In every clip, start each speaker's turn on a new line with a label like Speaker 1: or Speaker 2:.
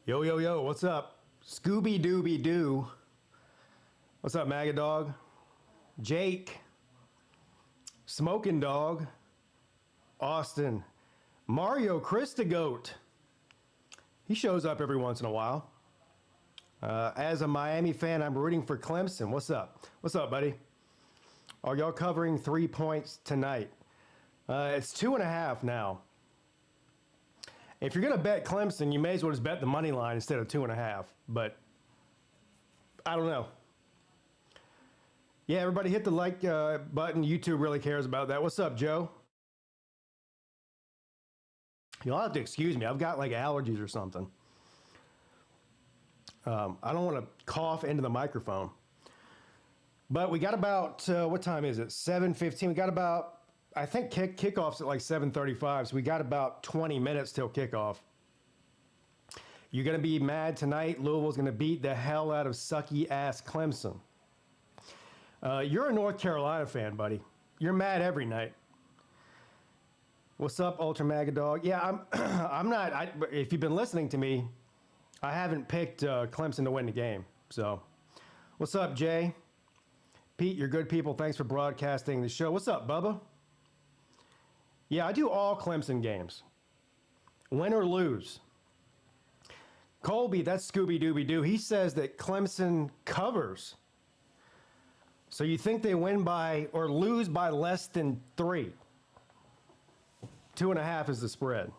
Speaker 1: Yo, yo, yo, what's up? Scooby Dooby Doo. What's up, Maggot Dog? Jake. Smoking Dog. Austin. Mario Christagoat. He shows up every once in a while. As a Miami fan, I'm rooting for Clemson. What's up? What's up, buddy? Are y'all covering 3 points tonight? It's 2.5 now. If you're going to bet Clemson, you may as well just bet the money line instead of 2.5. But I don't know. Yeah, everybody hit the like button. YouTube really cares about that. What's up, Joe? You'll have to excuse me. I've got like allergies or something. I don't want to cough into the microphone. But we got about, what time is it? 7:15. We got about, I think kickoff's at like 7:35, so we got about 20 minutes till kickoff. You're going to be mad tonight. Louisville's going to beat the hell out of sucky-ass Clemson. You're a North Carolina fan, buddy. You're mad every night. What's up, Ultra Maga Dog? Yeah, I'm not, if you've been listening to me, I haven't picked Clemson to win the game. So, what's up, Jay? Pete, you're good people. Thanks for broadcasting the show. What's up, Bubba? Yeah, I do all Clemson games. Win or lose. Colby, that's Scooby Dooby Doo. He says that Clemson covers. So you think they win by or lose by less than 3? 2.5 is the spread.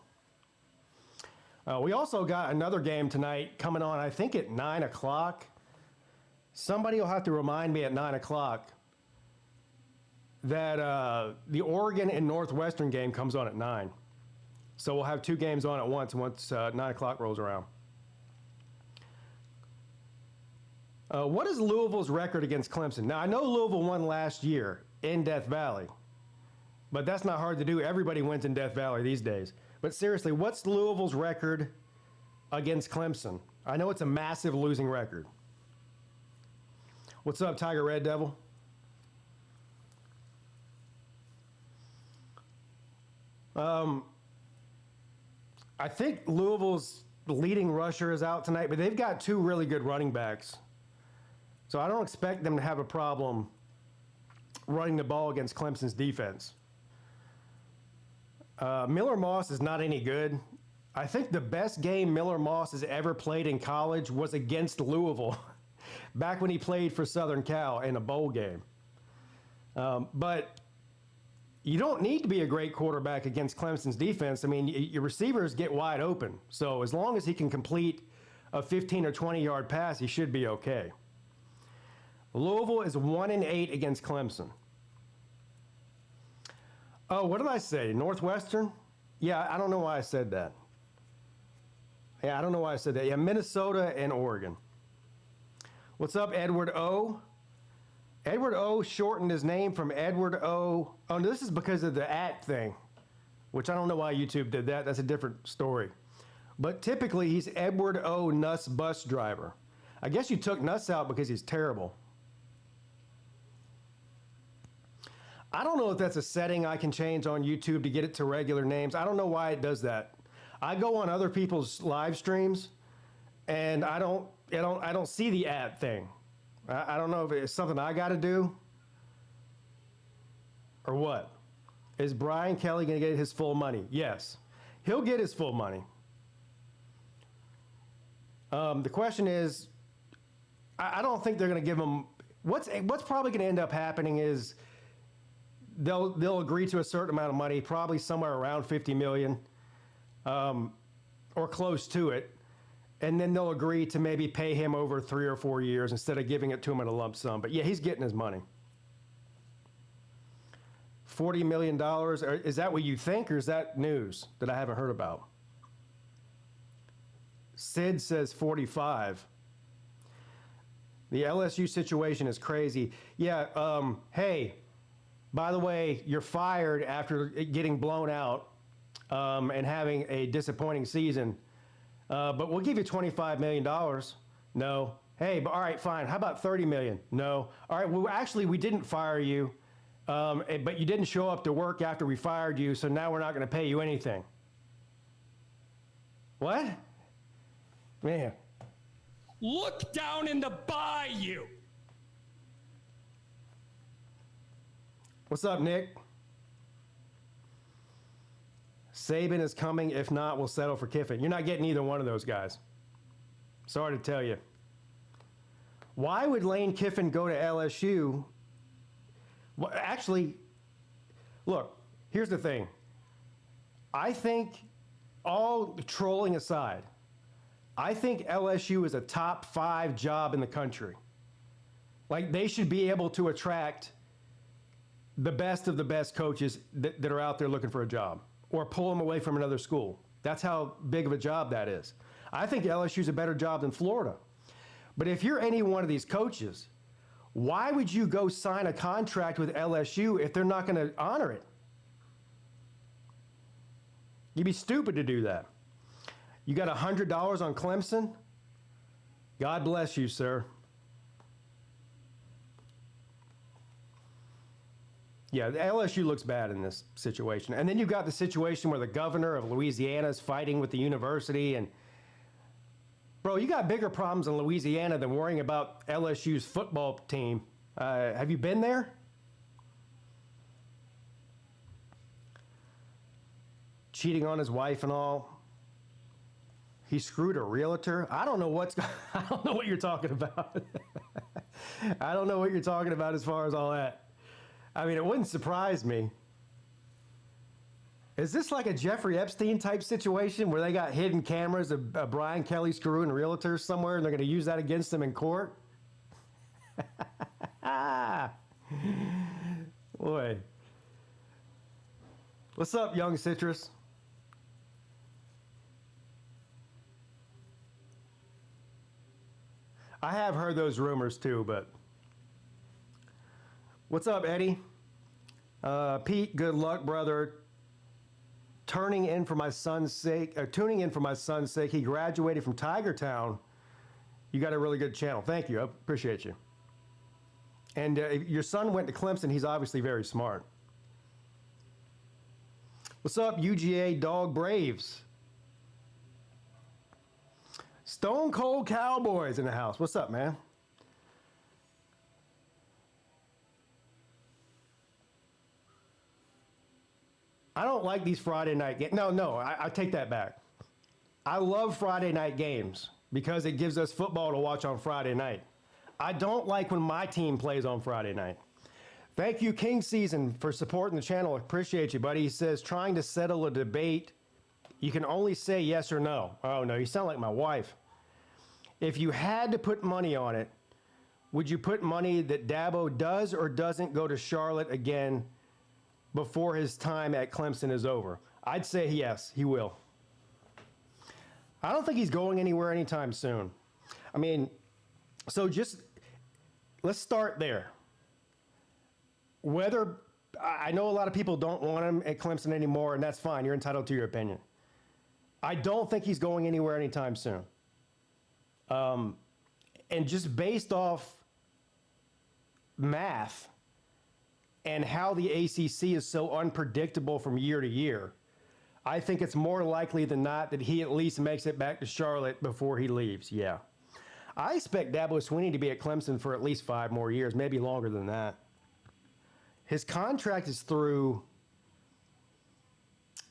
Speaker 1: We also got another game tonight coming on, I think at 9 o'clock. Somebody will have to remind me at 9 o'clock that the Oregon and Northwestern game comes on at 9. So we'll have 2 games on at once 9 o'clock rolls around. What is Louisville's record against Clemson? Now, I know Louisville won last year in Death Valley, but that's not hard to do. Everybody wins in Death Valley these days. But seriously, what's Louisville's record against Clemson? I know it's a massive losing record. What's up, Tiger Red Devil? I think Louisville's leading rusher is out tonight, but they've got 2 really good running backs. So I don't expect them to have a problem running the ball against Clemson's defense. Miller Moss is not any good. I think the best game Miller Moss has ever played in college was against Louisville, back when he played for Southern Cal in a bowl game. But you don't need to be a great quarterback against Clemson's defense. I mean, your receivers get wide open. So as long as he can complete a 15 or 20-yard pass, he should be okay. Louisville is 1-8 against Clemson. Oh, what did I say? Northwestern? Yeah, I don't know why I said that. Yeah, I don't know why I said that. Yeah, Minnesota and Oregon. What's up, Edward O? Edward O shortened his name from Edward O. Oh, this is because of the @ thing, which I don't know why YouTube did that. That's a different story. But typically, he's Edward O. Nuss bus driver. I guess you took Nuss out because he's terrible. I don't know if that's a setting I can change on YouTube to get it to regular names. I don't know why it does that. I go on other people's live streams, and I don't see the @ thing. I don't know if it's something I got to do or what. Is Brian Kelly going to get his full money? Yes, he'll get his full money. The question is, I don't think they're going to give him. What's probably going to end up happening is they'll agree to a certain amount of money, probably somewhere around $50 million, or close to it, and then they'll agree to maybe pay him over 3 or 4 years instead of giving it to him in a lump sum. But yeah, he's getting his money. $40 million. Is that what you think, or is that news that I haven't heard about? Sid says 45. The LSU situation is crazy. Yeah, hey, by the way, you're fired after getting blown out and having a disappointing season. But we'll give you $25 million. No. Hey, but all right, fine. How about $30 million? No. All right, well, actually, we didn't fire you, but you didn't show up to work after we fired you, so now we're not going to pay you anything. What? Man.
Speaker 2: Look down in the bayou.
Speaker 1: What's up, Nick? Saban is coming. If not, we'll settle for Kiffin. You're not getting either one of those guys. Sorry to tell you. Why would Lane Kiffin go to LSU? Well, actually, look, here's the thing. I think, all trolling aside, I think LSU is a top 5 job in the country. Like, they should be able to attract the best of the best coaches that are out there looking for a job, or pull them away from another school. That's how big of a job that is. I think LSU is a better job than Florida. But if you're any one of these coaches, why would you go sign a contract with LSU if they're not going to honor it? You'd be stupid to do that. You got $100 on Clemson? God bless you, sir. Yeah, the LSU looks bad in this situation. And then you've got the situation where the governor of Louisiana is fighting with the university. And, bro, you got bigger problems in Louisiana than worrying about LSU's football team. Have you been there? Cheating on his wife and all. He screwed a realtor. I don't know what you're talking about. I don't know what you're talking about as far as all that. I mean, it wouldn't surprise me. Is this like a Jeffrey Epstein type situation where they got hidden cameras of Brian Kelly screwing realtors somewhere and they're going to use that against him in court? Boy. What's up, young citrus? I have heard those rumors too, but what's up, Eddie? Pete, good luck, brother. Tuning in for my son's sake. He graduated from Tiger Town. You got a really good channel. Thank you. I appreciate you. And your son went to Clemson. He's obviously very smart. What's up, UGA Dog Braves? Stone Cold Cowboys in the house. What's up, man? I don't like these Friday night games. No, I take that back. I love Friday night games because it gives us football to watch on Friday night. I don't like when my team plays on Friday night. Thank you, King Season, for supporting the channel. Appreciate you, buddy. He says, trying to settle a debate, you can only say yes or no. Oh, no, you sound like my wife. If you had to put money on it, would you put money that Dabo does or doesn't go to Charlotte again before his time at Clemson is over? I'd say yes, he will. I don't think he's going anywhere anytime soon. I mean, so just let's start there. Whether, I know a lot of people don't want him at Clemson anymore, and that's fine. You're entitled to your opinion. I don't think he's going anywhere anytime soon. And just based off math and how the ACC is so unpredictable from year to year, I think it's more likely than not that he at least makes it back to Charlotte before he leaves. Yeah. I expect Dabo Swinney to be at Clemson for at least 5 more years, maybe longer than that. His contract is through,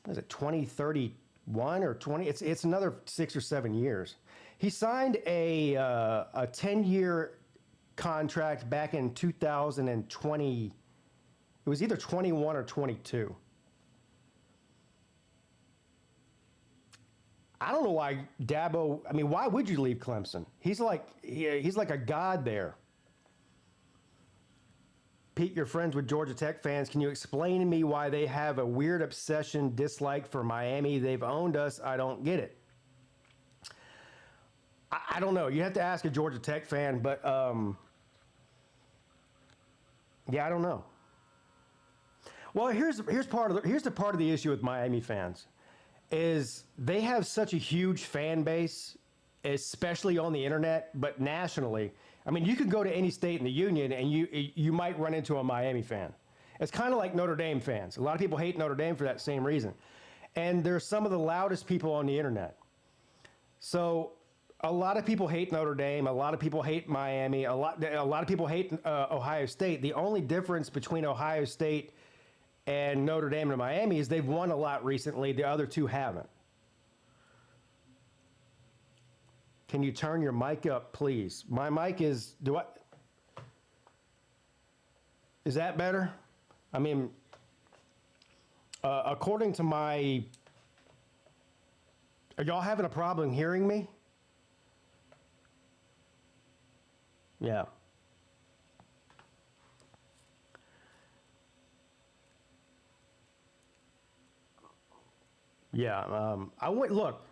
Speaker 1: what is it, 2031 or 20? It's another 6 or 7 years. He signed a 10-year contract back in 2020. It was either 21 or 22. I don't know why Dabo, I mean, why would you leave Clemson? He's like a god there. Pete, you're friends with Georgia Tech fans. Can you explain to me why they have a weird obsession, dislike for Miami? They've owned us. I don't get it. I don't know. You have to ask a Georgia Tech fan, but yeah, I don't know. Well, here's the part of the issue with Miami fans is they have such a huge fan base, especially on the internet, but nationally. I mean, you could go to any state in the union and you might run into a Miami fan. It's kind of like Notre Dame fans. A lot of people hate Notre Dame for that same reason. And they're some of the loudest people on the internet. So a lot of people hate Notre Dame. A lot of people hate Miami. A lot of people hate Ohio State. The only difference between Ohio State and Notre Dame and Miami is they've won a lot recently. The other two haven't. Can you turn your mic up, please? My mic is, is that better? I mean, according to my, are y'all having a problem hearing me? Yeah. Yeah, I went, look,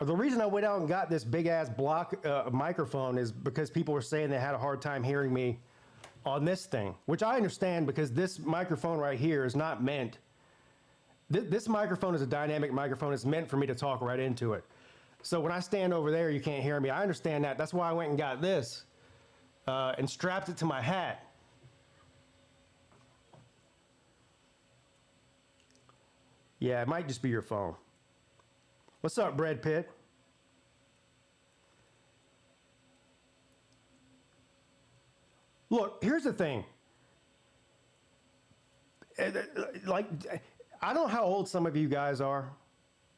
Speaker 1: the reason I went out and got this big ass block microphone is because people were saying they had a hard time hearing me on this thing, which I understand because this microphone right here is not meant, this microphone is a dynamic microphone. It's meant for me to talk right into it. So when I stand over there, you can't hear me. I understand that. That's why I went and got this and strapped it to my hat. Yeah, it might just be your phone. What's up, Brad Pitt? Look, here's the thing. Like, I don't know how old some of you guys are.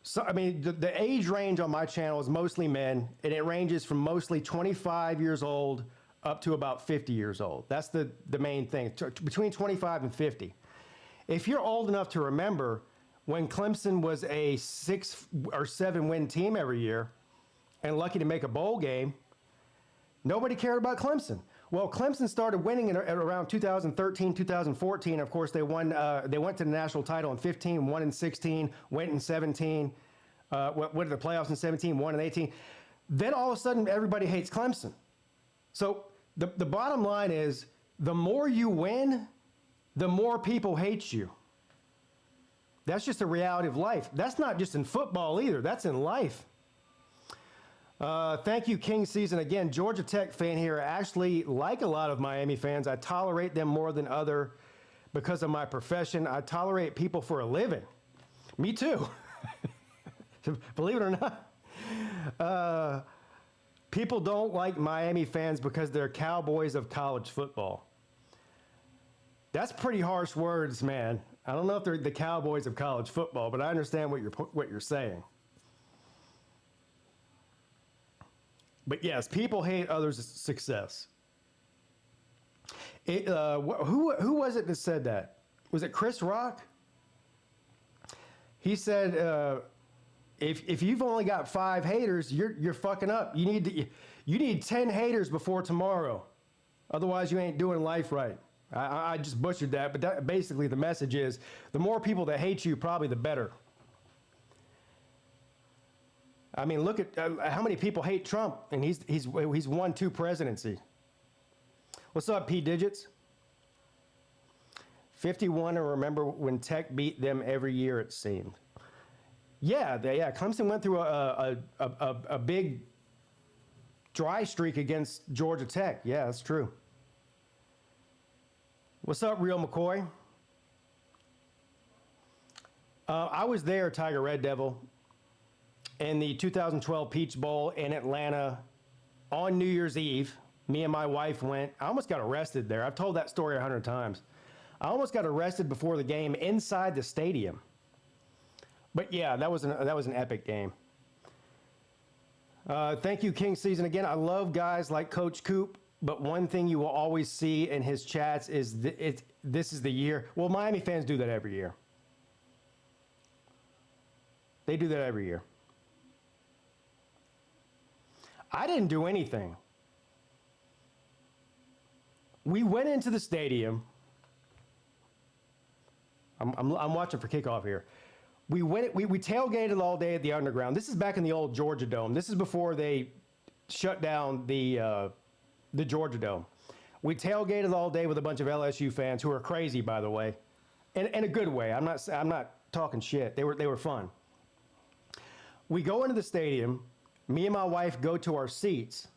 Speaker 1: So, I mean, the age range on my channel is mostly men, and it ranges from mostly 25 years old up to about 50 years old. That's the main thing, between 25 and 50. If you're old enough to remember when Clemson was a 6 or 7 win team every year and lucky to make a bowl game, nobody cared about Clemson. Well, Clemson started winning at around 2013, 2014. Of course, they won. They went to the national title in 15, won in 16, went in 17, went to the playoffs in 17, won in 18. Then all of a sudden, everybody hates Clemson. So the bottom line is, the more you win, the more people hate you. That's just a reality of life. That's not just in football either. That's in life. Thank you, King Season. Again, Georgia Tech fan here. Actually, like a lot of Miami fans, I tolerate them more than other because of my profession. I tolerate people for a living. Me too. Believe it or not. People don't like Miami fans because they're cowboys of college football. That's pretty harsh words, man. I don't know if they're the cowboys of college football, but I understand what you're saying. But yes, people hate others' success. Who was it that said that? Was it Chris Rock? He said, if you've only got 5 haters, you're fucking up. You need 10 haters before tomorrow. Otherwise, you ain't doing life right. I just butchered that, but basically the message is, the more people that hate you, probably the better. I mean, look at how many people hate Trump, and he's won 2 presidency. What's up, P Digits? 51, and remember when Tech beat them every year, it seemed. Yeah, Clemson went through a big dry streak against Georgia Tech. Yeah, that's true. What's up, Real McCoy? I was there, Tiger Red Devil, in the 2012 Peach Bowl in Atlanta on New Year's Eve. Me and my wife went. I almost got arrested there. I've told that story 100 times. I almost got arrested before the game inside the stadium. But yeah, that was an epic game. Thank you, King Season. Again, I love guys like Coach Coop. But one thing you will always see in his chats is this is the year. Well, Miami fans do that every year. They do that every year. I didn't do anything. We went into the stadium. I'm watching for kickoff here. We tailgated all day at the Underground. This is back in the old Georgia Dome. This is before they shut down the Georgia Dome. We tailgated all day with a bunch of LSU fans who are crazy, by the way, in a good way. I'm not talking shit. They were fun. We go into the stadium. Me and my wife go to our seats,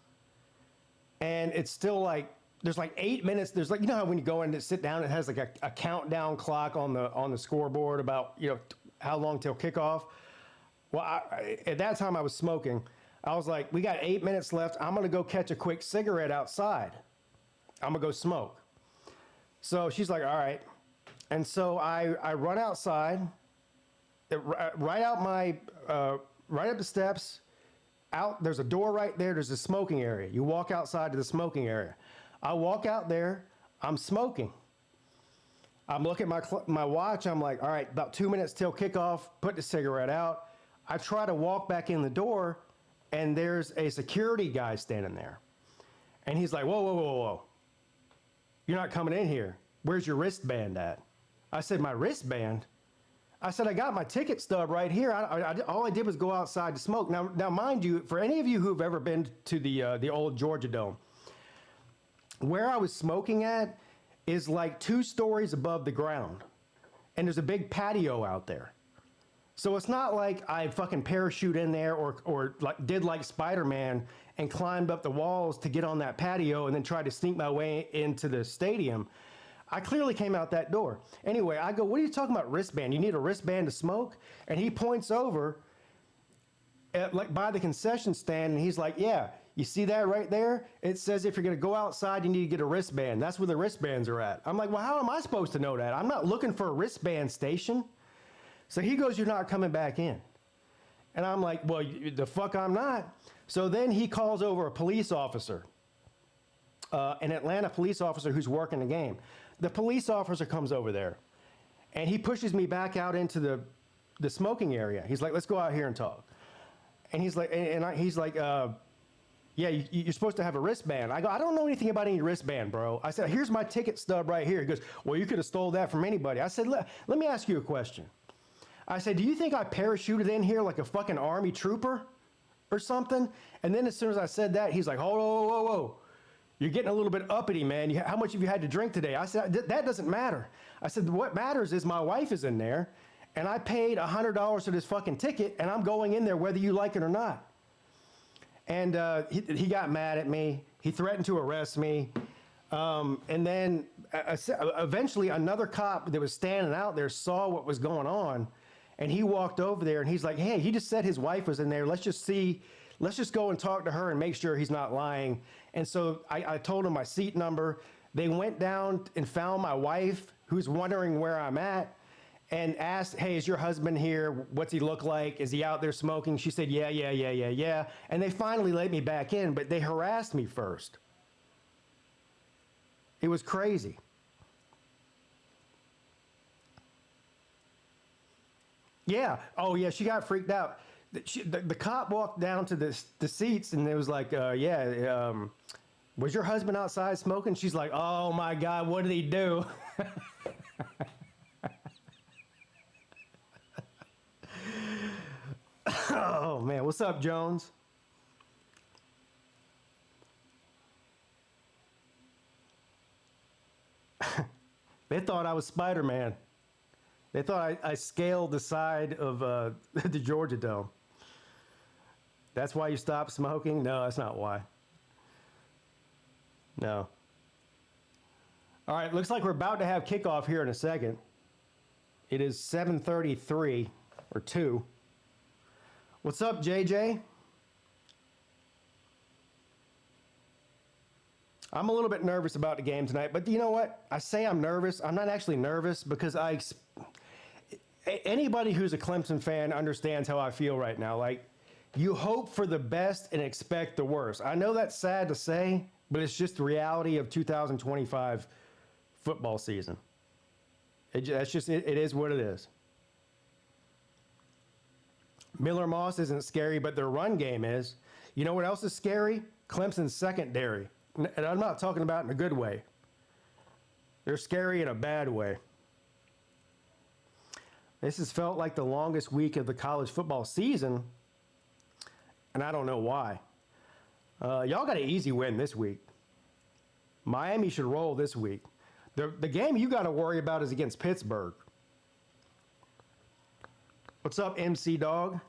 Speaker 1: and it's still like there's like 8 minutes. There's like, you know how when you go in to sit down, it has like a countdown clock on the scoreboard about how long till kickoff. Well, at that time I was smoking. I was like, we got 8 minutes left. I'm going to go catch a quick cigarette outside. I'm going to go smoke. So she's like, all right. And so I run outside, right out my, right up the steps, out. There's a door right there. There's a smoking area. You walk outside to the smoking area. I walk out there. I'm smoking. I'm looking at my watch. I'm like, all right, about 2 minutes till kickoff. Put the cigarette out. I try to walk back in the door, and there's a security guy standing there. And he's like, whoa, whoa, whoa, whoa. You're not coming in here. Where's your wristband at? I said, my wristband? I said, I got my ticket stub right here. All I did was go outside to smoke. Now, mind you, for any of you who've ever been to the old Georgia Dome, where I was smoking at is like 2 stories above the ground. And there's a big patio out there. So it's not like I fucking parachute in there or did like Spider-Man and climbed up the walls to get on that patio and then tried to sneak my way into the stadium. I clearly came out that door. Anyway, I go, what are you talking about wristband? You need a wristband to smoke? And he points over at, like by the concession stand, and he's like, yeah, you see that right there? It says if you're going to go outside, you need to get a wristband. That's where the wristbands are at. I'm like, well, how am I supposed to know that? I'm not looking for a wristband station. So he goes, you're not coming back in. And I'm like, well, the fuck I'm not. So then he calls over a police officer, an Atlanta police officer who's working the game. The police officer comes over there, and he pushes me back out into the smoking area. He's like, let's go out here and talk. And he's like, yeah, you're supposed to have a wristband. I go, I don't know anything about any wristband, bro. I said, here's my ticket stub right here. He goes, well, you could have stole that from anybody. I said, let me ask you a question. I said, do you think I parachuted in here like a fucking army trooper or something? And then as soon as I said that, he's like, whoa, whoa, whoa, whoa. You're getting a little bit uppity, man. How much have you had to drink today? I said, that doesn't matter. I said, what matters is my wife is in there, and I paid $100 for this fucking ticket, and I'm going in there whether you like it or not. And he got mad at me. He threatened to arrest me. And then eventually another cop that was standing out there saw what was going on, and he walked over there, and he's like, hey, he just said his wife was in there. Let's just go and talk to her and make sure he's not lying. And so I told him my seat number. They went down and found my wife, who's wondering where I'm at, and asked, hey, is your husband here? What's he look like? Is he out there smoking? She said, yeah. And they finally let me back in, but they harassed me first. It was crazy. Yeah. Oh, yeah, she got freaked out. The cop walked down to the seats, and it was like, was your husband outside smoking? She's like, oh, my God, what did he do? Oh, man. What's up, Jones? They thought I was Spider-Man. They thought I scaled the side of the Georgia Dome. That's why you stopped smoking? No, that's not why. No. All right, looks like we're about to have kickoff here in a second. It is 7:33 or 2. What's up, JJ? I'm a little bit nervous about the game tonight, but you know what? I say I'm nervous. I'm not actually nervous because anybody who's a Clemson fan understands how I feel right now. Like, you hope for the best and expect the worst. I know that's sad to say, but it's just the reality of 2025 football season. It is what it is. Miller Moss isn't scary, but their run game is. You know what else is scary? Clemson's secondary. And I'm not talking about in a good way. They're scary in a bad way. This has felt like the longest week of the college football season, and I don't know why. Y'all got an easy win this week. Miami should roll this week. The game you got to worry about is against Pittsburgh. What's up, MC Dog?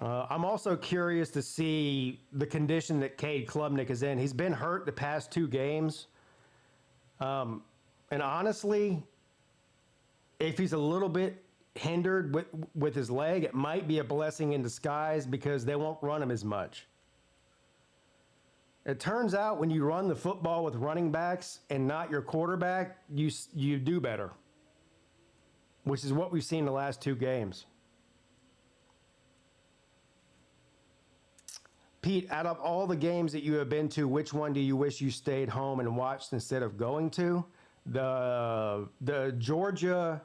Speaker 1: I'm also curious to see the condition that Cade Klubnik is in. He's been hurt the past 2 games. And honestly, if he's a little bit hindered with his leg, it might be a blessing in disguise because they won't run him as much. It turns out when you run the football with running backs and not your quarterback, you do better, which is what we've seen the last 2 games. Pete, out of all the games that you have been to, which one do you wish you stayed home and watched instead of going to? The Georgia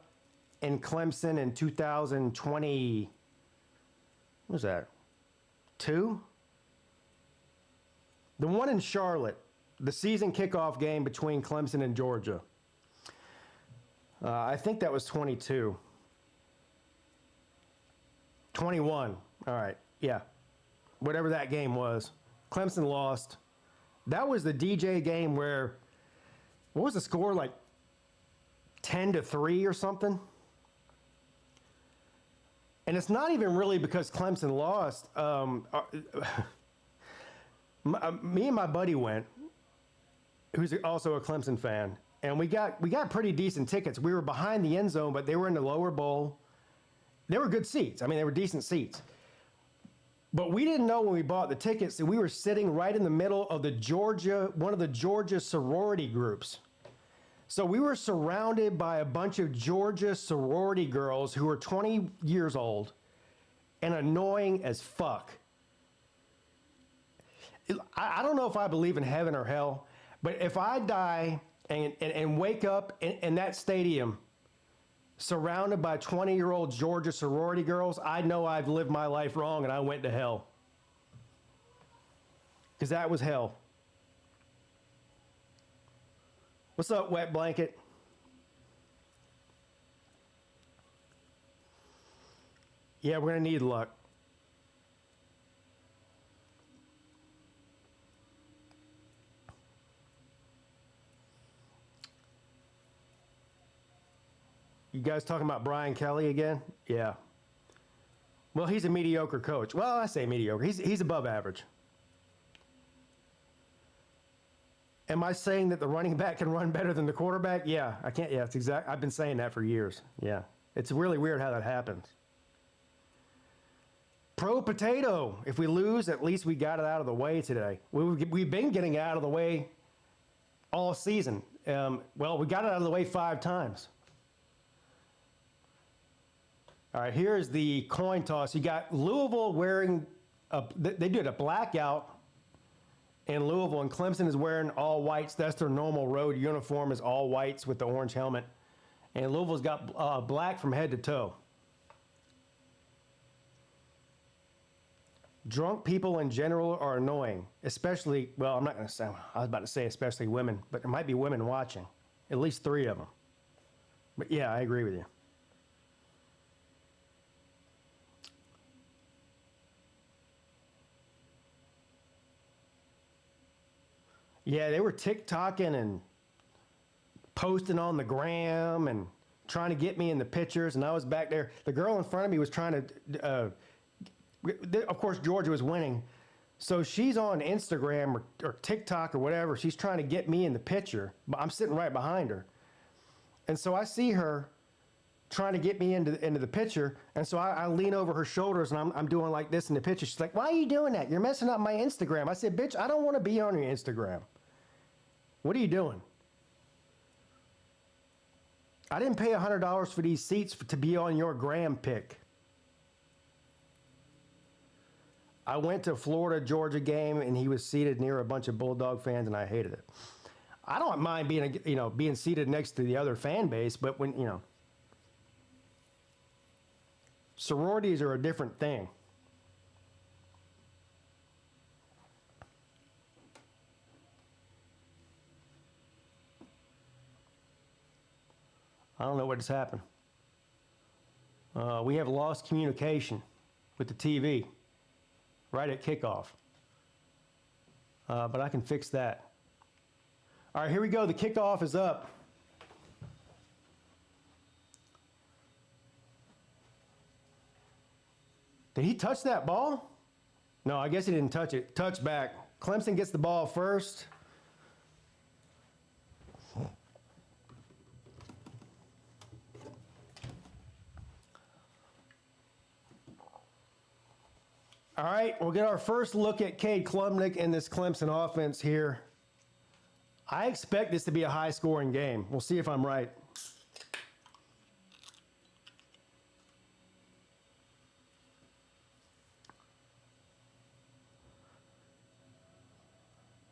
Speaker 1: and Clemson in 2020, what was that, 2? The one in Charlotte, the season kickoff game between Clemson and Georgia. I think that was 22. 21, all right, yeah. Whatever that game was. Clemson lost. That was the DJ game where, what was the score, like 10-3 or something? And it's not even really because Clemson lost. Me and my buddy went, who's also a Clemson fan, and we got pretty decent tickets. We were behind the end zone, but they were in the lower bowl. They were good seats. I mean, they were decent seats. But we didn't know when we bought the tickets that we were sitting right in the middle of one of the Georgia sorority groups. So we were surrounded by a bunch of Georgia sorority girls who were 20 years old and annoying as fuck. I don't know if I believe in heaven or hell, but if I die and wake up in that stadium surrounded by 20-year-old Georgia sorority girls, I know I've lived my life wrong and I went to hell. Because that was hell. What's up, wet blanket? Yeah, we're going to need luck. You guys talking about Brian Kelly again? Yeah. Well, he's a mediocre coach. Well, I say mediocre. He's above average. Am I saying that the running back can run better than the quarterback? Yeah, I can't. Yeah, it's exact. I've been saying that for years. Yeah. It's really weird how that happens. Pro potato. If we lose, at least we got it out of the way today. We've been getting it out of the way all season. Well, we got it out of the way 5 times. All right, here's the coin toss. You got Louisville wearing, they did a blackout in Louisville, and Clemson is wearing all whites. That's their normal road uniform, is all whites with the orange helmet. And Louisville's got black from head to toe. Drunk people in general are annoying, especially, well, I'm not going to say, I was about to say especially women, but there might be women watching, at least 3 of them. But yeah, I agree with you. Yeah, they were TikToking and posting on the gram and trying to get me in the pictures, and I was back there. The girl in front of me was trying to, of course, Georgia was winning, so she's on Instagram or TikTok or whatever. She's trying to get me in the picture, but I'm sitting right behind her. And so I see her trying to get me into the picture, and so I lean over her shoulders, and I'm doing like this in the picture. She's like, "Why are you doing that? You're messing up my Instagram." I said, "Bitch, I don't want to be on your Instagram. What are you doing? I didn't pay $100 for these seats to be on your gram pic." I went to a Florida-Georgia game, and he was seated near a bunch of Bulldog fans, and I hated it. I don't mind being seated next to the other fan base, but when, sororities are a different thing. I don't know what has happened. We have lost communication with the TV right at kickoff. But I can fix that. All right, here we go. The kickoff is up. Did he touch that ball? No, I guess he didn't touch it. Touch back. Clemson gets the ball first. All right, we'll get our first look at Cade Klubnik in this Clemson offense here. I expect this to be a high-scoring game. We'll see if I'm right.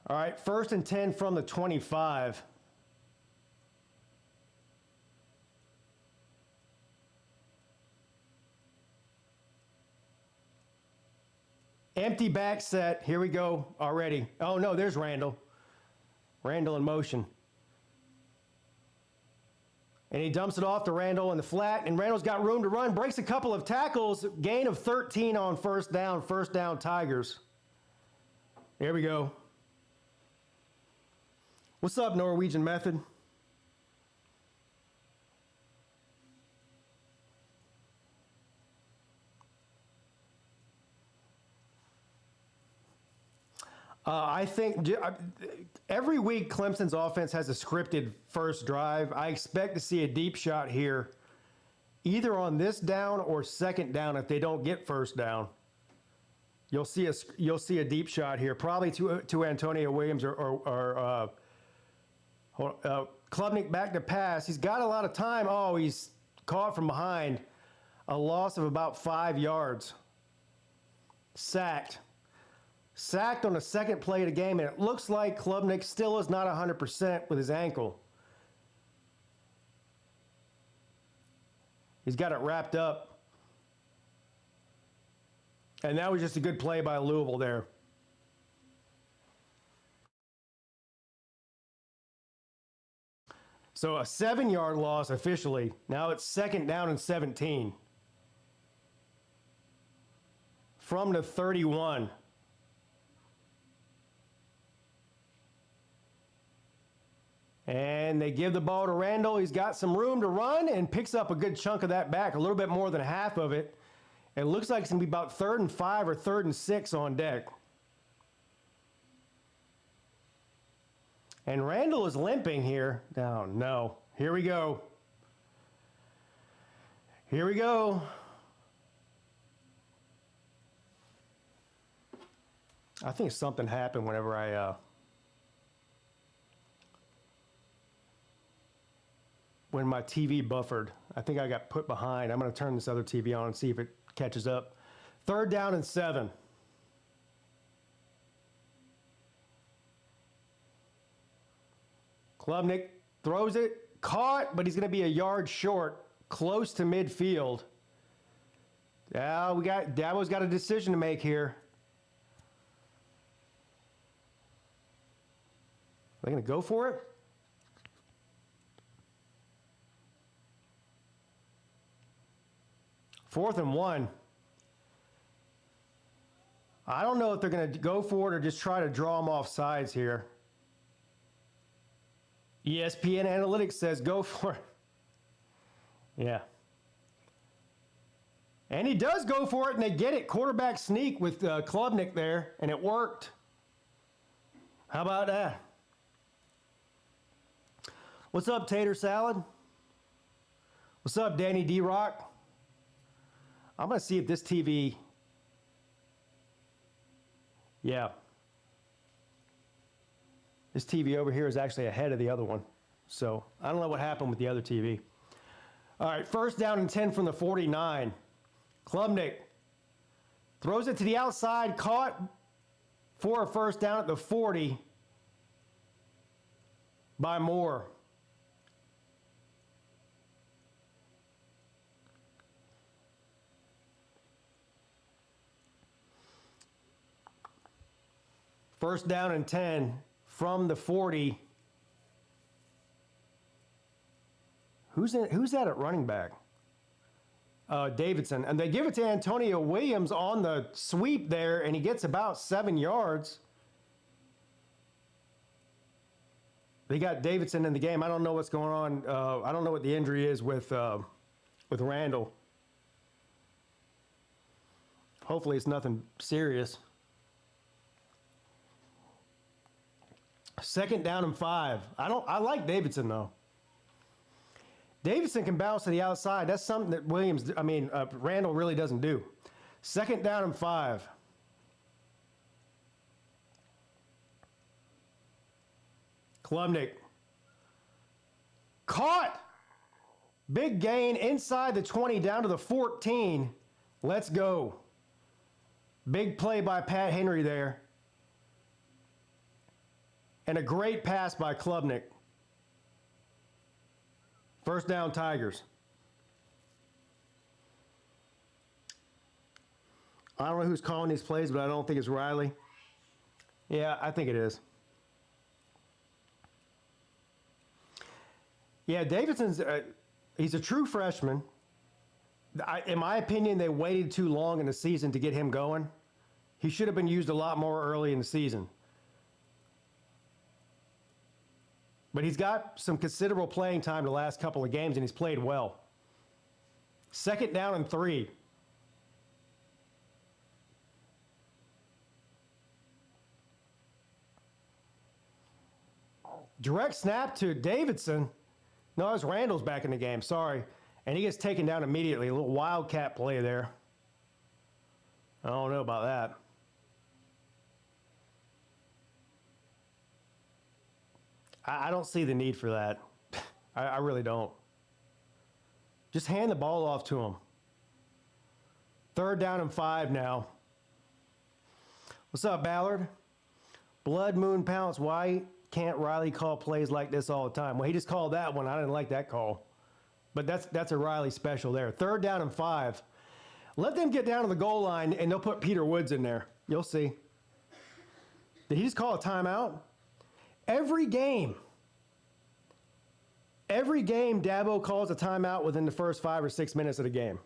Speaker 1: All right, 1st and 10 from the 25. Empty back set. Here we go already. Oh, no, there's Randall. Randall in motion. And he dumps it off to Randall in the flat, and Randall's got room to run, breaks a couple of tackles, gain of 13 on first down Tigers. There we go. What's up, Norwegian Method? I think every week Clemson's offense has a scripted first drive. I expect to see a deep shot here, either on this down or second down if they don't get first down. You'll see a deep shot here, probably to Antonio Williams or Klubnik back to pass. He's got a lot of time. Oh, he's caught from behind. A loss of about 5 yards. Sacked. Sacked on the second play of the game, and it looks like Klubnik still is not 100% with his ankle. He's got it wrapped up. And that was just a good play by Lousville there. So a 7-yard loss officially. Now it's 2nd down and 17. From the 31. And they give the ball to Randall. He's got some room to run and picks up a good chunk of that back, a little bit more than half of it. It looks like it's going to be about 3rd and 5 or 3rd and 6 on deck. And Randall is limping here. Oh, no. Here we go. Here we go. I think something happened whenever when my TV buffered. I think I got put behind. I'm going to turn this other TV on and see if it catches up. 3rd down and 7. Klubnik throws it, caught, but he's going to be a yard short, close to midfield. Yeah, Dabo's got a decision to make here. Are they going to go for it? Fourth and 1. I don't know if they're going to go for it or just try to draw them off sides here. ESPN Analytics says go for it. Yeah. And he does go for it, and they get it. Quarterback sneak with Klubnik there, and it worked. How about that? What's up, Tater Salad? What's up, Danny D-Rock? I'm going to see if this TV... Yeah. This TV over here is actually ahead of the other one. So I don't know what happened with the other TV. All right, 1st down and 10 from the 49. Klubnik throws it to the outside, caught for a 1st down at the 40 by Moore. First down and 10 from the 40. Who's that at running back? Davidson. And they give it to Antonio Williams on the sweep there, and he gets about 7 yards. They got Davidson in the game. I don't know what's going on. I don't know what the injury is with Randall. Hopefully it's nothing serious. 2nd down and 5. I like Davidson though. Davidson can bounce to the outside. That's something that Randall really doesn't do. 2nd down and 5. Klubnik. Caught. Big gain inside the 20 down to the 14. Let's go. Big play by Pat Henry there. And a great pass by Klubnik. First down, Tigers. I don't know who's calling these plays, but I don't think it's Riley. Yeah, I think it is. Yeah, Davidson's he's a true freshman. In my opinion, they waited too long in the season to get him going. He should have been used a lot more early in the season. But he's got some considerable playing time the last couple of games, and he's played well. Second down and 3. Direct snap to Davidson. No, it was Randall's back in the game. Sorry. And he gets taken down immediately. A little wildcat play there. I don't know about that. I don't see the need for that. I really don't. Just hand the ball off to him. Third down and 5 now. What's up, Ballard? Blood Moon Pounce. Why can't Riley call plays like this all the time? Well, he just called that one. I didn't like that call. But that's a Riley special there. Third down and 5. Let them get down to the goal line, and they'll put Peter Woods in there. You'll see. Did he just call a timeout? Every game, Dabo calls a timeout within the first 5 or 6 minutes of the game.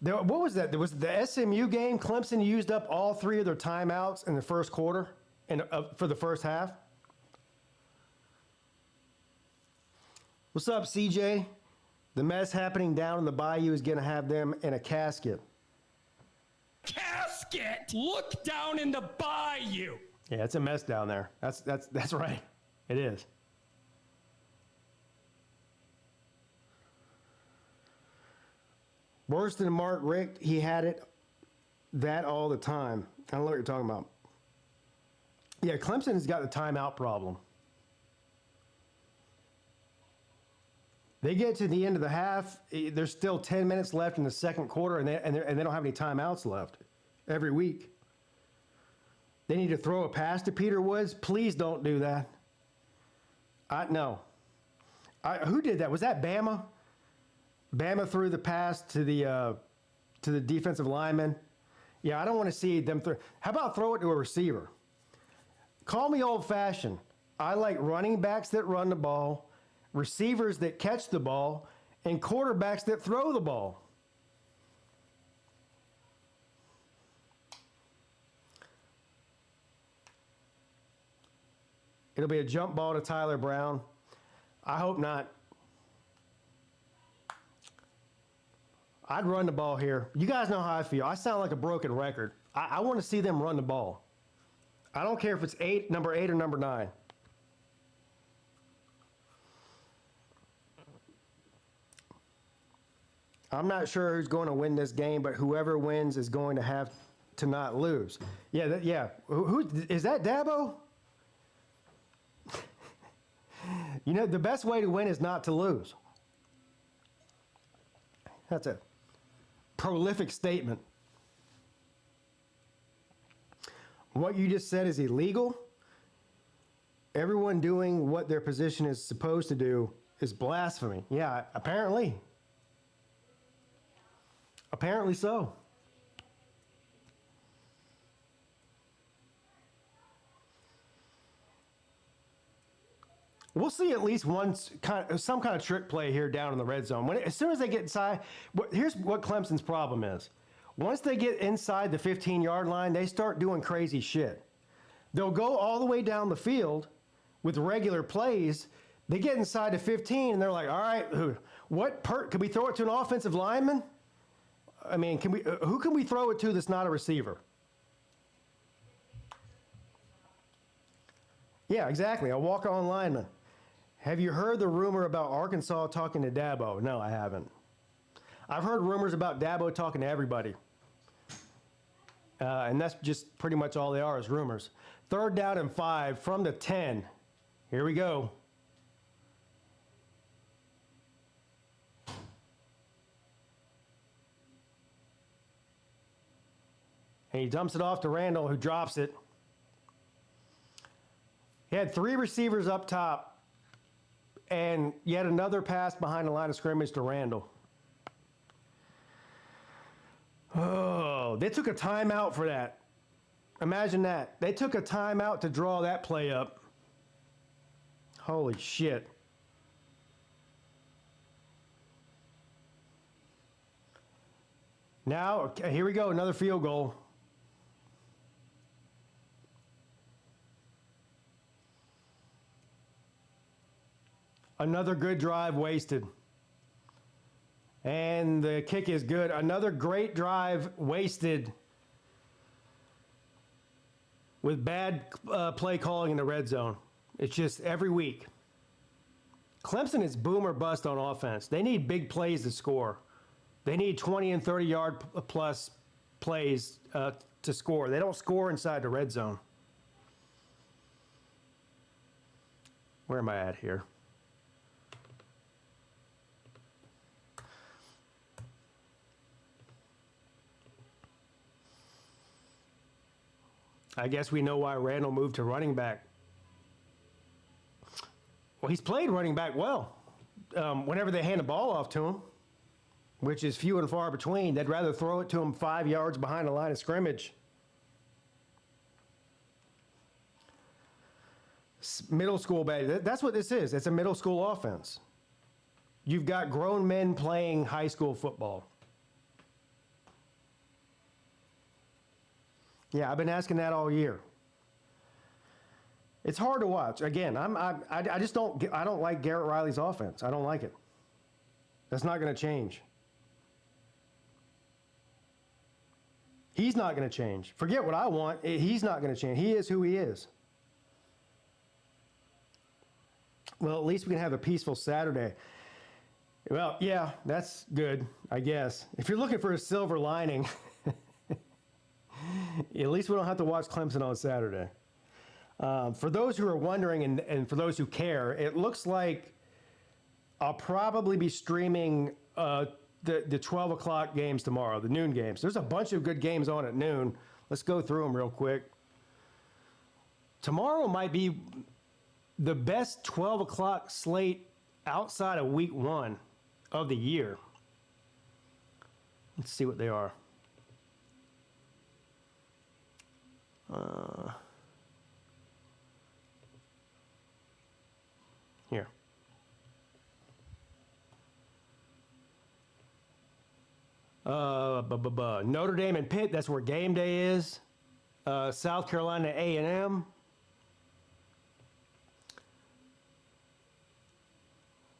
Speaker 1: What was that? There was the SMU game. Clemson used up all 3 of their timeouts in the first quarter and for the first half. What's up, CJ? The mess happening down in the bayou is going to have them in a casket.
Speaker 2: Casket! Look down in the bayou.
Speaker 1: Yeah, it's a mess down there. That's right. It is. Worse than Mark Richt, he had it that all the time. I don't know what you're talking about. Yeah, Clemson has got the timeout problem. They get to the end of the half, there's still 10 minutes left in the second quarter, and they don't have any timeouts left every week. They need to throw a pass to Peter Woods. Please don't do that. No. Who did that? Was that Bama? Bama threw the pass to the defensive lineman. Yeah, I don't want to see them throw. How about throw it to a receiver? Call me old-fashioned. I like running backs that run the ball, receivers that catch the ball, and quarterbacks that throw the ball. It'll be a jump ball to Tyler Brown. I hope not. I'd run the ball here. You guys know how I feel. I sound like a broken record. I want to see them run the ball. I don't care if it's number 8 or number 9. I'm not sure who's going to win this game, but whoever wins is going to have to not lose. Yeah, yeah. Who is that? Dabo? You know, the best way to win is not to lose. That's a prolific statement. What you just said is illegal. Everyone doing what their position is supposed to do is blasphemy. Yeah, apparently. Apparently so. We'll see at least some kind of trick play here down in the red zone. As soon as they get inside, here's what Clemson's problem is. Once they get inside the 15-yard line, they start doing crazy shit. They'll go all the way down the field with regular plays. They get inside the 15, and they're like, all right, can we throw it to an offensive lineman? I mean, who can we throw it to that's not a receiver? Yeah, exactly, a walk-on lineman. Have you heard the rumor about Arkansas talking to Dabo? No, I haven't. I've heard rumors about Dabo talking to everybody. And that's just pretty much all they are is rumors. 3rd down and 5 from the 10. Here we go. And he dumps it off to Randall, who drops it. He had 3 receivers up top and yet another pass behind the line of scrimmage to Randall. Oh, they took a timeout for that. Imagine that. They took a timeout to draw that play up. Holy shit. Now, okay, here we go, another field goal. Another good drive wasted. And the kick is good. Another great drive wasted with bad play calling in the red zone. It's just every week. Clemson is boom or bust on offense. They need big plays to score. They need 20 and 30 yard plus plays to score. They don't score inside the red zone. Where am I at here? I guess we know why Randall moved to running back. Well, he's played running back well. Whenever they hand the ball off to him, which is few and far between, they'd rather throw it to him 5 yards behind the line of scrimmage. Middle school, baby. That's what this is. It's a middle school offense. You've got grown men playing high school football. Yeah, I've been asking that all year. It's hard to watch. Again, I just don't like Garrett Riley's offense. I don't like it. That's not going to change. He's not going to change. Forget what I want. He's not going to change. He is who he is. Well, at least we can have a peaceful Saturday. Well, yeah, that's good, I guess. If you're looking for a silver lining, at least we don't have to watch Clemson on Saturday. For those who are wondering and for those who care, it looks like I'll probably be streaming the 12 o'clock games tomorrow, the noon games. There's a bunch of good games on at noon. Let's go through them real quick. Tomorrow might be the best 12 o'clock slate outside of week 1 of the year. Let's see what they are. Here. Notre Dame and Pitt, that's where game day is. South Carolina A&M.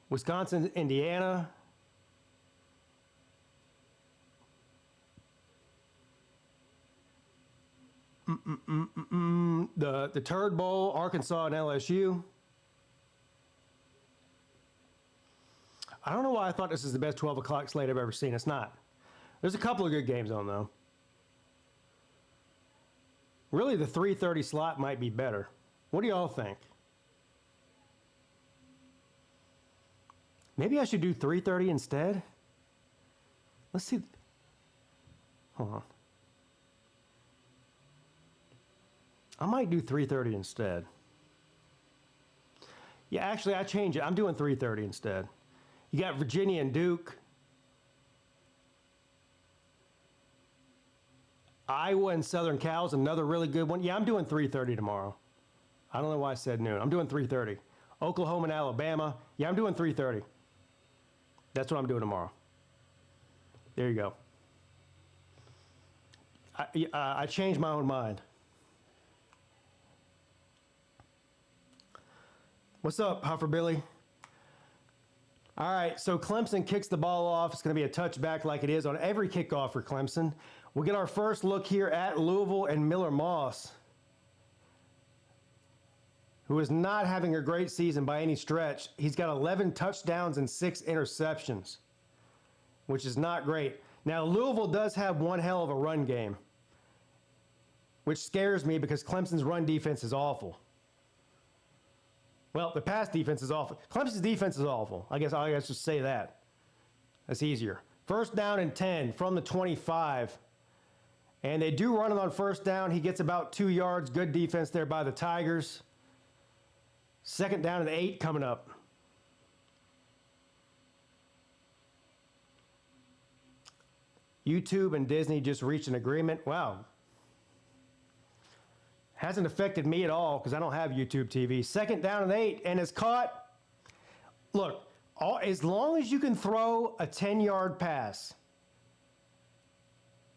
Speaker 1: Wisconsin, Indiana. The Turd Bowl, Arkansas and LSU. I don't know why I thought this is the best 12 o'clock slate I've ever seen. It's not. There's a couple of good games on, though. Really, the 3:30 slot might be better. What do y'all think? Maybe I should do 3:30 instead? Let's see. Hold on. I might do 3:30 instead. Yeah, actually, I changed it. I'm doing 3:30 instead. You got Virginia and Duke. Iowa and Southern Cal is another really good one. Yeah, I'm doing 3:30 tomorrow. I don't know why I said noon. I'm doing 3:30. Oklahoma and Alabama. Yeah, I'm doing 3:30. That's what I'm doing tomorrow. There you go. I changed my own mind. What's up, Huffer Billy? All right, so Clemson kicks the ball off. It's going to be a touchback like it is on every kickoff for Clemson. We'll get our first look here at Louisville and Miller Moss, who is not having a great season by any stretch. He's got 11 touchdowns and 6 interceptions. which is not great. Now, Louisville does have one hell of a run game, which scares me because Clemson's run defense is awful. Well, the pass defense is awful. Clemson's defense is awful. I guess I'll just say that. That's easier. First down and 10 from the 25. And they do run it on first down. He gets about 2 yards. Good defense there by the Tigers. Second down and 8 coming up. YouTube and Disney just reached an agreement. Wow. Hasn't affected me at all because I don't have YouTube TV. Second down and 8, and it's caught. Look, as long as you can throw a 10-yard pass,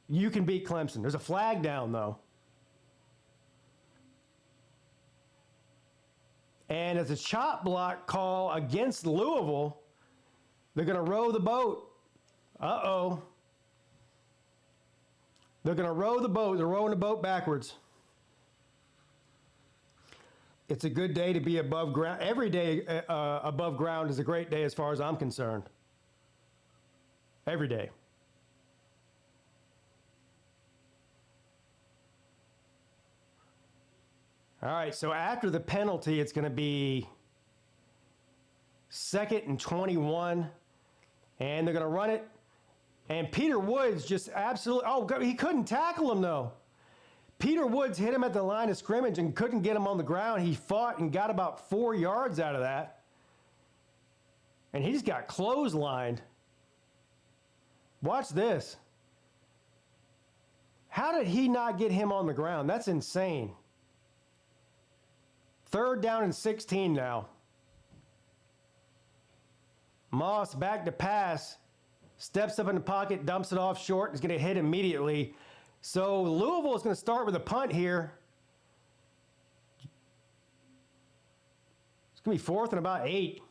Speaker 1: you can beat Clemson. There's a flag down, though. And as a chop block call against Louisville, they're going to row the boat. Uh-oh. They're going to row the boat. They're rowing the boat backwards. It's a good day to be above ground. Every day above ground is a great day as far as I'm concerned. Every day. All right, so after the penalty, it's going to be 2nd and 21, and they're going to run it. And Peter Woods just absolutely, oh, he couldn't tackle him, though. Peter Woods hit him at the line of scrimmage and couldn't get him on the ground. He fought and got about 4 yards out of that. And he just got clotheslined. Watch this. How did he not get him on the ground? That's insane. Third down and 16 now. Moss back to pass. Steps up in the pocket, dumps it off short, is going to hit immediately. So Louisville is going to start with a punt here. It's going to be 4th and about 8.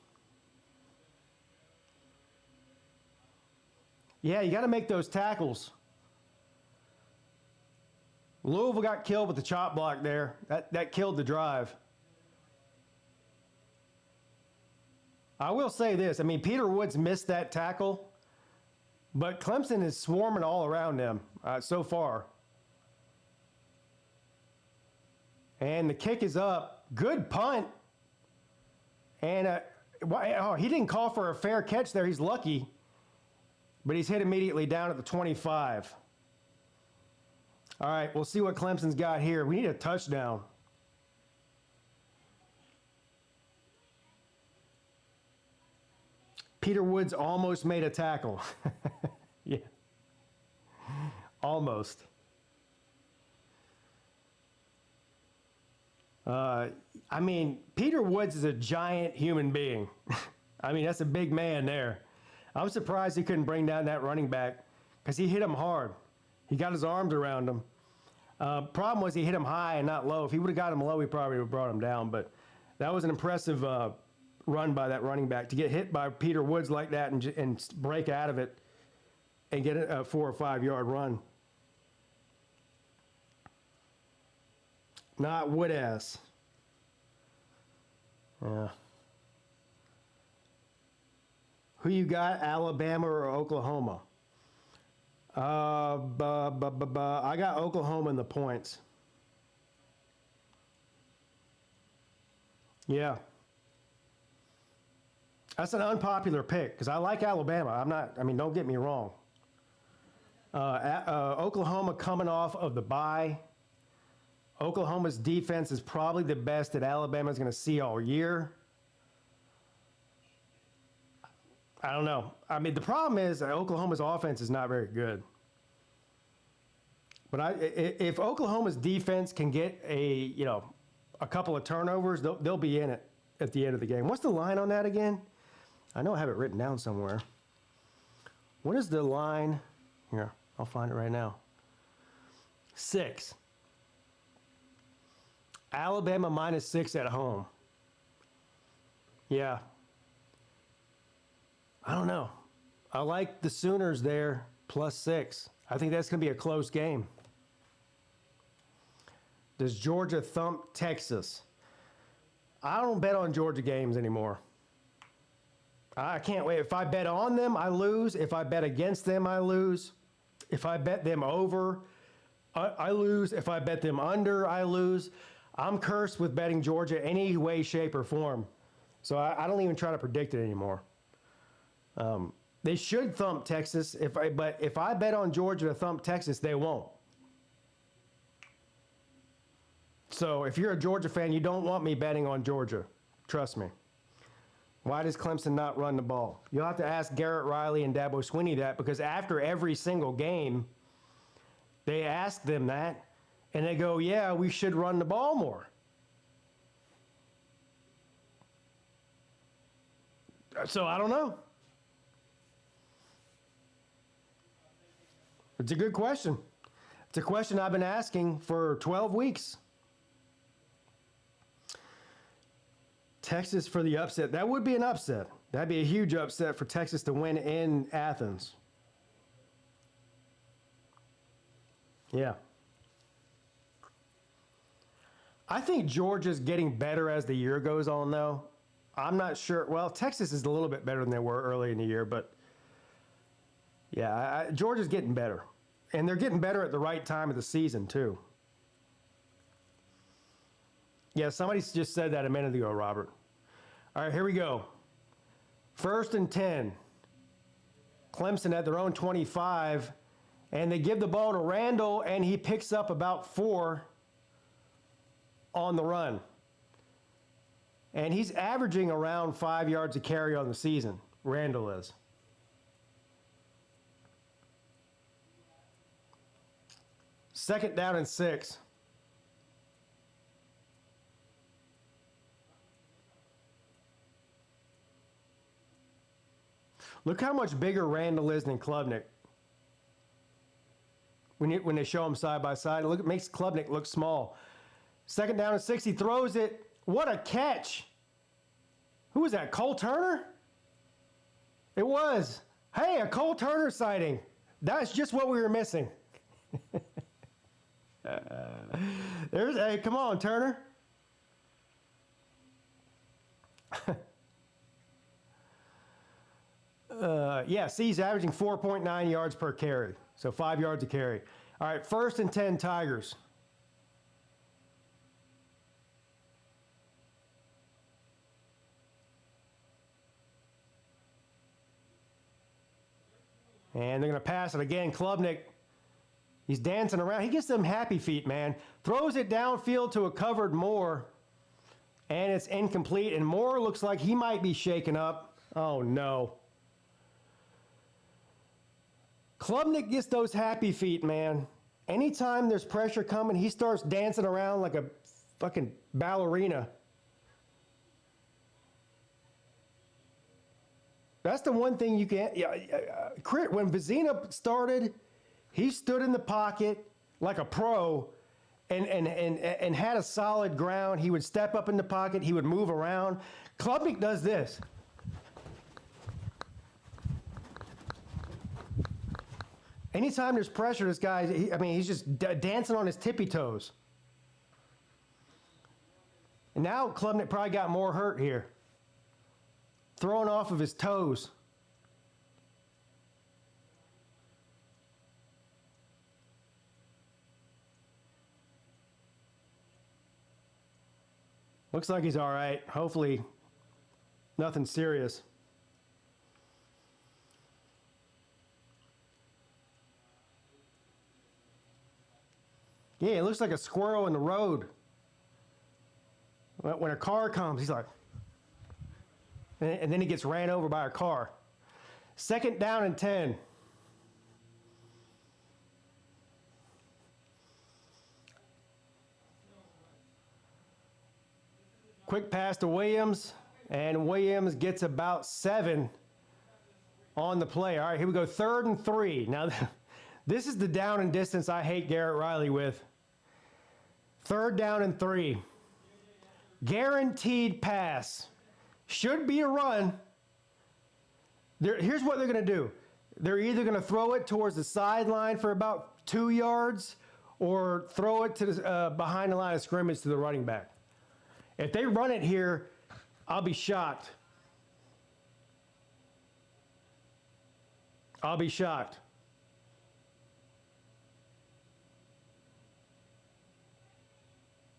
Speaker 1: Yeah, you got to make those tackles. Louisville got killed with the chop block there. That killed the drive. I will say this. I mean, Peter Woods missed that tackle. But Clemson is swarming all around them so far. And the kick is up. Good punt. And he didn't call for a fair catch there. He's lucky. But he's hit immediately down at the 25. All right, we'll see what Clemson's got here. We need a touchdown. Peter Woods almost made a tackle. Yeah. Almost. I mean, Peter Woods is a giant human being. I mean, that's a big man there. I'm surprised he couldn't bring down that running back because he hit him hard. He got his arms around him. Problem was he hit him high and not low. If he would have got him low, he probably would have brought him down. But that was an impressive run by that running back to get hit by Peter Woods like that and break out of it and get a 4 or 5 yard run. Not Woodass. Yeah. Who you got, Alabama or Oklahoma? I got Oklahoma in the points. Yeah. That's an unpopular pick because I like Alabama. Don't get me wrong. Oklahoma coming off of the bye. Oklahoma's defense is probably the best that Alabama's going to see all year. I don't know. I mean, the problem is that Oklahoma's offense is not very good. But if Oklahoma's defense can get a couple of turnovers, they'll be in it at the end of the game. What's the line on that again? I know I have it written down somewhere. What is the line? Here, I'll find it right now. 6. Alabama -6 at home. Yeah. I don't know. I like the Sooners there, +6. I think that's going to be a close game. Does Georgia thump Texas? I don't bet on Georgia games anymore. I can't wait. If I bet on them, I lose. If I bet against them, I lose. If I bet them over, I lose. If I bet them under, I lose. I'm cursed with betting Georgia any way, shape, or form. So I don't even try to predict it anymore. They should thump Texas, but if I bet on Georgia to thump Texas, they won't. So if you're a Georgia fan, you don't want me betting on Georgia. Trust me. Why does Clemson not run the ball? You'll have to ask Garrett Riley and Dabo Swinney that, because after every single game, they ask them that, and they go, yeah, we should run the ball more. So I don't know. It's a good question. It's a question I've been asking for 12 weeks. Texas for the upset. That would be an upset. That'd be a huge upset for Texas to win in Athens. Yeah. I think Georgia's getting better as the year goes on, though. I'm not sure. Well, Texas is a little bit better than they were early in the year, but yeah, Georgia's getting better. And they're getting better at the right time of the season, too. Yeah, somebody just said that a minute ago, Robert. All right, here we go. 1st and 10. Clemson at their own 25, and they give the ball to Randall, and he picks up about 4 on the run. And he's averaging around 5 yards a carry on the season. Randall is. Second down and 6. Look how much bigger Randall is than Klubnik. When they show him side by side, it makes Klubnik look small. Second down and 6, he throws it. What a catch. Who was that, Cole Turner? It was. Hey, a Cole Turner sighting. That's just what we were missing. Hey, come on, Turner. Yeah, see, he's averaging 4.9 yards per carry. So 5 yards a carry. All right, 1st and 10, Tigers. And they're going to pass it again. Klubnik, he's dancing around. He gets them happy feet, man. Throws it downfield to a covered Moore, and it's incomplete. And Moore looks like he might be shaken up. Oh, no. Klubnik gets those happy feet, man. Anytime there's pressure coming, he starts dancing around like a fucking ballerina. That's the one thing you can't. When Vizina started, he stood in the pocket like a pro and had a solid ground. He would step up in the pocket. He would move around. Klubnik does this. Anytime there's pressure, this guy, he's just dancing on his tippy toes. And now Klubnik probably got more hurt here. Throwing off of his toes. Looks like he's all right. Hopefully, nothing serious. Yeah, it looks like a squirrel in the road. When a car comes, he's like, and then he gets ran over by a car. Second down and 10. Quick pass to Williams, and Williams gets about 7 on the play. All right, here we go. 3rd and 3. Now, this is the down and distance I hate Garrett Riley with. 3rd down and 3. Guaranteed pass. Should be a run. Here's what they're going to do. They're either going to throw it towards the sideline for about 2 yards or throw it to behind the line of scrimmage to the running back. If they run it here, I'll be shocked. I'll be shocked.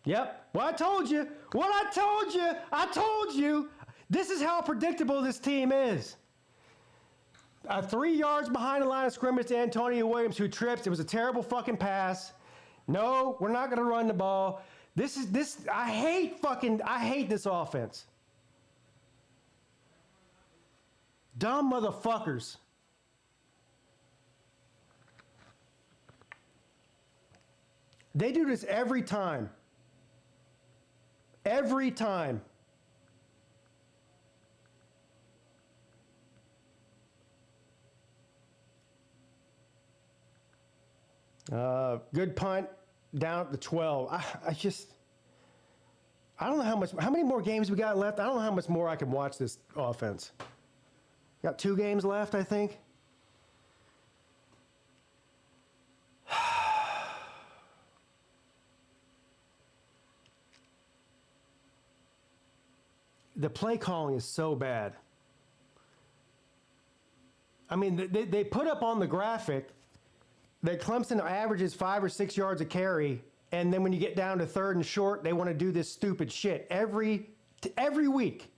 Speaker 1: Yep. Well, I told you. What I told you. I told you. This is how predictable this team is. 3 yards behind the line of scrimmage to Antonio Williams, who trips. It was a terrible fucking pass. No, we're not going to run the ball. I hate this offense. Dumb motherfuckers. They do this every time. Every time. Good punt down at the 12. I don't know how many more games we got left. I don't know how much more I can watch this offense. Got 2 games left, I think. The play calling is so bad. I mean, they put up on the graphic that Clemson averages 5 or 6 yards a carry, and then when you get down to 3rd and short, they want to do this stupid shit every week.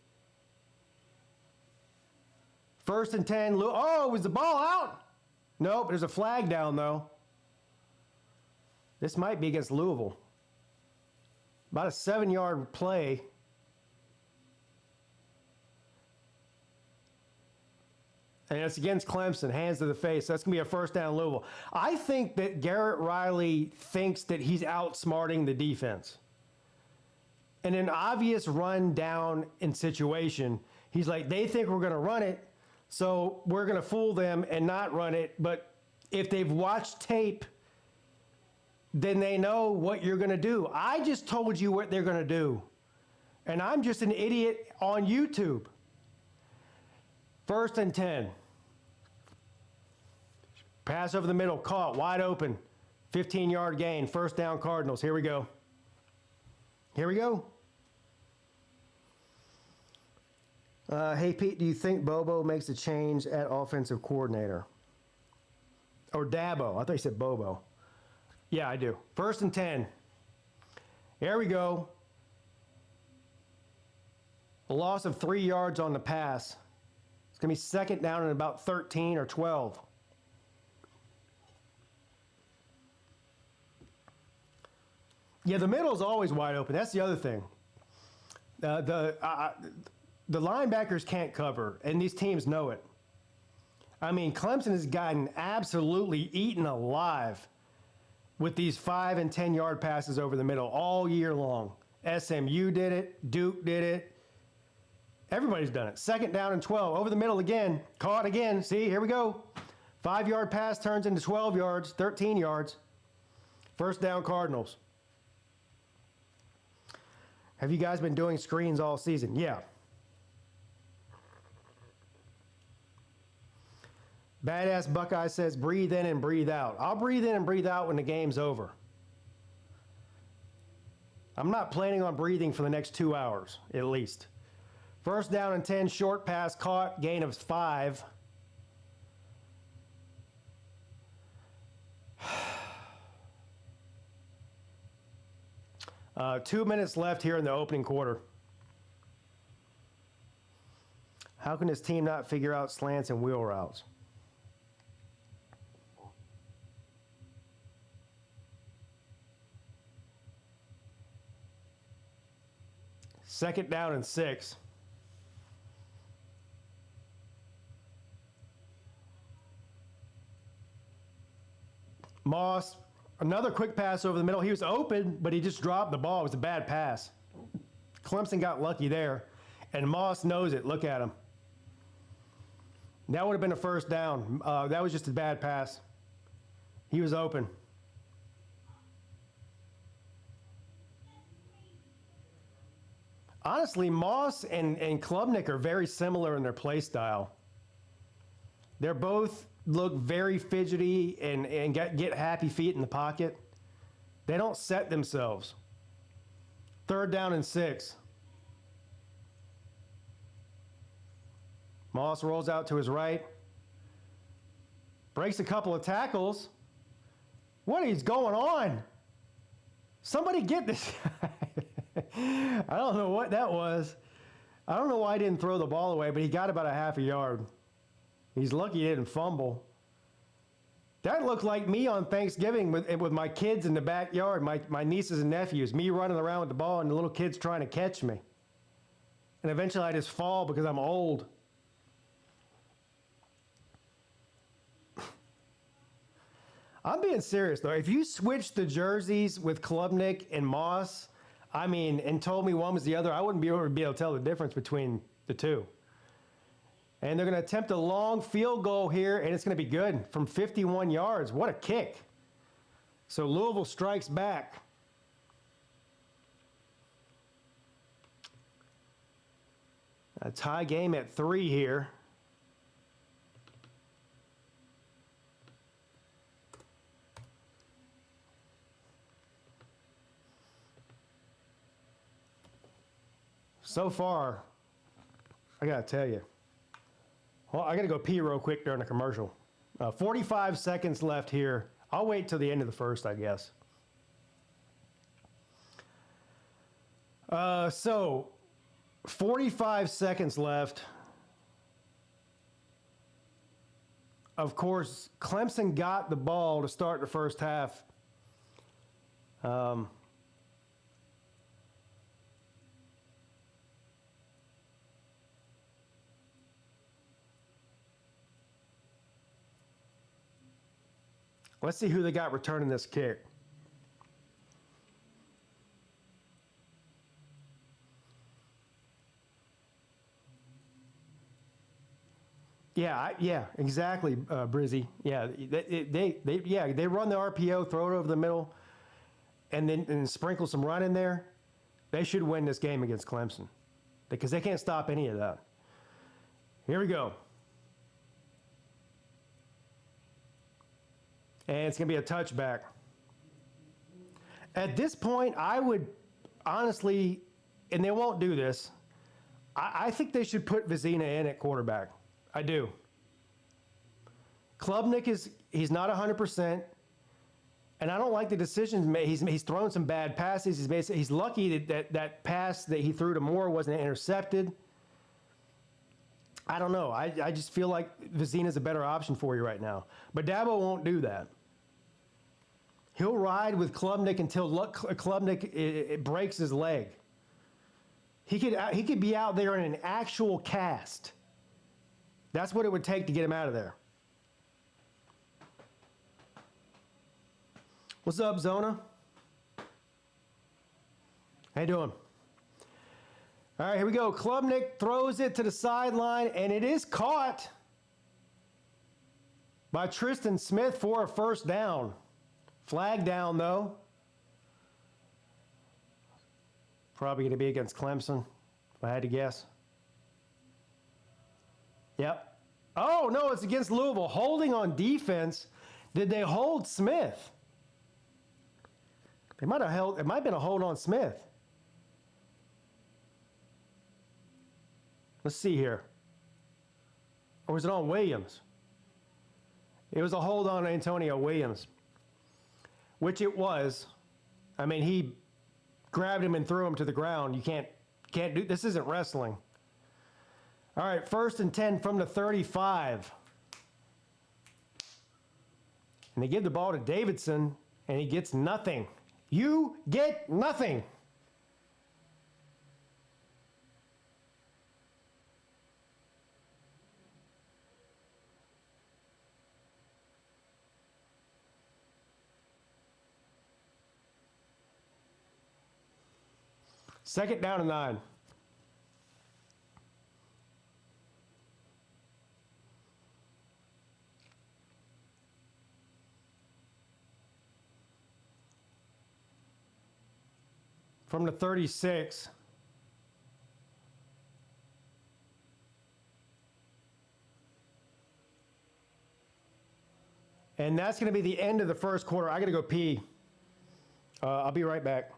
Speaker 1: 1st and 10. Oh, was the ball out? Nope, there's a flag down, though. This might be against Louisville. About a 7-yard play. And it's against Clemson, hands to the face. That's going to be a first down Louisville. I think that Garrett Riley thinks that he's outsmarting the defense. In an obvious run down in situation, he's like, they think we're going to run it, so we're going to fool them and not run it. But if they've watched tape, then they know what you're going to do. I just told you what they're going to do. And I'm just an idiot on YouTube. 1st and 10. Pass over the middle, caught, wide open. 15-yard gain, first down Cardinals. Here we go. Here we go. Hey, Pete, do you think Bobo makes a change at offensive coordinator? Or Dabo. I thought you said Bobo. Yeah, I do. 1st and 10. Here we go. A loss of 3 yards on the pass. It's going to be 2nd down and about 13 or 12. Yeah, the middle is always wide open. That's the other thing. The linebackers can't cover, and these teams know it. I mean, Clemson has gotten absolutely eaten alive with these 5 and 10-yard passes over the middle all year long. SMU did it. Duke did it. Everybody's done it. 2nd down and 12. Over the middle again. Caught again. See, here we go. 5-yard pass turns into 12 yards, 13 yards. First down Cardinals. Have you guys been doing screens all season? Yeah. Badass Buckeye says, breathe in and breathe out. I'll breathe in and breathe out when the game's over. I'm not planning on breathing for the next 2 hours, at least. 1st down and 10, short pass caught, gain of 5. Two minutes left here in the opening quarter. How can this team not figure out slants and wheel routes? Second down and 6. Moss, another quick pass over the middle. He was open, but he just dropped the ball. It was a bad pass. Clemson got lucky there, and Moss knows it. Look at him. That would have been a first down. That was just a bad pass. He was open. Honestly, Moss and Klubnik are very similar in their play style. They're both look very fidgety and get happy feet in the pocket. They don't set themselves. 3rd down and 6. Moss rolls out to his right. Breaks a couple of tackles. What is going on? Somebody get this guy. I don't know what that was. I don't know why he didn't throw the ball away, but he got about a half a yard. He's lucky he didn't fumble. That looked like me on Thanksgiving with my kids in the backyard, my nieces and nephews, me running around with the ball and the little kids trying to catch me. And eventually I just fall because I'm old. I'm being serious, though. If you switched the jerseys with Klubnik and Moss, I mean, and told me one was the other, I wouldn't be able to tell the difference between the two. And they're going to attempt a long field goal here, and it's going to be good from 51 yards. What a kick. So Louisville strikes back. A tie game at 3 here. So far, I got to tell you. Well, I got to go pee real quick during the commercial. 45 seconds left here. I'll wait till the end of the first, I guess. So, 45 seconds left. Of course, Clemson got the ball to start the first half. Let's see who they got returning this kick. Yeah, exactly, Brizzy. Yeah, they run the RPO, throw it over the middle, and sprinkle some run in there. They should win this game against Clemson because they can't stop any of that. Here we go. And it's going to be a touchback. At this point, I would honestly, and they won't do this, I think they should put Vizina in at quarterback. I do. Klubnik he's not 100%, and I don't like the decisions made. He's thrown some bad passes. He's lucky that pass that he threw to Moore wasn't intercepted. I don't know. I just feel like Vizina's a better option for you right now. But Dabo won't do that. He'll ride with Klubnik until Klubnik it breaks his leg. He could be out there in an actual cast. That's what it would take to get him out of there. What's up, Zona? How you doing? All right, here we go. Klubnik throws it to the sideline, and it is caught by Tristan Smith for a first down. Flag down, though. Probably going to be against Clemson, if I had to guess. Yep. Oh, no, it's against Louisville. Holding on defense. Did they hold Smith? They might have held. It might have been a hold on Smith. Let's see here. Or was it on Williams? It was a hold on Antonio Williams. Which it was. I mean, he grabbed him and threw him to the ground. You can't do this. Isn't wrestling. All right, 1st and 10 from the 35. And they give the ball to Davidson, and he gets nothing. You get nothing. Second down and 9. From the 36. And that's going to be the end of the first quarter. I got to go pee. I'll be right back.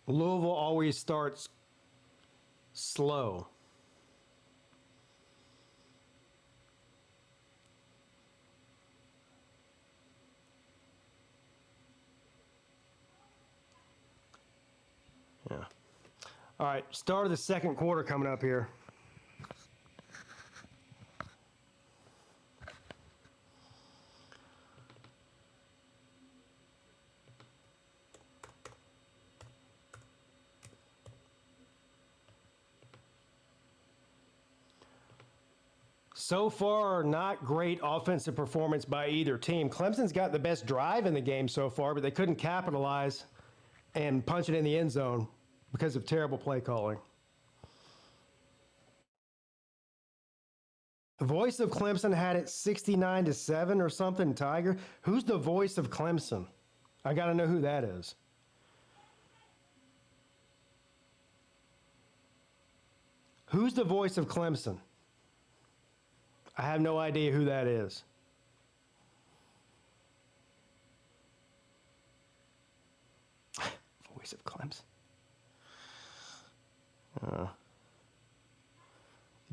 Speaker 1: Louisville always starts slow. Yeah. All right, start of the second quarter coming up here. So far, not great offensive performance by either team. Clemson's got the best drive in the game so far, but they couldn't capitalize and punch it in the end zone because of terrible play calling. The voice of Clemson had it 69-7 or something, Tiger. Who's the voice of Clemson? I got to know who that is. Who's the voice of Clemson? I have no idea who that is. Voice of Clemson.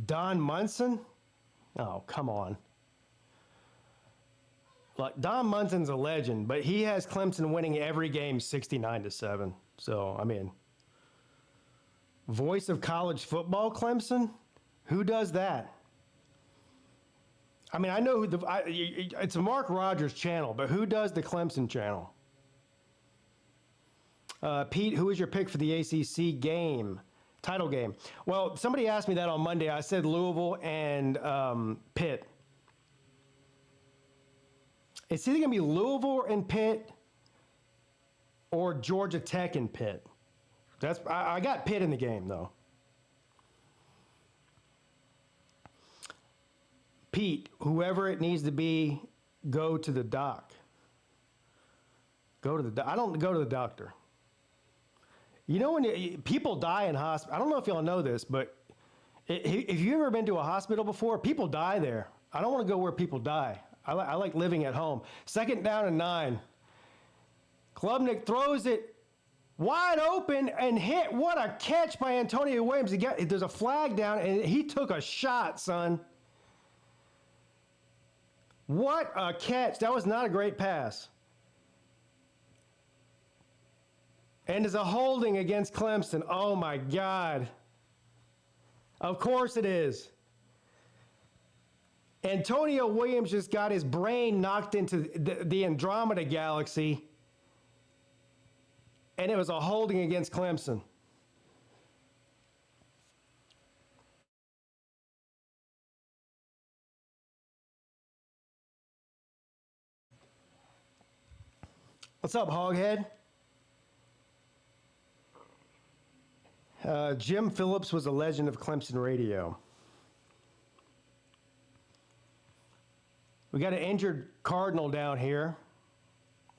Speaker 1: Don Munson? Oh, come on. Look, Don Munson's a legend, but he has Clemson winning every game 69-7. So, I mean, voice of college football, Clemson? Who does that? I mean, I know who it's a Mark Rogers channel, but who does the Clemson channel? Pete, who is your pick for the ACC game, title game? Well, somebody asked me that on Monday. I said Louisville and Pitt. It's either going to be Louisville and Pitt or Georgia Tech and Pitt. I got Pitt in the game, though. Pete, whoever it needs to be, go to the doc. Go to the I don't go to the doctor. You know when people die in hospital, I don't know if y'all know this, but if you've ever been to a hospital before, people die there. I don't want to go where people die. I like living at home. 2nd down and 9. Klubnik throws it wide open and hit. What a catch by Antonio Williams. There's a flag down, and he took a shot, son. What a catch. That was not a great pass. And there's a holding against Clemson. Oh, my God. Of course it is. Antonio Williams just got his brain knocked into the Andromeda Galaxy, and it was a holding against Clemson. What's up, Hoghead? Jim Phillips was a legend of Clemson radio. We got an injured Cardinal down here.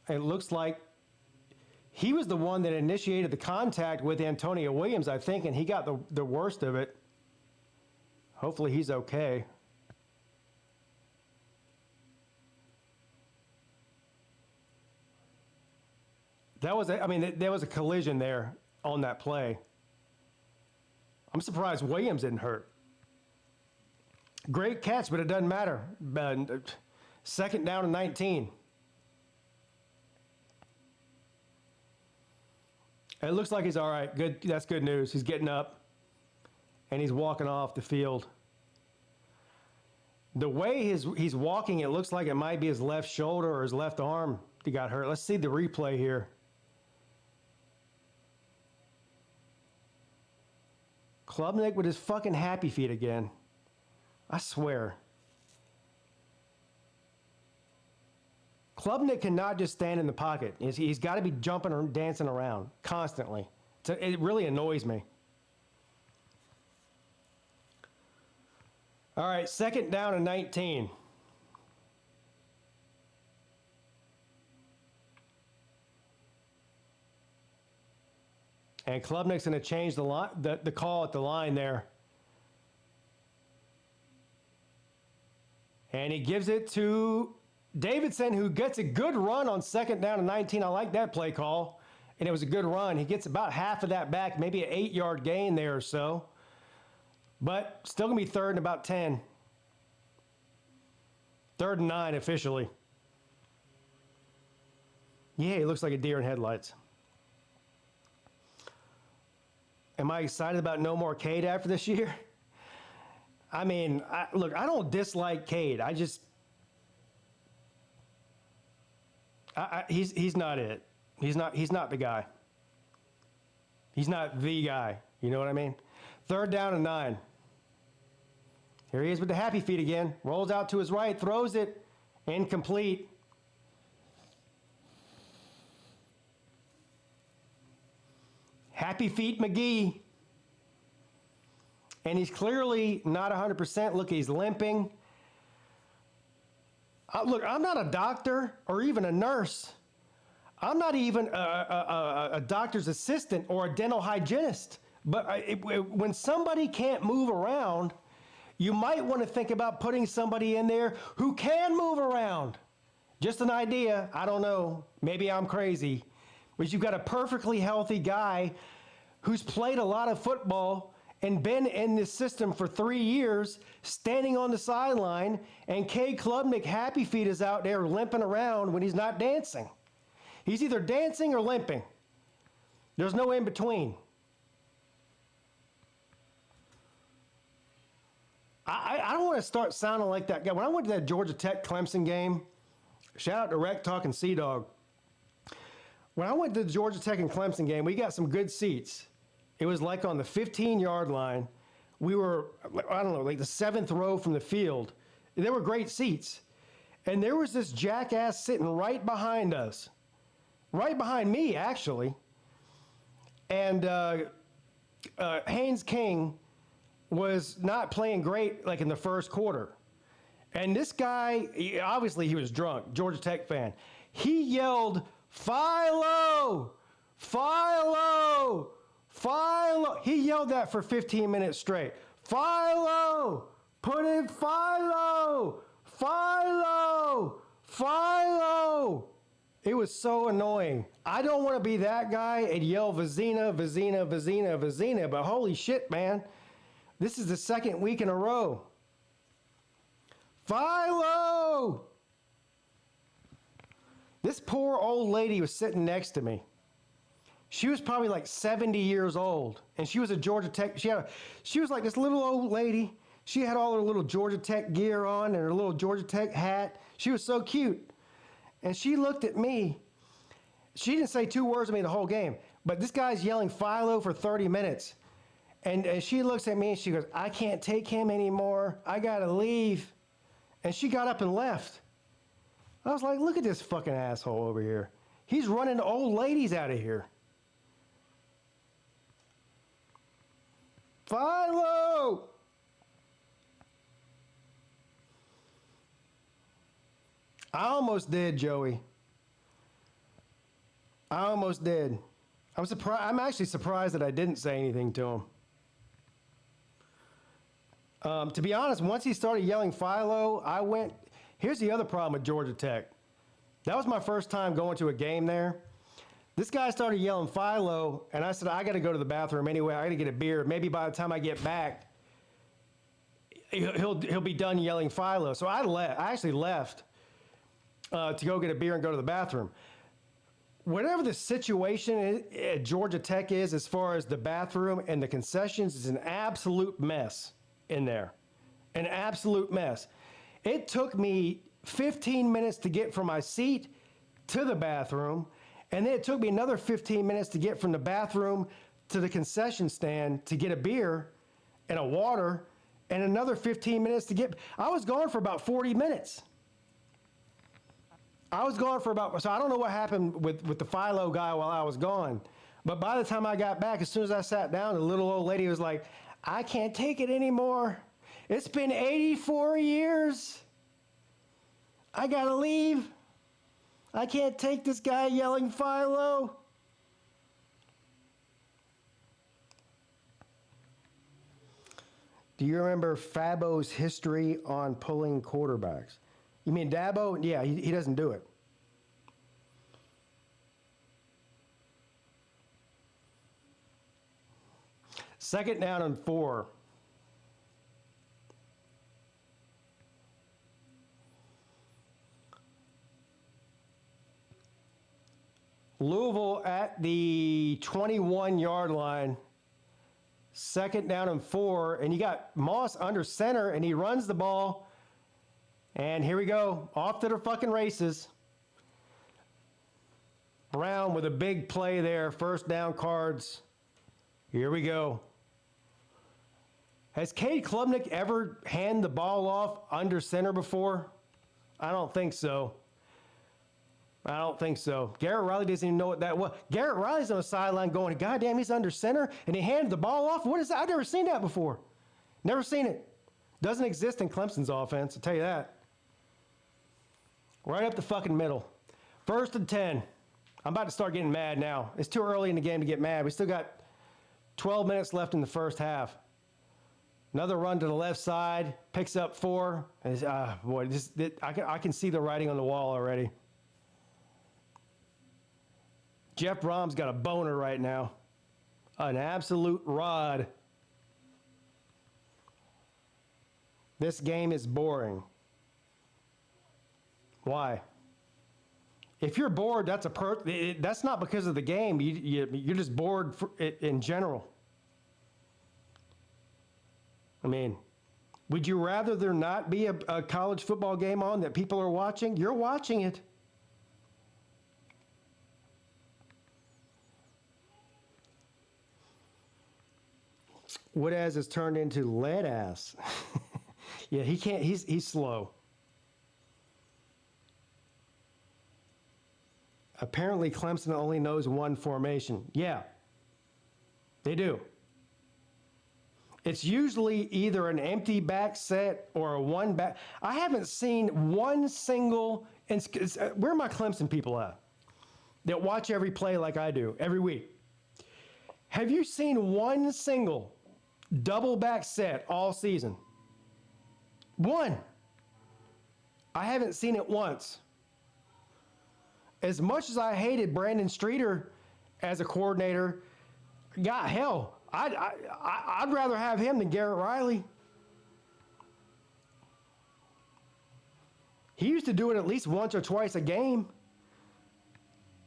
Speaker 1: It looks like he was the one that initiated the contact with Antonio Williams, I think, and he got the worst of it. Hopefully he's okay. There was a collision there on that play. I'm surprised Williams didn't hurt. Great catch, but it doesn't matter. 2nd down and 19. It looks like he's all right. Good. That's good news. He's getting up, and he's walking off the field. The way he's walking, it looks like it might be his left shoulder or his left arm that got hurt. Let's see the replay here. Klubnik with his fucking happy feet again. I swear. Klubnik cannot just stand in the pocket. He's got to be jumping or dancing around constantly. It really annoys me. All right, 2nd down and 19. And Klubnik's going to change the call at the line there. And he gives it to Davidson, who gets a good run on 2nd down and 19. I like that play call. and it was a good run. He gets about half of that back, maybe an 8-yard gain there or so. But still going to be 3rd and about 10. 3rd and 9 officially. Yeah, he looks like a deer in headlights. Am I excited about no more Cade after this year? I mean, look, I don't dislike Cade. I just, he's not it. He's not the guy. He's not the guy. You know what I mean? 3rd down and 9. Here he is with the happy feet again. Rolls out to his right, throws it, incomplete. Happy feet McGee. And he's clearly not 100%. Look, he's limping. Look, I'm not a doctor or even a nurse. I'm not even a doctor's assistant or a dental hygienist. But when somebody can't move around, you might want to think about putting somebody in there who can move around. Just an idea. I don't know. Maybe I'm crazy. But you've got a perfectly healthy guy who's played a lot of football and been in this system for 3 years, standing on the sideline, and Cade Klubnik Happy Feet is out there limping around when he's not dancing. He's either dancing or limping. There's no in between. I don't want to start sounding like that guy. When I went to that Georgia Tech Clemson game, shout out to Rec Talking Sea Dog. When I went to the Georgia Tech and Clemson game, we got some good seats. It was like on the 15-yard line. We were, I don't know, like the 7th row from the field. There were great seats. And there was this jackass sitting right behind us. Right behind me, actually. And Haynes King was not playing great like in the first quarter. And this guy, obviously he was drunk, Georgia Tech fan. He yelled, "Philo! Philo! Philo!" He yelled that for 15 minutes straight. "Philo! Put in Philo! Philo! Philo!" It was so annoying. I don't want to be that guy and yell Vizina, Vizina, Vizina, Vizina, but holy shit, man. This is the 2nd week in a row. Philo! This poor old lady was sitting next to me. She was probably like 70 years old, and she was a Georgia Tech. She was like this little old lady. She had all her little Georgia Tech gear on and her little Georgia Tech hat. She was so cute. And she looked at me. She didn't say 2 words to me the whole game, but this guy's yelling Philo for 30 minutes. And she looks at me and she goes, "I can't take him anymore. I got to leave." And she got up and left. I was like, look at this fucking asshole over here. He's running old ladies out of here. Philo! I almost did, Joey. I almost did. I'm actually surprised that I didn't say anything to him. To be honest, once he started yelling Philo, here's the other problem with Georgia Tech. That was my first time going to a game there. This guy started yelling Philo, and I said, I got to go to the bathroom anyway. I got to get a beer. Maybe by the time I get back, he'll be done yelling Philo. So I actually left to go get a beer and go to the bathroom. Whatever the situation at Georgia Tech is as far as the bathroom and the concessions, is an absolute mess in there. An absolute mess. It took me 15 minutes to get from my seat to the bathroom, and then it took me another 15 minutes to get from the bathroom to the concession stand to get a beer and a water, and another 15 minutes to get... I was gone for about 40 minutes. So I don't know what happened with the Philo guy while I was gone. But by the time I got back, as soon as I sat down, the little old lady was like, "I can't take it anymore. It's been 84 years. I gotta leave. I can't take this guy yelling Philo." Do you remember Fabo's history on pulling quarterbacks? You mean Dabo? Yeah, he doesn't do it. Second down and 4. Louisville at the 21-yard line. Second down and 4. And you got Moss under center, and he runs the ball. And here we go. Off to the fucking races. Brown with a big play there. First down, Cards. Here we go. Has Cade Klubnik ever handed the ball off under center before? I don't think so. I don't think so. Garrett Riley doesn't even know what that was. Garrett Riley's on the sideline going, goddamn, he's under center, and he handed the ball off. What is that? I've never seen that before. Never seen it. Doesn't exist in Clemson's offense, I'll tell you that. Right up the fucking middle. First and 10. I'm about to start getting mad now. It's too early in the game to get mad. We still got 12 minutes left in the first half. Another run to the left side. Picks up 4. Boy, I can see the writing on the wall already. Jeff Brom's got a boner right now. An absolute rod. This game is boring. Why? If you're bored, that's not because of the game. You're just bored in general. I mean, would you rather there not be a college football game on that people are watching? You're watching it. Woodaz has turned into lead ass. Yeah, he can't. He's slow. Apparently, Clemson only knows one formation. Yeah, they do. It's usually either an empty back set or a one back. I haven't seen one single. Where are my Clemson people at? That watch every play like I do every week. Have you seen one single double back set all season? One. I haven't seen it once. As much as I hated Brandon Streeter as a coordinator, God, hell, I'd rather have him than Garrett Riley. He used to do it at least once or twice a game.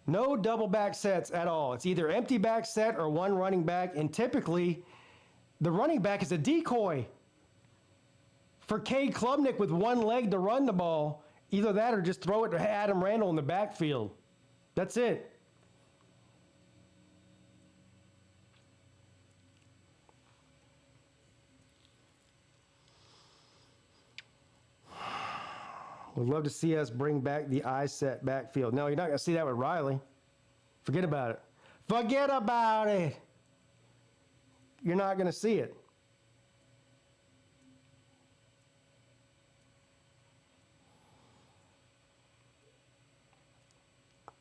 Speaker 1: No double back sets at all. It's either empty back set or one running back, and typically the running back is a decoy. For Cade Klubnik with one leg to run the ball, either that or just throw it to Adam Randall in the backfield. That's it. Would love to see us bring back the eye set backfield. No, you're not going to see that with Riley. Forget about it. Forget about it. You're not going to see it.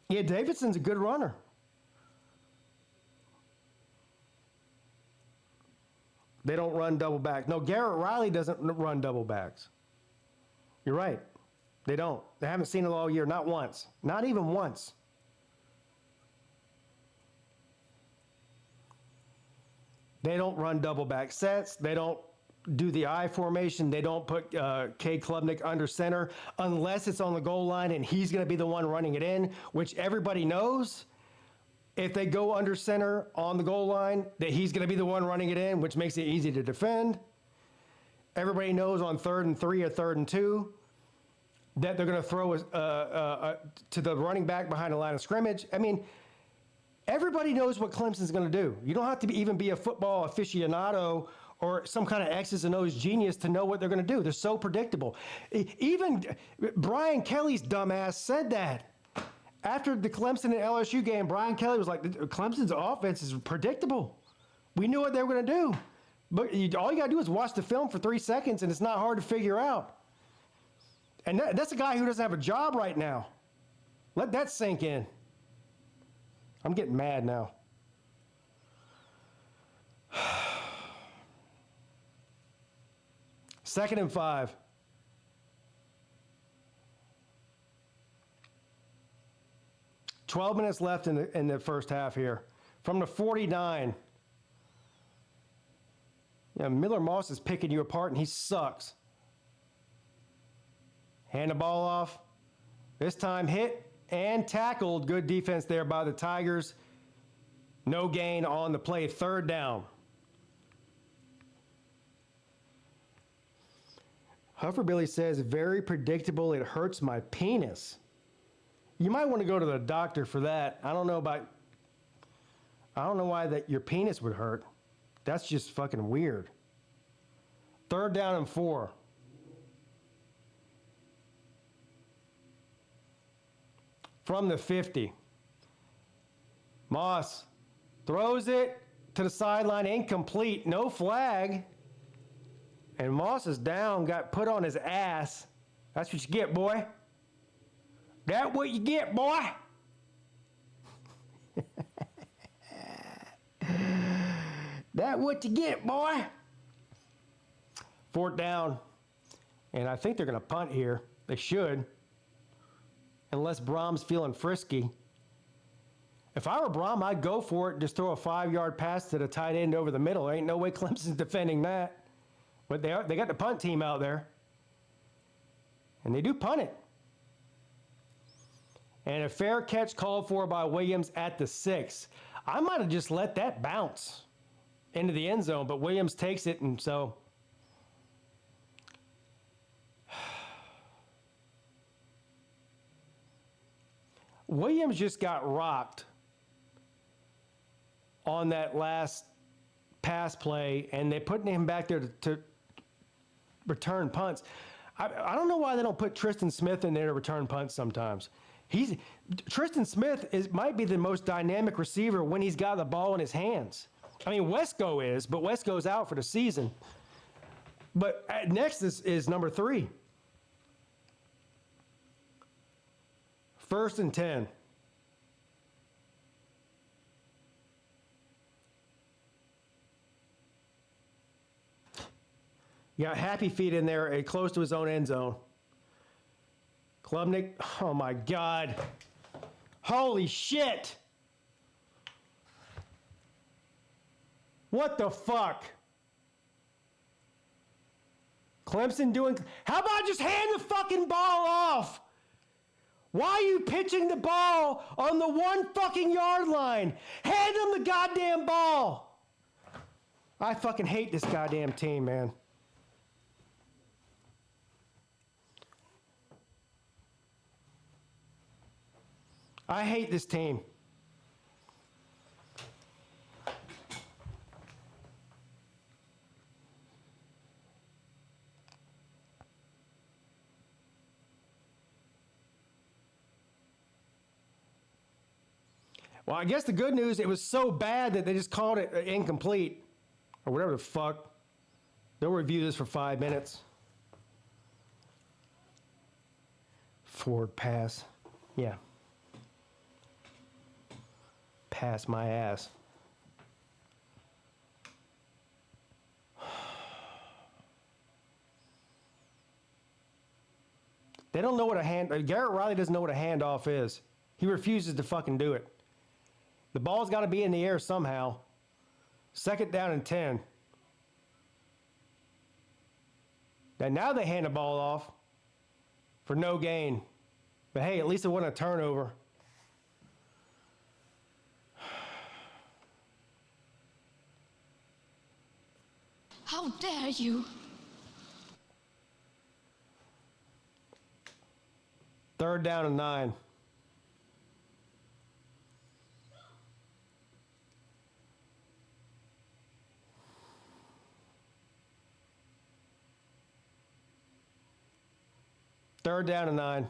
Speaker 1: Yeah, Davidson's a good runner. They don't run double backs. No, Garrett Riley doesn't run double backs. You're right. They don't. They haven't seen it all year. Not once. Not even once. They don't run double back sets. They don't do the I formation. They don't put Cade Klubnik under center unless it's on the goal line and he's going to be the one running it in, which everybody knows. If they go under center on the goal line, that he's going to be the one running it in, which makes it easy to defend. Everybody knows on 3rd and 3 or 3rd and 2 that they're going to throw to the running back behind the line of scrimmage. I mean, everybody knows what Clemson's going to do. You don't have to even be a football aficionado or some kind of X's and O's genius to know what they're going to do. They're so predictable. Even Brian Kelly's dumbass said that. After the Clemson and LSU game, Brian Kelly was like, Clemson's offense is predictable. We knew what they were going to do. But all you got to do is watch the film for 3 seconds, and it's not hard to figure out. And that's a guy who doesn't have a job right now. Let that sink in. I'm getting mad now. Second and 5. .12 minutes left in the first half here. From the 49. Yeah, Miller Moss is picking you apart, and he sucks. Hand the ball off. This time hit and tackled. Good defense there by the Tigers. No gain on the play. Third down. Hufferbilly says, very predictable. It hurts my penis. You might want to go to the doctor for that. I don't know why that your penis would hurt. That's just fucking weird. Third down and 4. From the 50. Moss throws it to the sideline, incomplete, no flag. And Moss is down, got put on his ass. That's what you get, boy. That's what you get, boy. That's what you get, boy. Fourth down. And I think they're going to punt here. They should. Unless Brom's feeling frisky. If I were Brom, I'd go for it and just throw a 5-yard pass to the tight end over the middle. There ain't no way Clemson's defending that. But they got the punt team out there. And they do punt it. And a fair catch called for by Williams at the 6. I might have just let that bounce into the end zone, but Williams takes it, and so... Williams just got rocked on that last pass play, and they're putting him back there to return punts. I don't know why they don't put Tristan Smith in there to return punts sometimes. Tristan Smith might be the most dynamic receiver when he's got the ball in his hands. I mean, Wesco is, but Wesco's out for the season. But next is number 3. First and 10. You got Happy Feet in there, close to his own end zone. Klubnik, oh my God. Holy shit. What the fuck? Clemson doing, how about just hand the fucking ball off? Why are you pitching the ball on the 1 fucking yard line? Hand them the goddamn ball. I fucking hate this goddamn team, man. I hate this team. Well, I guess the good news, it was so bad that they just called it incomplete or whatever the fuck. They'll review this for 5 minutes. Forward pass. Yeah. Pass my ass. They don't know what Garrett Riley doesn't know what a handoff is. He refuses to fucking do it. The ball's got to be in the air somehow. Second down and 10. And now they hand the ball off for no gain. But hey, at least it wasn't a turnover.
Speaker 3: How dare you?
Speaker 1: Third down and 9. Third down and 9.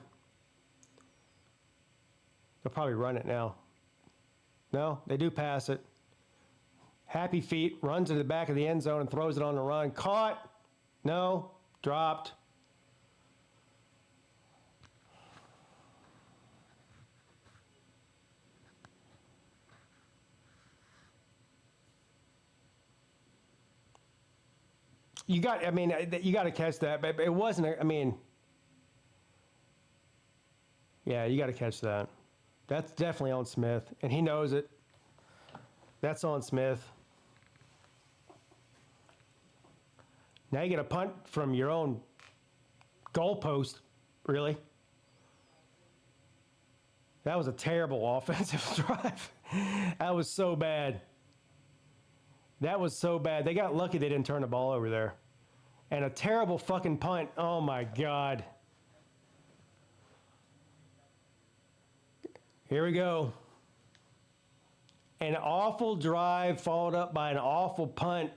Speaker 1: They'll probably run it now. No, they do pass it. Happy Feet runs to the back of the end zone and throws it on the run. Caught. No. Dropped. You got to catch that, but it wasn't, yeah, you got to catch that. That's definitely on Smith, and he knows it. That's on Smith. Now you get a punt from your own goalpost, really. That was a terrible offensive drive. That was so bad. That was so bad. They got lucky they didn't turn the ball over there. And a terrible fucking punt. Oh my God. Here we go. An awful drive followed up by an awful punt.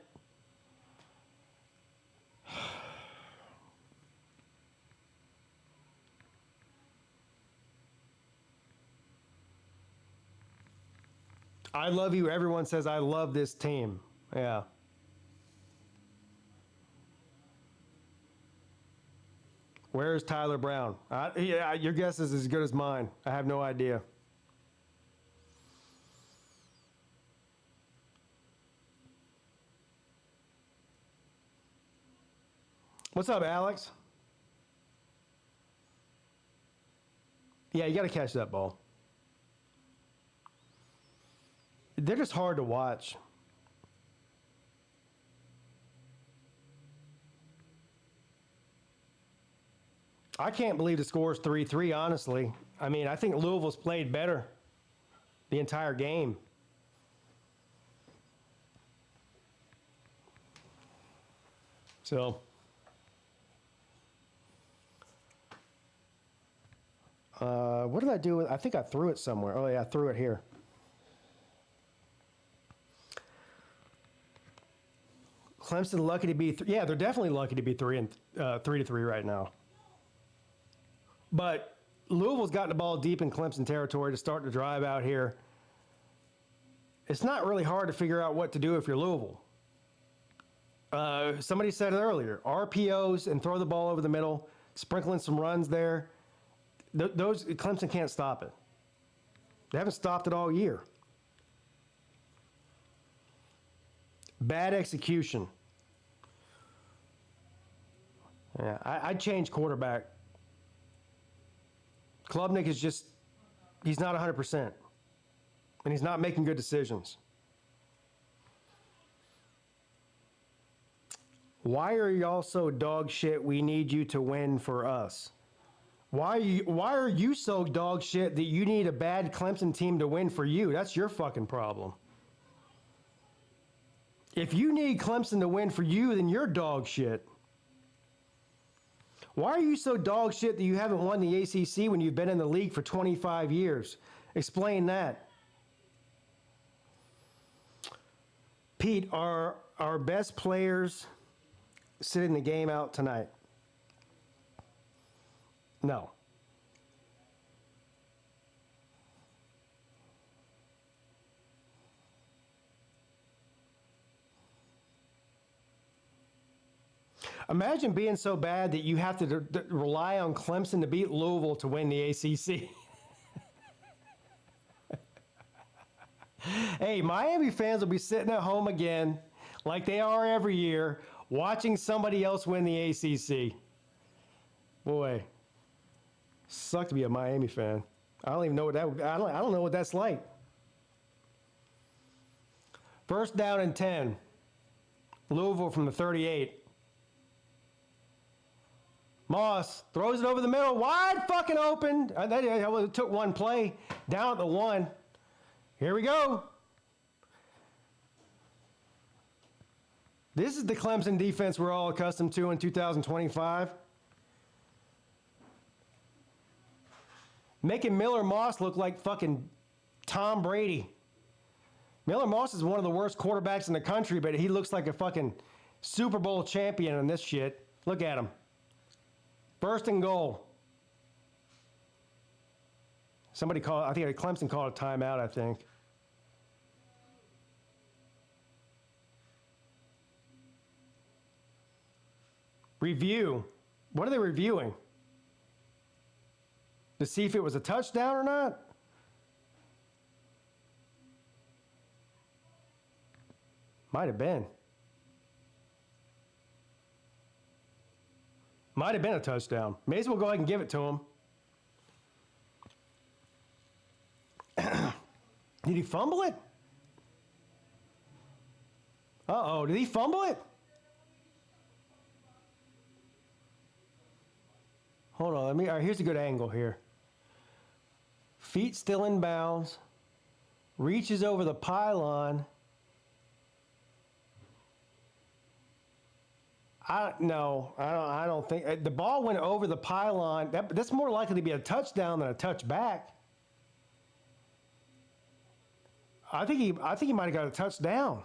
Speaker 1: I love you. Everyone says I love this team. Yeah. Where's Tyler Brown? Yeah, your guess is as good as mine. I have no idea. What's up, Alex? Yeah, you got to catch that ball. They're just hard to watch. I can't believe the score is 3-3, honestly. I mean, I think Louisville's played better the entire game. So, what did I do with, I think I threw it somewhere. Oh yeah, I threw it here. Clemson lucky to be, yeah, they're definitely lucky to be 3-3 right now. But Louisville's gotten the ball deep in Clemson territory to start the drive out here. It's not really hard to figure out what to do if you're Louisville. Somebody said it earlier, RPOs and throw the ball over the middle, sprinkling some runs there. Those Clemson can't stop it. They haven't stopped it all year. Bad execution. Yeah, I'd change quarterback. Klubnik is just, he's not 100%. And he's not making good decisions. Why are y'all so dog shit? We need you to win for us. Why are you so dog shit that you need a bad Clemson team to win for you? That's your fucking problem. If you need Clemson to win for you, then you're dog shit. Why are you so dog shit that you haven't won the ACC when you've been in the league for 25 years? Explain that. Pete, are our best players sitting the game out tonight? No. Imagine being so bad that you have to rely on Clemson to beat Louisville to win the ACC. Hey, Miami fans will be sitting at home again, like they are every year, watching somebody else win the ACC. Boy, suck to be a Miami fan. I don't even know what that. I don't know what that's like. First down and 10. Louisville from the 38. Moss throws it over the middle, wide fucking open. It took one play, down at the 1. Here we go. This is the Clemson defense we're all accustomed to in 2025. Making Miller Moss look like fucking Tom Brady. Miller Moss is one of the worst quarterbacks in the country, but he looks like a fucking Super Bowl champion in this shit. Look at him. First and goal. Somebody called, I think Clemson called a timeout, I think. Review. What are they reviewing? To see if it was a touchdown or not? Might have been. Might have been a touchdown. May as well go ahead and give it to him. Did he fumble it? Uh-oh, did he fumble it? Hold on. All right, here's a good angle here. Feet still in bounds. Reaches over the pylon. I don't think the ball went over the pylon. That's more likely to be a touchdown than a touchback. I think he might have got a touchdown.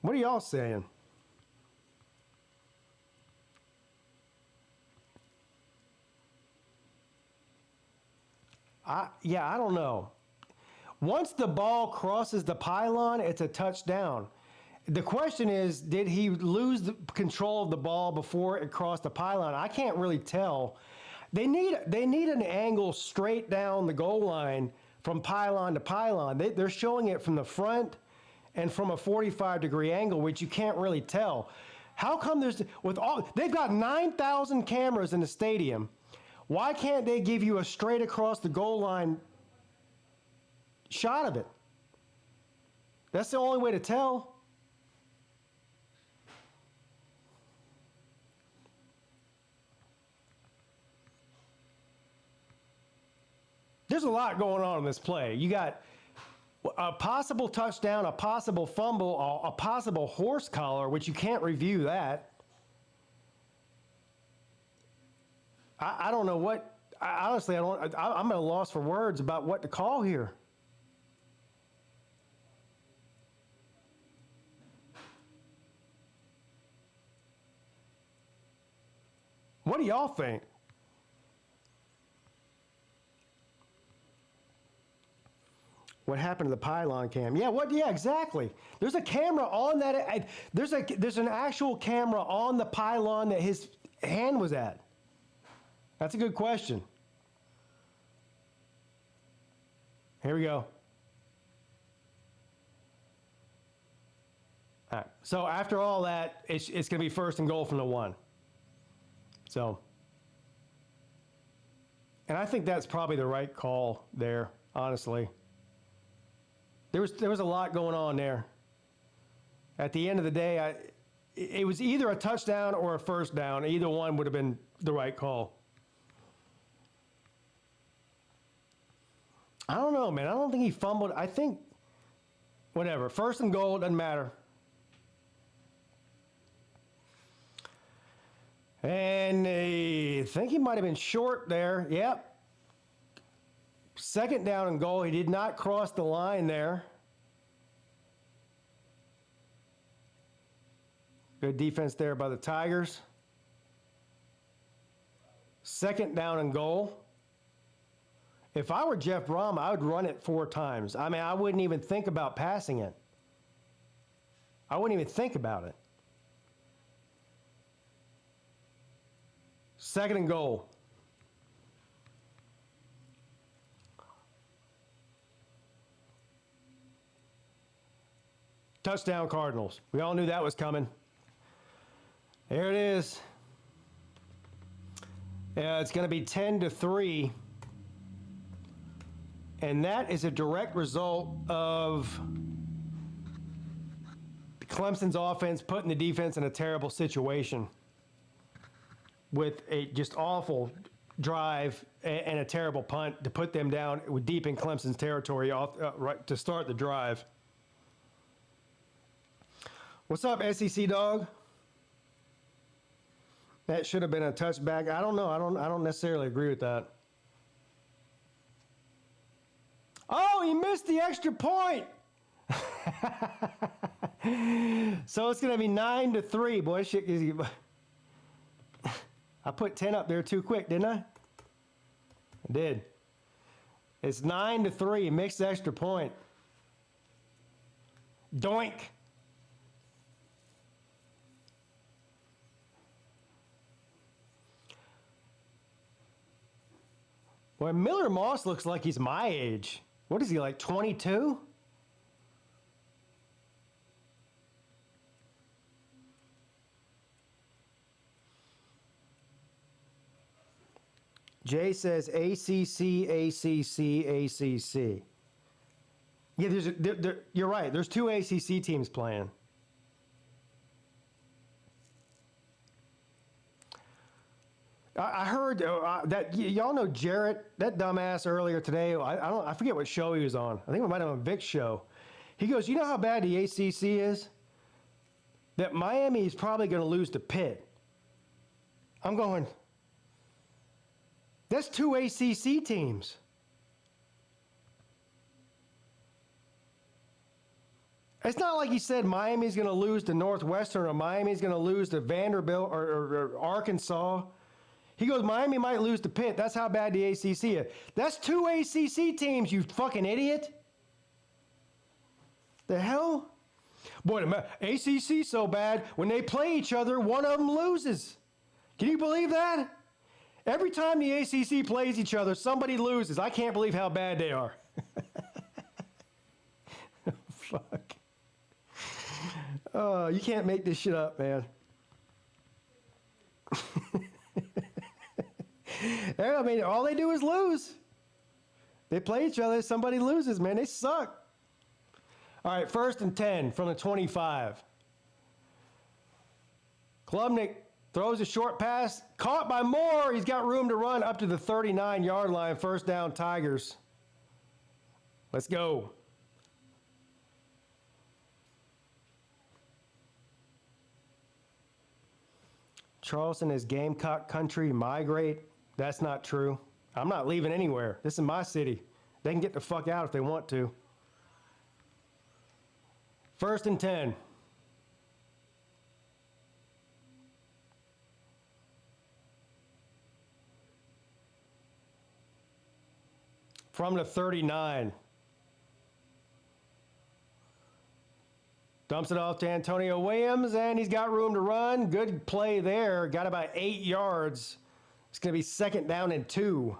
Speaker 1: What are y'all saying? I don't know. Once the ball crosses the pylon, it's a touchdown. The question is, did he lose the control of the ball before it crossed the pylon? I can't really tell. They need an angle straight down the goal line from pylon to pylon. They're showing it from the front and from a 45-degree angle, which you can't really tell. How come they've got 9,000 cameras in the stadium. Why can't they give you a straight across the goal line shot of it? That's the only way to tell. There's a lot going on in this play. You got a possible touchdown, a possible fumble, a possible horse collar, which you can't review that. I don't know what. Honestly, I'm at a loss for words about what to call here. What do y'all think? What happened to the pylon cam? Yeah, exactly. There's a camera on that. There's an actual camera on the pylon that his hand was at. That's a good question. Here we go. All right. So after all that, it's going to be first and goal from the 1. So, and I think that's probably the right call there, honestly. There was a lot going on there. At the end of the day, it was either a touchdown or a first down. Either one would have been the right call. I don't know, man. I don't think he fumbled. I think, whatever. First and goal, doesn't matter. And I think he might have been short there. Yep. Second down and goal. He did not cross the line there. Good defense there by the Tigers. Second down and goal. If I were Jeff Brom, I would run it 4 times. I mean, I wouldn't even think about passing it. I wouldn't even think about it. Second and goal. Touchdown Cardinals. We all knew that was coming. There it is. Yeah, it's going to be 10-3. And that is a direct result of Clemson's offense putting the defense in a terrible situation with a just awful drive and a terrible punt to put them down deep in Clemson's territory right to start the drive. What's up, SEC dog? That should have been a touchback. I don't know. I don't necessarily agree with that. Oh, he missed the extra point. So it's going to be 9-3, boy. Shit, I put 10 up there too quick, didn't I? I did. It's 9-3. Mixed extra point. Doink. Well, Miller Moss looks like he's my age. What is he, like 22? Jay says ACC, ACC, ACC. Yeah, you're right. There's 2 ACC teams playing. I heard that y'all know Jarrett, that dumbass earlier today. I forget what show he was on. I think it might have been Vic's show. He goes, you know how bad the ACC is? That Miami is probably going to lose to Pitt. I'm going, that's 2 ACC teams. It's not like he said Miami's going to lose to Northwestern or Miami's going to lose to Vanderbilt or Arkansas. He goes, Miami might lose to Pitt. That's how bad the ACC is. That's 2 ACC teams, you fucking idiot. The hell? Boy, the ACC so bad, when they play each other, one of them loses. Can you believe that? Every time the ACC plays each other, somebody loses. I can't believe how bad they are. Fuck. Oh, you can't make this shit up, man. I mean, all they do is lose. They play each other, somebody loses, man. They suck. All right, 1st and 10 from the 25. Klubnik throws a short pass, caught by Moore. He's got room to run up to the 39-yard line. First down, Tigers. Let's go. Charleston is Gamecock country. Migrate. That's not true. I'm not leaving anywhere. This is my city. They can get the fuck out if they want to. 1st and 10. From the 39. Dumps it off to Antonio Williams, and he's got room to run. Good play there. Got about 8 yards. It's going to be 2nd down and 2.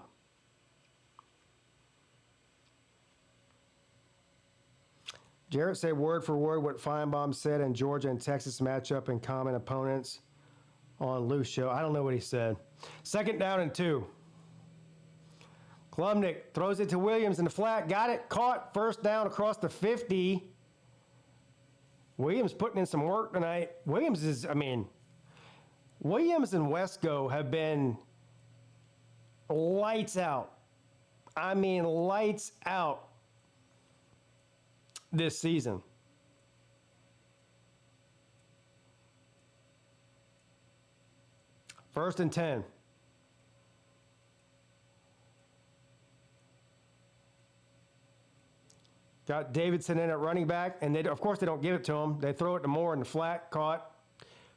Speaker 1: Jarrett said word for word what Feinbaum said in Georgia and Texas matchup and common opponents on Loose Show. I don't know what he said. 2nd down and 2. Klubnik throws it to Williams in the flat. Got it. Caught. First down across the 50. Williams putting in some work tonight. Williams and Wesco have been lights out. I mean, lights out this season. First and 10. Got Davidson in at running back, and of course they don't give it to him. They throw it to Moore in the flat, caught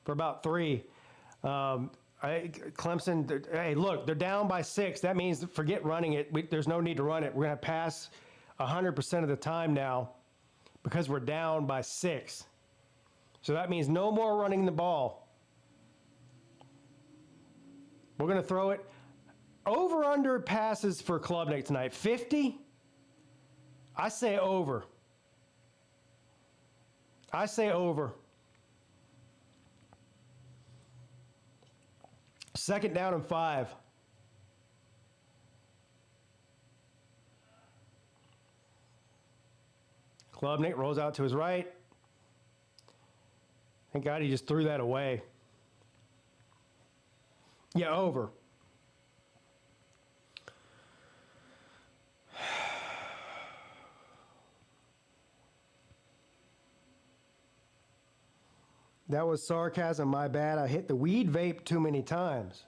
Speaker 1: for about 3. Clemson, hey, look, they're down by 6. That means forget running it. There's no need to run it. We're going to pass 100% of the time now because we're down by 6. So that means no more running the ball. We're going to throw it over under passes for Klubnik tonight. 50? I say over. I say over. 2nd down and 5. Klubnik rolls out to his right. Thank God he just threw that away. Yeah, over. That was sarcasm, my bad. I hit the weed vape too many times.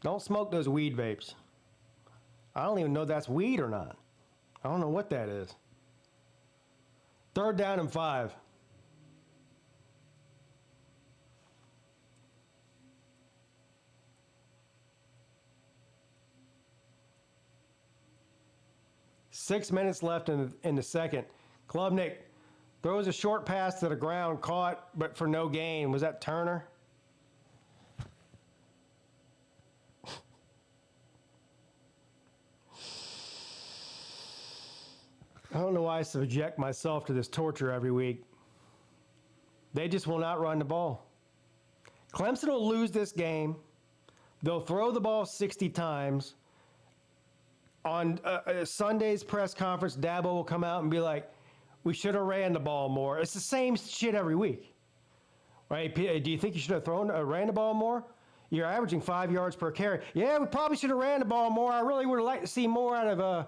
Speaker 1: Don't smoke those weed vapes. I don't even know if that's weed or not. I don't know what that is. 3rd down and 5. Six minutes left in the second. Klubnik throws a short pass to the ground, caught, but for no gain. Was that Turner? I don't know why I subject myself to this torture every week. They just will not run the ball. Clemson will lose this game. They'll throw the ball 60 times. On Sunday's press conference, Dabo will come out and be like, we should have ran the ball more. It's the same shit every week. Hey, do you think you should have ran the ball more? You're averaging 5 yards per carry. Yeah, we probably should have ran the ball more. I really would have liked to see more out of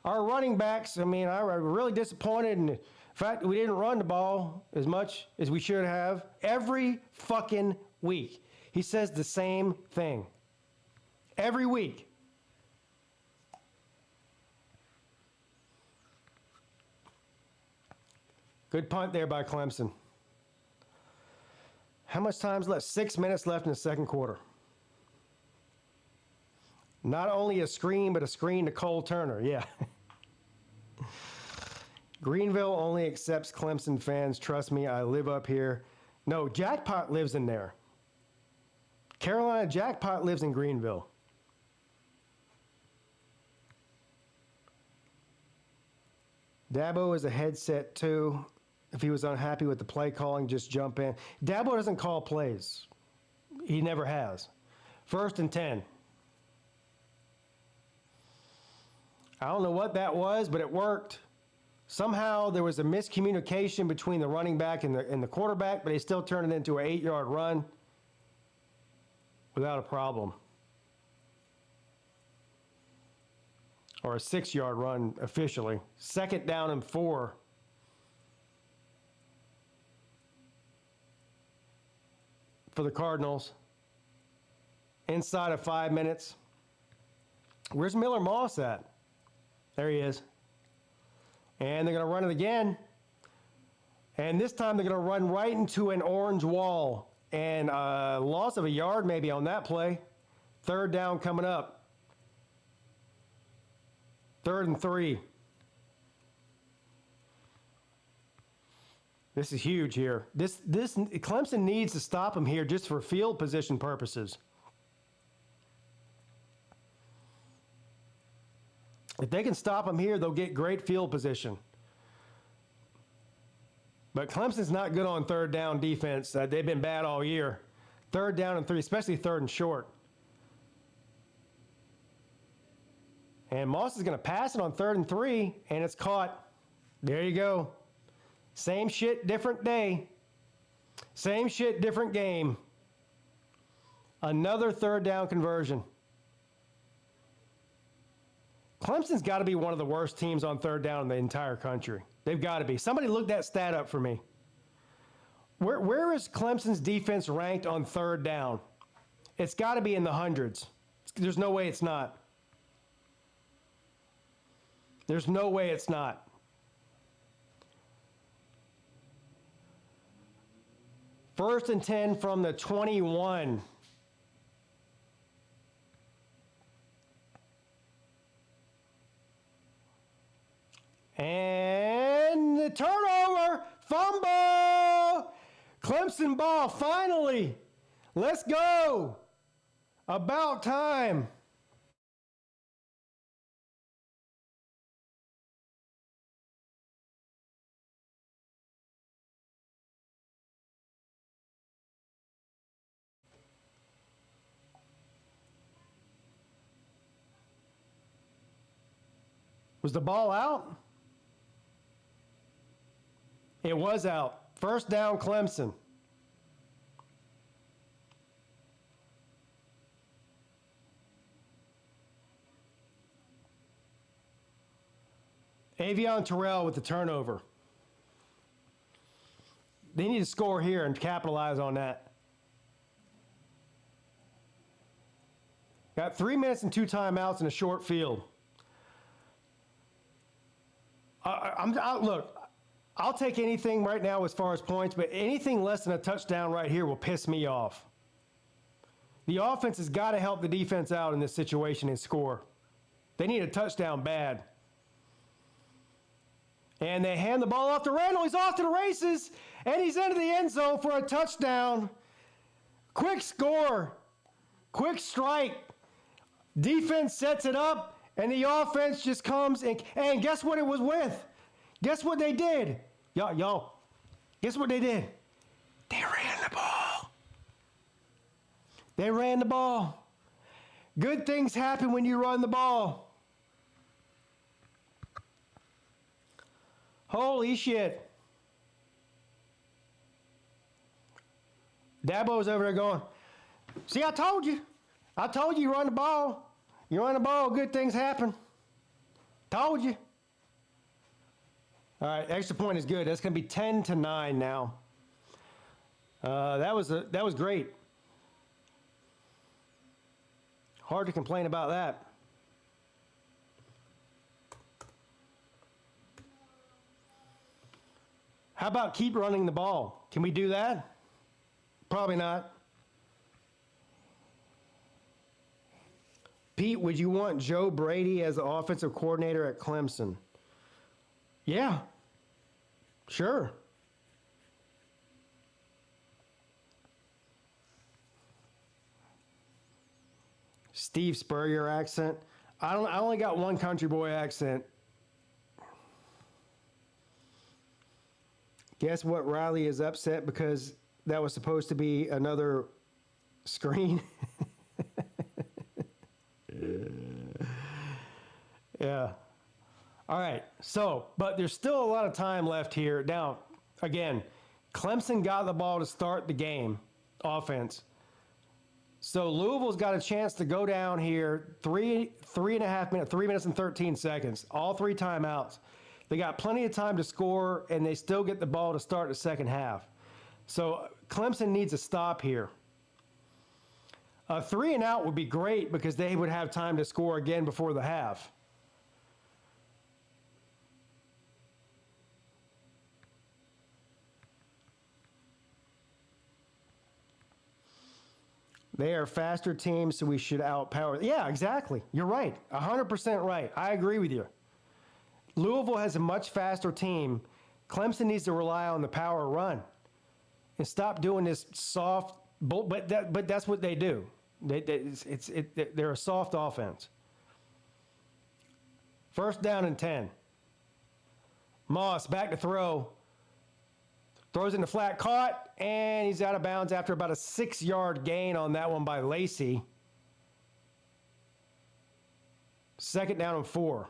Speaker 1: our running backs. I mean, I'm really disappointed in the fact that we didn't run the ball as much as we should have. Every fucking week, he says the same thing. Every week. Good punt there by Clemson. How much time's left? 6 minutes left in the second quarter. Not only a screen, but a screen to Cole Turner. Yeah. Greenville only accepts Clemson fans. Trust me, I live up here. No, Jackpot lives in there. Carolina Jackpot lives in Greenville. Dabo is a headset too. If he was unhappy with the play calling, just jump in. Dabo doesn't call plays. He never has. 1st and 10. I don't know what that was, but it worked. Somehow there was a miscommunication between the running back and the quarterback, but he still turned it into an 8-yard run without a problem. Or a 6-yard run officially. 2nd down and 4. For the Cardinals. Inside of 5 minutes. Where's Miller Moss at? There he is. And they're going to run it again. And this time they're going to run right into an orange wall. And loss of a yard maybe on that play. 3rd down coming up. 3rd and 3. This is huge here. This Clemson needs to stop him here just for field position purposes. If they can stop him here, they'll get great field position. But Clemson's not good on 3rd down defense. They've been bad all year. 3rd down and 3, especially 3rd and short. And Moss is going to pass it on 3rd and 3, and it's caught. There you go. Same shit, different day. Same shit, different game. Another 3rd down conversion. Clemson's got to be one of the worst teams on 3rd down in the entire country. They've got to be. Somebody look that stat up for me. Where is Clemson's defense ranked on 3rd down? It's got to be in the hundreds. There's no way it's not. There's no way it's not. First and 10 from the 21. And the turnover, fumble, Clemson ball, finally. Let's go. About time. Was the ball out? It was out. 1st down, Clemson. Avion Terrell with the turnover. They need to score here and capitalize on that. Got 3 minutes and 2 timeouts in a short field. Look, I'll take anything right now as far as points, but anything less than a touchdown right here will piss me off. The offense has got to help the defense out in this situation and score. They need a touchdown bad. And they hand the ball off to Randall. He's off to the races, and he's into the end zone for a touchdown. Quick score. Quick strike. Defense sets it up. And the offense just comes and guess what it was with? Guess what they did? Y'all, guess what they did? They ran the ball. They ran the ball. Good things happen when you run the ball. Holy shit. Dabo's over there going, see, I told you. I told you run the ball. You run the ball, good things happen. Told you. All right, extra point is good. That's going to be 10-9 now. That was great. Hard to complain about that. How about keep running the ball? Can we do that? Probably not. Pete, would you want Joe Brady as the offensive coordinator at Clemson? Yeah, sure. Steve Spurrier accent. I only got one country boy accent. Guess what? Riley is upset because that was supposed to be another screen. Yeah. All right. So, but there's still a lot of time left here. Now, again, Clemson got the ball to start the game, offense. So Louisville's got a chance to go down here 3.5 minutes, 3 minutes and 13 seconds, all 3 timeouts. They got plenty of time to score, and they still get the ball to start the second half. So Clemson needs a stop here. A 3 and out would be great because they would have time to score again before the half. They are a faster team, so we should outpower. Yeah, exactly. You're right. 100% right. I agree with you. Louisville has a much faster team. Clemson needs to rely on the power run and stop doing this soft. But that's what they do. They're a soft offense. First down and 10. Moss back to throw. Throws in the flat, caught, and he's out of bounds after about a 6-yard gain on that one by Lacey. Second down and 4.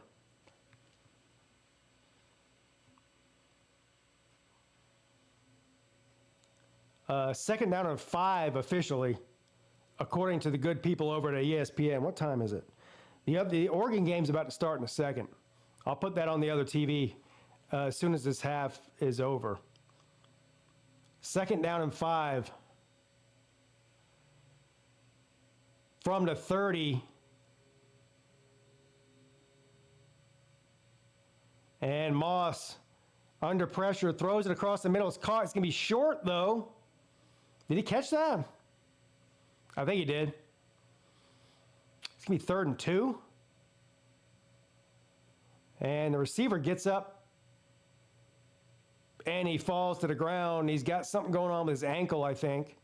Speaker 1: Second down and 5 officially, according to the good people over at ESPN. What time is it? The Oregon game's about to start in a second. I'll put that on the other TV as soon as this half is over. Second down and 5. From the 30. And Moss, under pressure, throws it across the middle. It's caught. It's going to be short, though. Did he catch that? I think he did. It's going to be 3rd and 2. And the receiver gets up. And he falls to the ground. He's got something going on with his ankle, I think.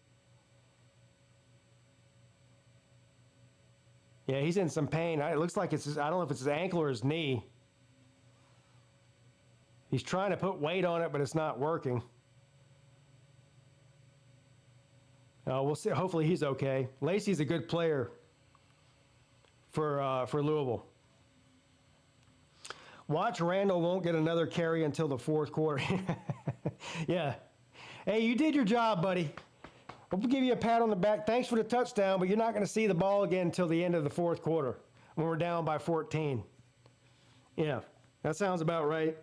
Speaker 1: Yeah, he's in some pain. It looks like it's I don't know if it's his ankle or his knee. He's trying to put weight on it, but it's not working. We'll see. Hopefully he's okay. Lacey's a good player for Louisville. Watch Randall won't get another carry until the 4th quarter. Yeah. Hey, you did your job, buddy. We'll give you a pat on the back. Thanks for the touchdown, but you're not going to see the ball again until the end of the 4th quarter when we're down by 14. Yeah, that sounds about right.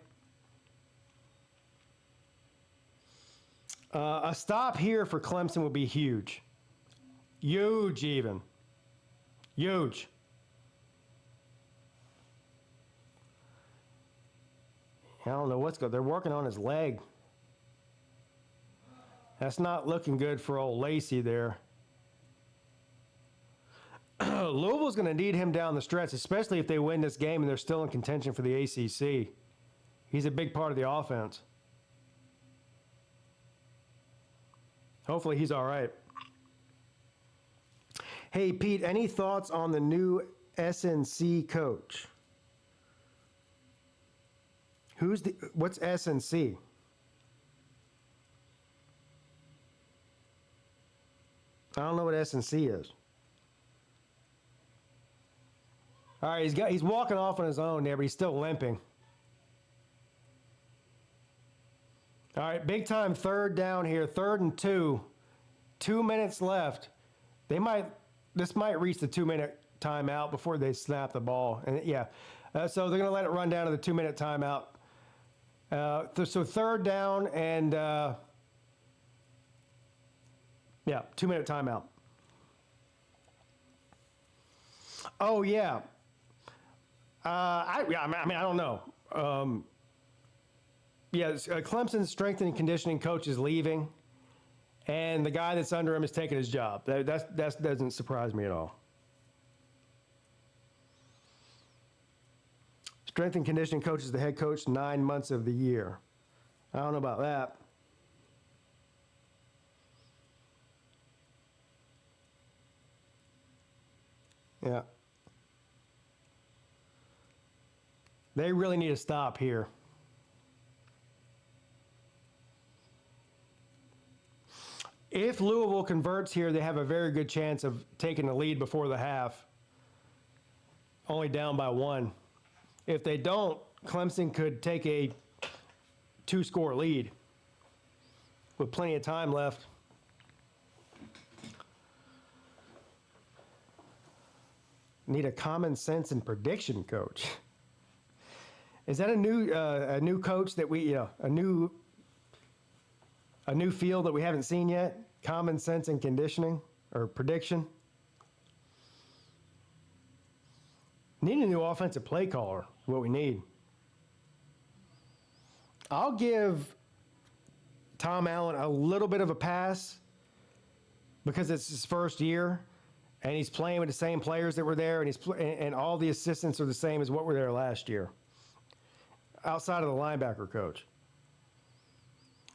Speaker 1: A stop here for Clemson would be huge. Huge, even. Huge. I don't know what's good. They're working on his leg. That's not looking good for old Lacey there. Louisville's going to need him down the stretch, especially if they win this game and they're still in contention for the ACC. He's a big part of the offense. Hopefully he's all right. Hey, Pete, any thoughts on the new SNC coach? What's SNC? I don't know what SNC is. All right, he's walking off on his own there, but he's still limping. All right, big time 3rd down here, 3rd and 2. 2 minutes left. This might reach the 2-minute timeout before they snap the ball. And yeah, so they're going to let it run down to the 2-minute timeout. So third down and 2-minute timeout. Oh yeah. I don't know. Clemson's strength and conditioning coach is leaving, and the guy that's under him is taking his job. That doesn't surprise me at all. Strength and conditioning coach is the head coach 9 months of the year. I don't know about that. Yeah. They really need to stop here. If Louisville converts here, they have a very good chance of taking the lead before the half. Only down by 1. If they don't, Clemson could take a 2-score lead with plenty of time left. Need a common sense and prediction coach. Is that a new coach that we, a new field that we haven't seen yet? Common sense and conditioning or prediction? Need a new offensive play caller, is what we need. I'll give Tom Allen a little bit of a pass because it's his first year and he's playing with the same players that were there, and all the assistants are the same as what were there last year, outside of the linebacker coach.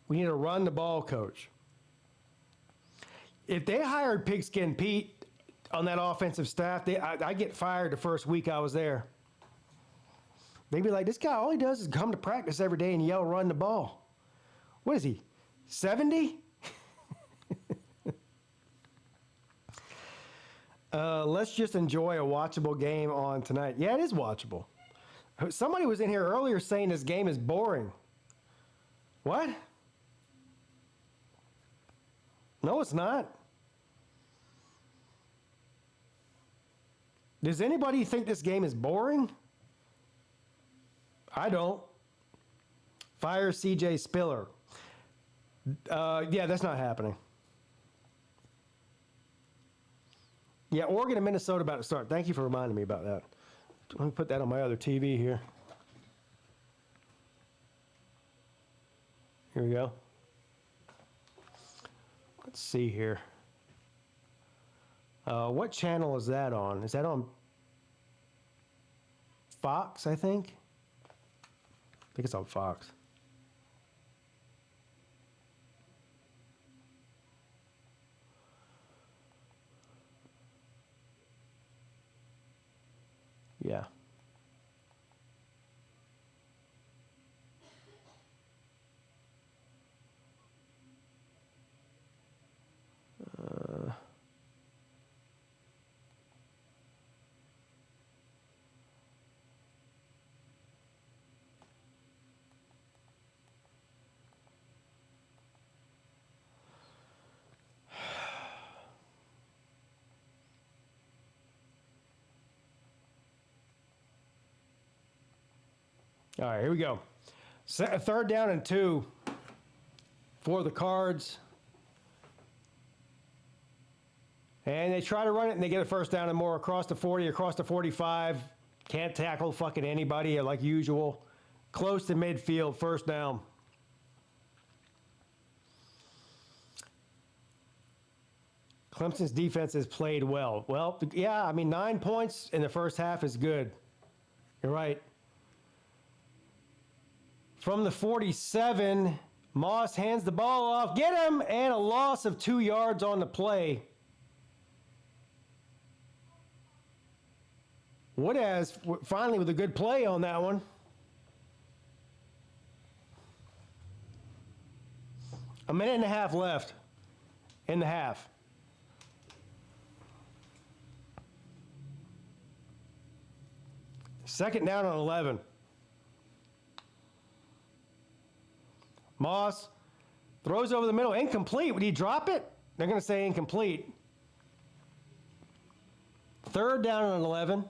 Speaker 1: We need a run the ball coach. If they hired Pigskin Pete on that offensive staff, I get fired the first week I was there. They'd be like, this guy, all he does is come to practice every day and yell, run the ball. What is he, 70? Let's just enjoy a watchable game on tonight. Yeah, it is watchable. Somebody was in here earlier saying this game is boring. What? No, it's not. Does anybody think this game is boring? I don't. Fire CJ Spiller. Yeah, that's not happening. Yeah, Oregon and Minnesota about to start. Thank you for reminding me about that. Let me put that on my other TV here. Here we go. Let's see here. What channel is that on? Is that on Fox, I think? I think it's on Fox. Yeah. All right, here we go. Third down and 2 for the Cards. And they try to run it, and they get a first down and more across the 40, across the 45. Can't tackle fucking anybody like usual. Close to midfield, first down. Clemson's defense has played well. Well, yeah, I mean, 9 points in the first half is good. You're right. From the 47, Moss hands the ball off. Get him! And a loss of 2 yards on the play. Woodaz finally with a good play on that one. A minute and a half left in the half. Second down on 11. Moss throws over the middle, incomplete. Would he drop it? They're going to say incomplete. 3rd down and 11.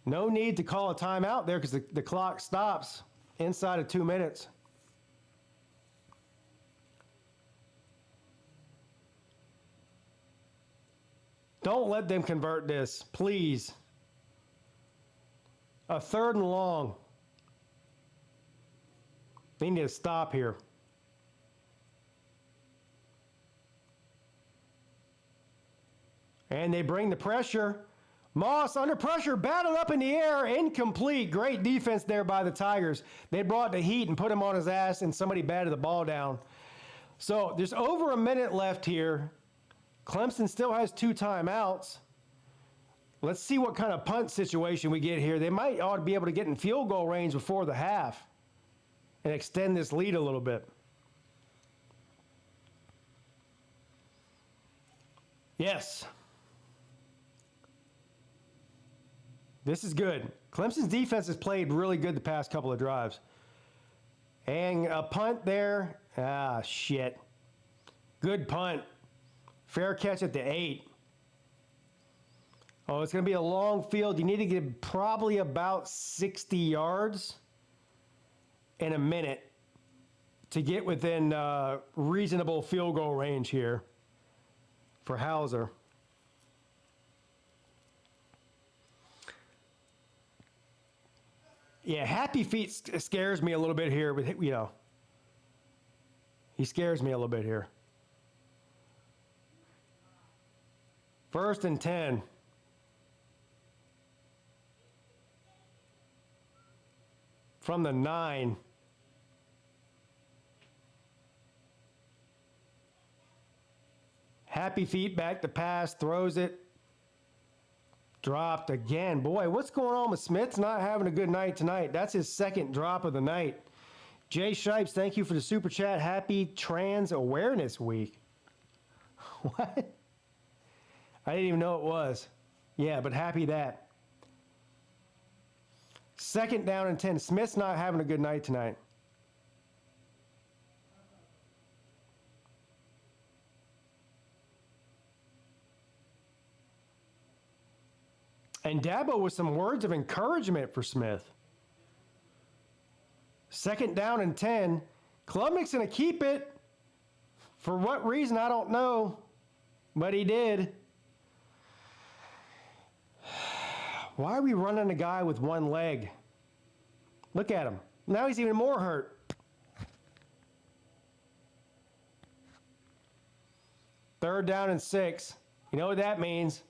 Speaker 1: No need to call a timeout there because the clock stops inside of 2 minutes. Don't let them convert this, please. A 3rd and long. They need to stop here. And they bring the pressure. Moss under pressure, battled up in the air, incomplete. Great defense there by the Tigers. They brought the heat and put him on his ass, and somebody batted the ball down. So there's over a minute left here. Clemson still has 2 timeouts. Let's see what kind of punt situation we get here. They might ought to be able to get in field goal range before the half and extend this lead a little bit. Yes. This is good. Clemson's defense has played really good the past couple of drives. And a punt there. Ah, shit. Good punt. Fair catch at the 8. Oh, it's going to be a long field. You need to get probably about 60 yards in a minute to get within reasonable field goal range here for Hauser. Yeah, Happy Feet scares me a little bit here, but you know, he scares me a little bit here. 1st and 10. From the 9. Happy Feet back to pass, throws it. Dropped again. Boy, what's going on with Smith's not having a good night tonight? That's his 2nd drop of the night. Jay Shipes, thank you for the super chat. Happy Trans Awareness Week. What? I didn't even know it was. Yeah, but happy that. 2nd down and 10. Smith's not having a good night tonight. And Dabo with some words of encouragement for Smith. 2nd down and 10. Klubnik's going to keep it. For what reason, I don't know. But he did. Why are we running a guy with one leg? Look at him. Now he's even more hurt. 3rd down and 6. You know what that means.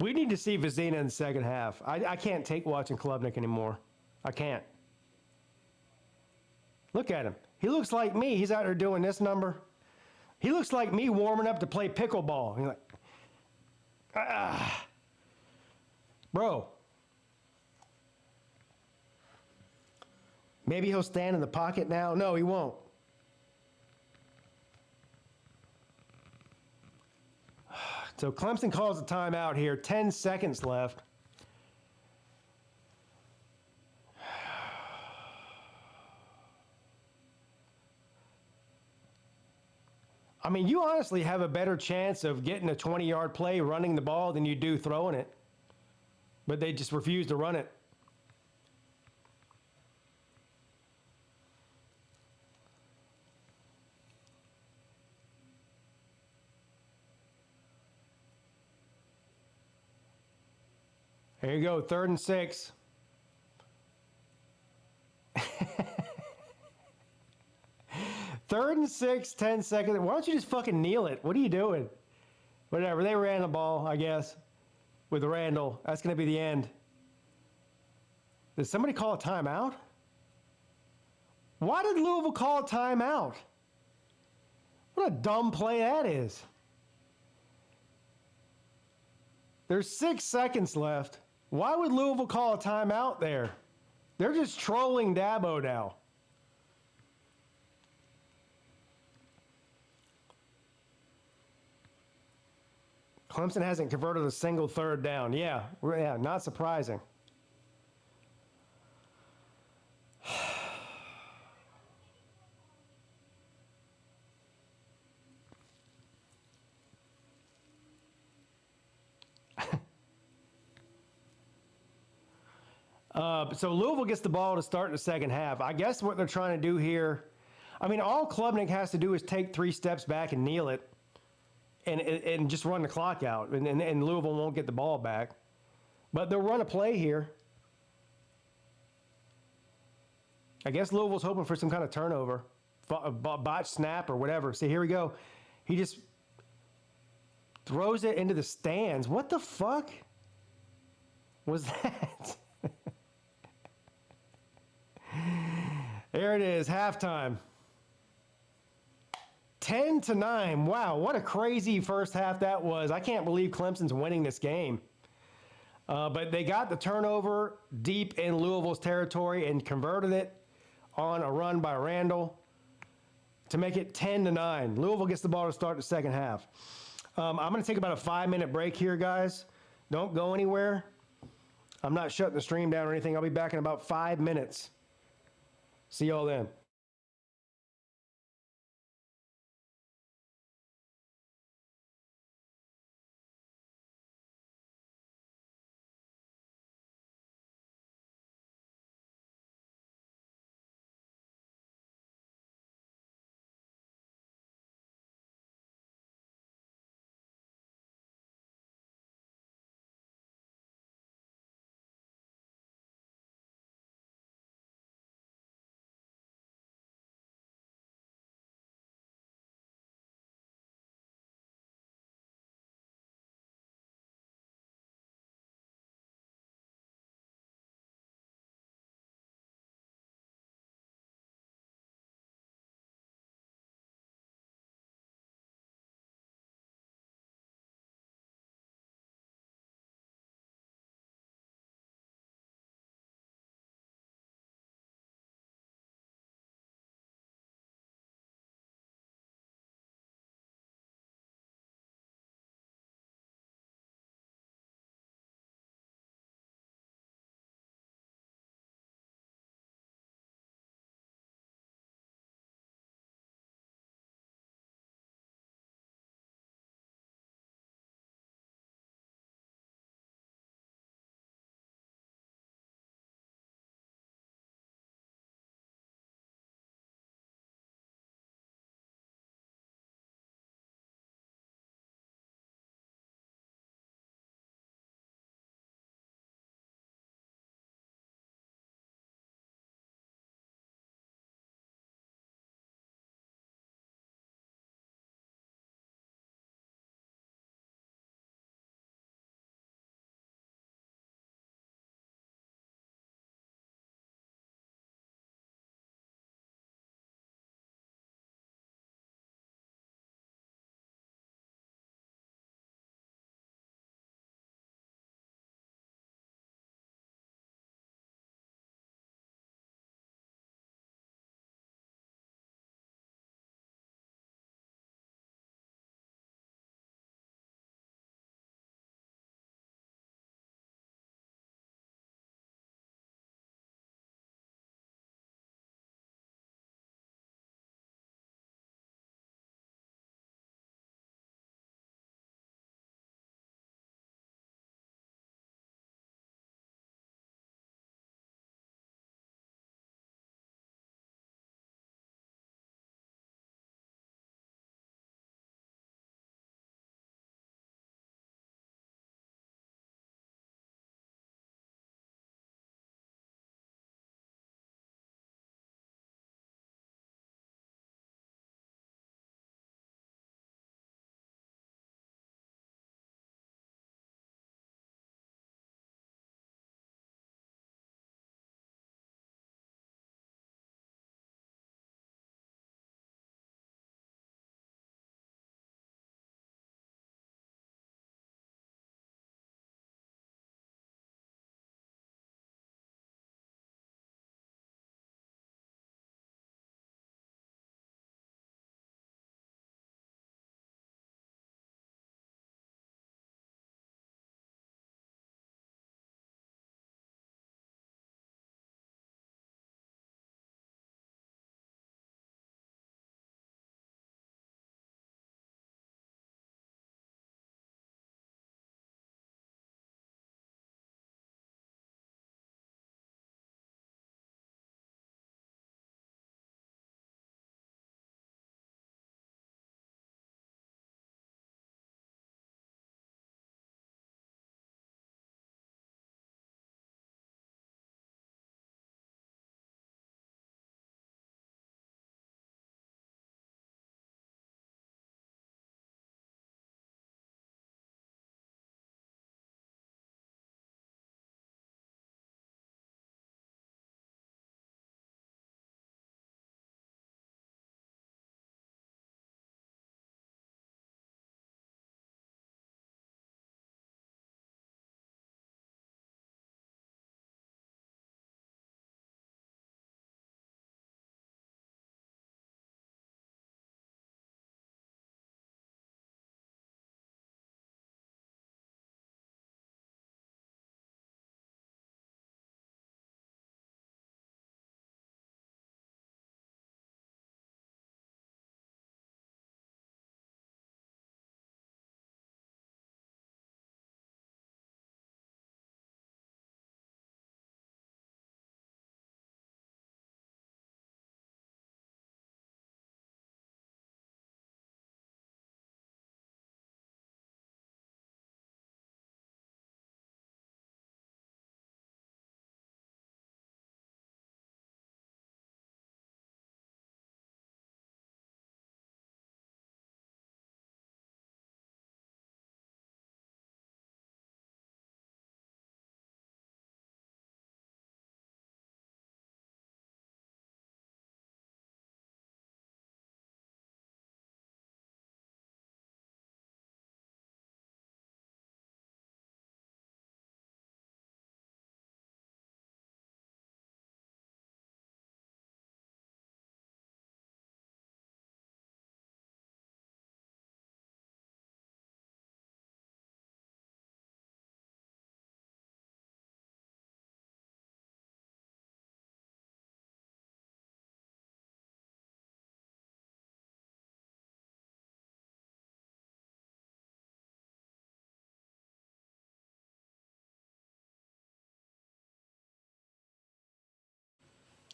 Speaker 1: We need to see Vizina in the 2nd half. I can't take watching Klubnik anymore. I can't. Look at him. He looks like me. He's out there doing this number. He looks like me warming up to play pickleball. He's like, ah. Bro. Maybe he'll stand in the pocket now. No, he won't. So Clemson calls a timeout here. 10 seconds left. I mean, you honestly have a better chance of getting a 20-yard play running the ball than you do throwing it. But they just refuse to run it. There you go, 3rd and 6. Third and 6, 10 seconds. Why don't you just fucking kneel it? What are you doing? Whatever, they ran the ball, I guess, with Randall. That's going to be the end. Did somebody call a timeout? Why did Louisville call a timeout? What a dumb play that is. There's 6 seconds left. Why would Louisville call a timeout there? They're just trolling Dabo now. Clemson hasn't converted a single third down. Yeah, not surprising. So Louisville gets the ball to start in the second half. I guess what they're trying to do here, I mean, all Klubnik has to do is take 3 steps back and kneel it and just run the clock out, and Louisville won't get the ball back. But they'll run a play here. I guess Louisville's hoping for some kind of turnover, botch snap or whatever. See, here we go. He just throws it into the stands. What the fuck was that? There it is, halftime. 10-9. Wow, what a crazy first half that was. I can't believe Clemson's winning this game. But they got the turnover deep in Louisville's territory and converted it on a run by Randall to make it 10-9. Louisville gets the ball to start the second half. I'm going to take about a 5-minute break here, guys. Don't go anywhere. I'm not shutting the stream down or anything. I'll be back in about 5 minutes. See y'all then.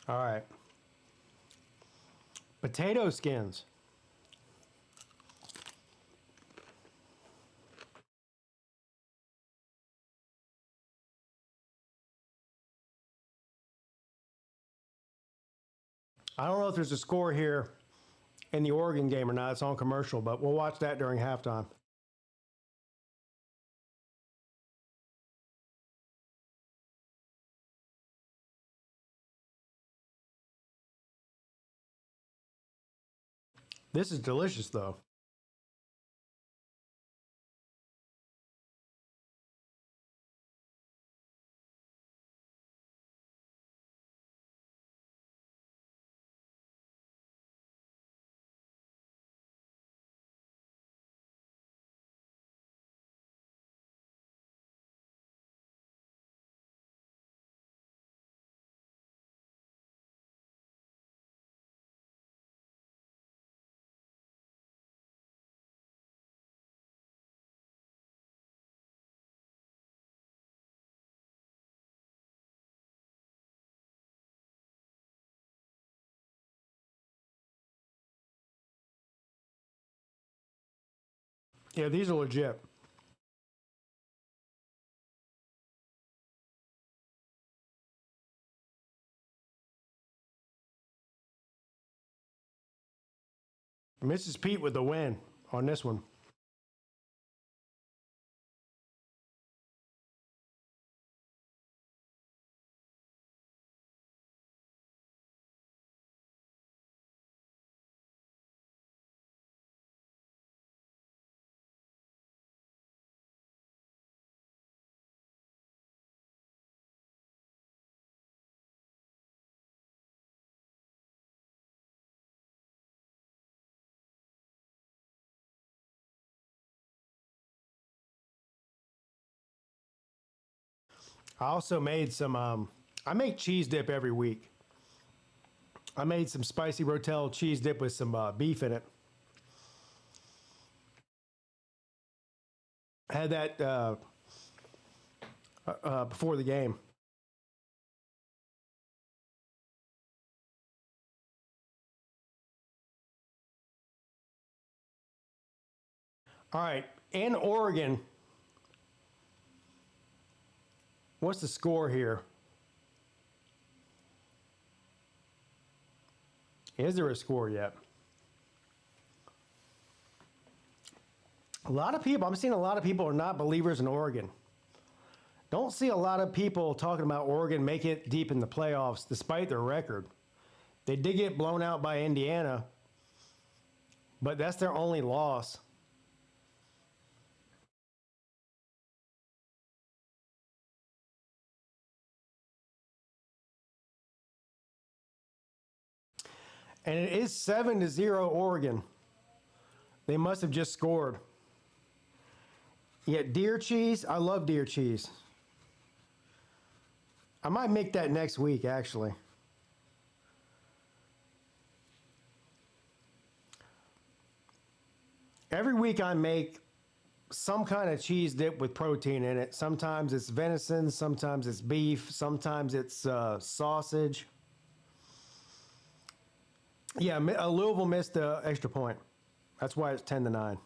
Speaker 1: All right. Potato skins. I don't know if there's a score here in the Oregon game or not. It's on commercial, but we'll watch that during halftime. This is delicious, though. Yeah, these are legit. Mrs. Peete with the win on this one. I also made some, I make cheese dip every week. I made some spicy Rotel cheese dip with some beef in it. Had that before the game. All right, in Oregon, what's the score here? Is there a score yet? A lot of people, I'm seeing a lot of people are not believers in Oregon. Don't see a lot of people talking about Oregon making it deep in the playoffs despite their record. They did get blown out by Indiana, but that's their only loss. And it is 7-0 Oregon. They must have just scored. Yeah, deer cheese. I love deer cheese. I might make that next week, actually. Every week I make some kind of cheese dip with protein in it. Sometimes it's venison, sometimes it's beef, sometimes it's sausage. Yeah, Louisville missed the extra point. That's why it's 10-9.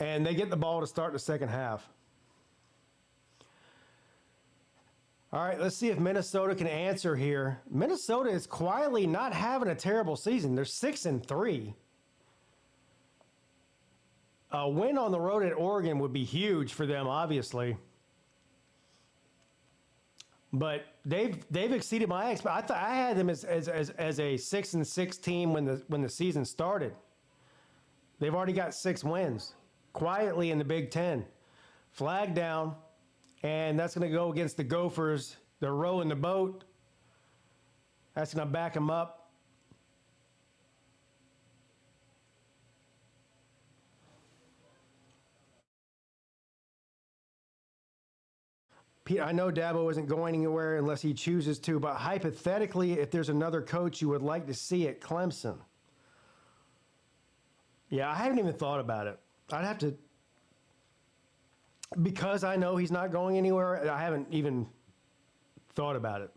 Speaker 1: And they get the ball to start the second half. All right, let's see if Minnesota can answer here. Minnesota is quietly not having a terrible season. They're 6-3. A win on the road at Oregon would be huge for them, obviously. But they've exceeded my expectations. I had them as a 6-6 team when the season started. They've already got 6 wins quietly in the Big Ten. Flag down, and that's going to go against the Gophers. They're rowing the boat. That's going to back them up. Pete, I know Dabo isn't going anywhere unless he chooses to, but hypothetically, if there's another coach you would like to see at Clemson. Yeah, I haven't even thought about it. Because I know he's not going anywhere, I haven't even thought about it.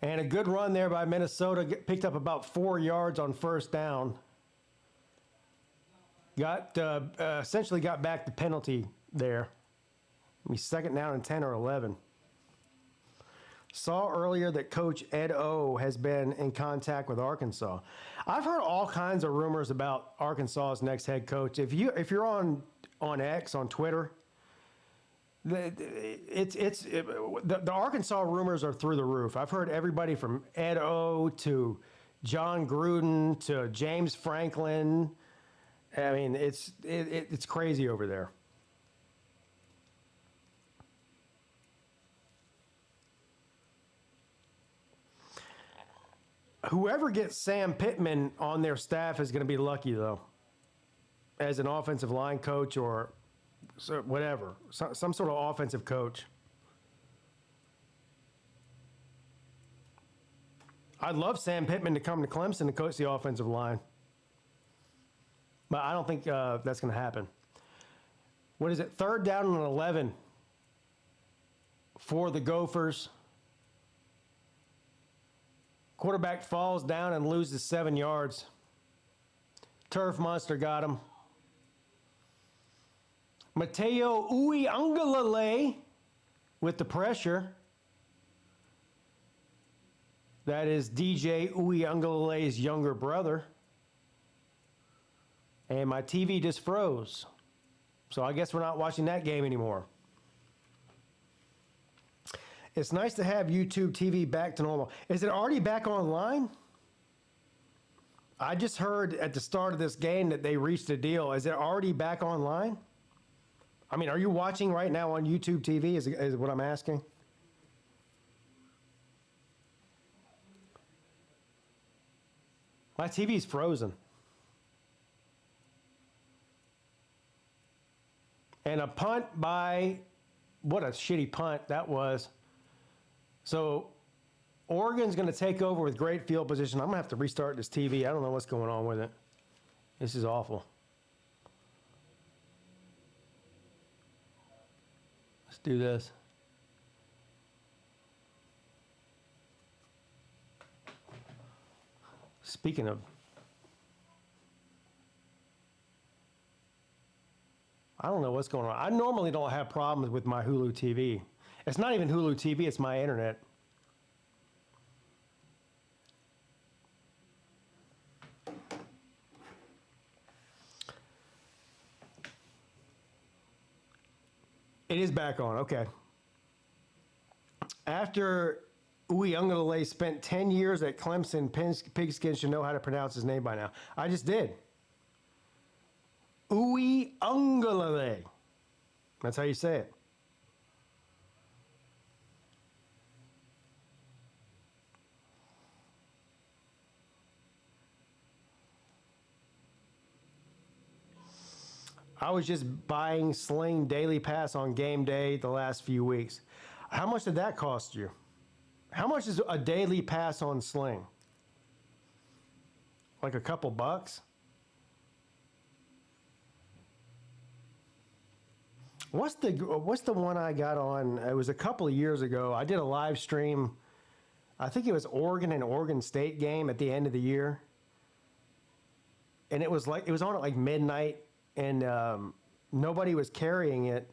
Speaker 1: And a good run there by Minnesota. Picked up about 4 yards on first down. Essentially got back the penalty there. Second down and 10 or 11. Saw earlier that Coach Ed O has been in contact with Arkansas. I've heard all kinds of rumors about Arkansas's next head coach. If you're on X, on Twitter, the Arkansas rumors are through the roof. I've heard everybody from Ed O to John Gruden to James Franklin. I mean, it's crazy over there. Whoever gets Sam Pittman on their staff is going to be lucky, though, as an offensive line coach or whatever, some sort of offensive coach. I'd love Sam Pittman to come to Clemson and coach the offensive line. But I don't think that's going to happen. What is it? 3rd down and 11 for the Gophers. Quarterback falls down and loses 7 yards. Turf monster got him. Mateo Uiagalelei with the pressure. That is DJ Uiagalelei's younger brother. And my TV just froze. So I guess we're not watching that game anymore. It's nice to have YouTube TV back to normal. Is it already back online? I just heard at the start of this game that they reached a deal. Is it already back online? I mean, are you watching right now on YouTube TV is what I'm asking? My TV's frozen. And a punt by, what a shitty punt that was. So Oregon's going to take over with great field position. I'm going to have to restart this TV. I don't know what's going on with it. This is awful. Let's do this. Speaking of, I don't know what's going on. I normally don't have problems with my Hulu TV. It's not even Hulu TV, it's my internet. It is back on, okay. After Uiagalelei spent 10 years at Clemson, Pigskin should know how to pronounce his name by now. I just did. Uiagalelei. That's how you say it. I was just buying Sling Daily Pass on game day the last few weeks. How much did that cost you? How much is a daily pass on Sling? Like a couple bucks? What's the one I got on? It was a couple of years ago. I did a live stream. I think it was Oregon and Oregon State game at the end of the year. And it was on at like midnight, and nobody was carrying it.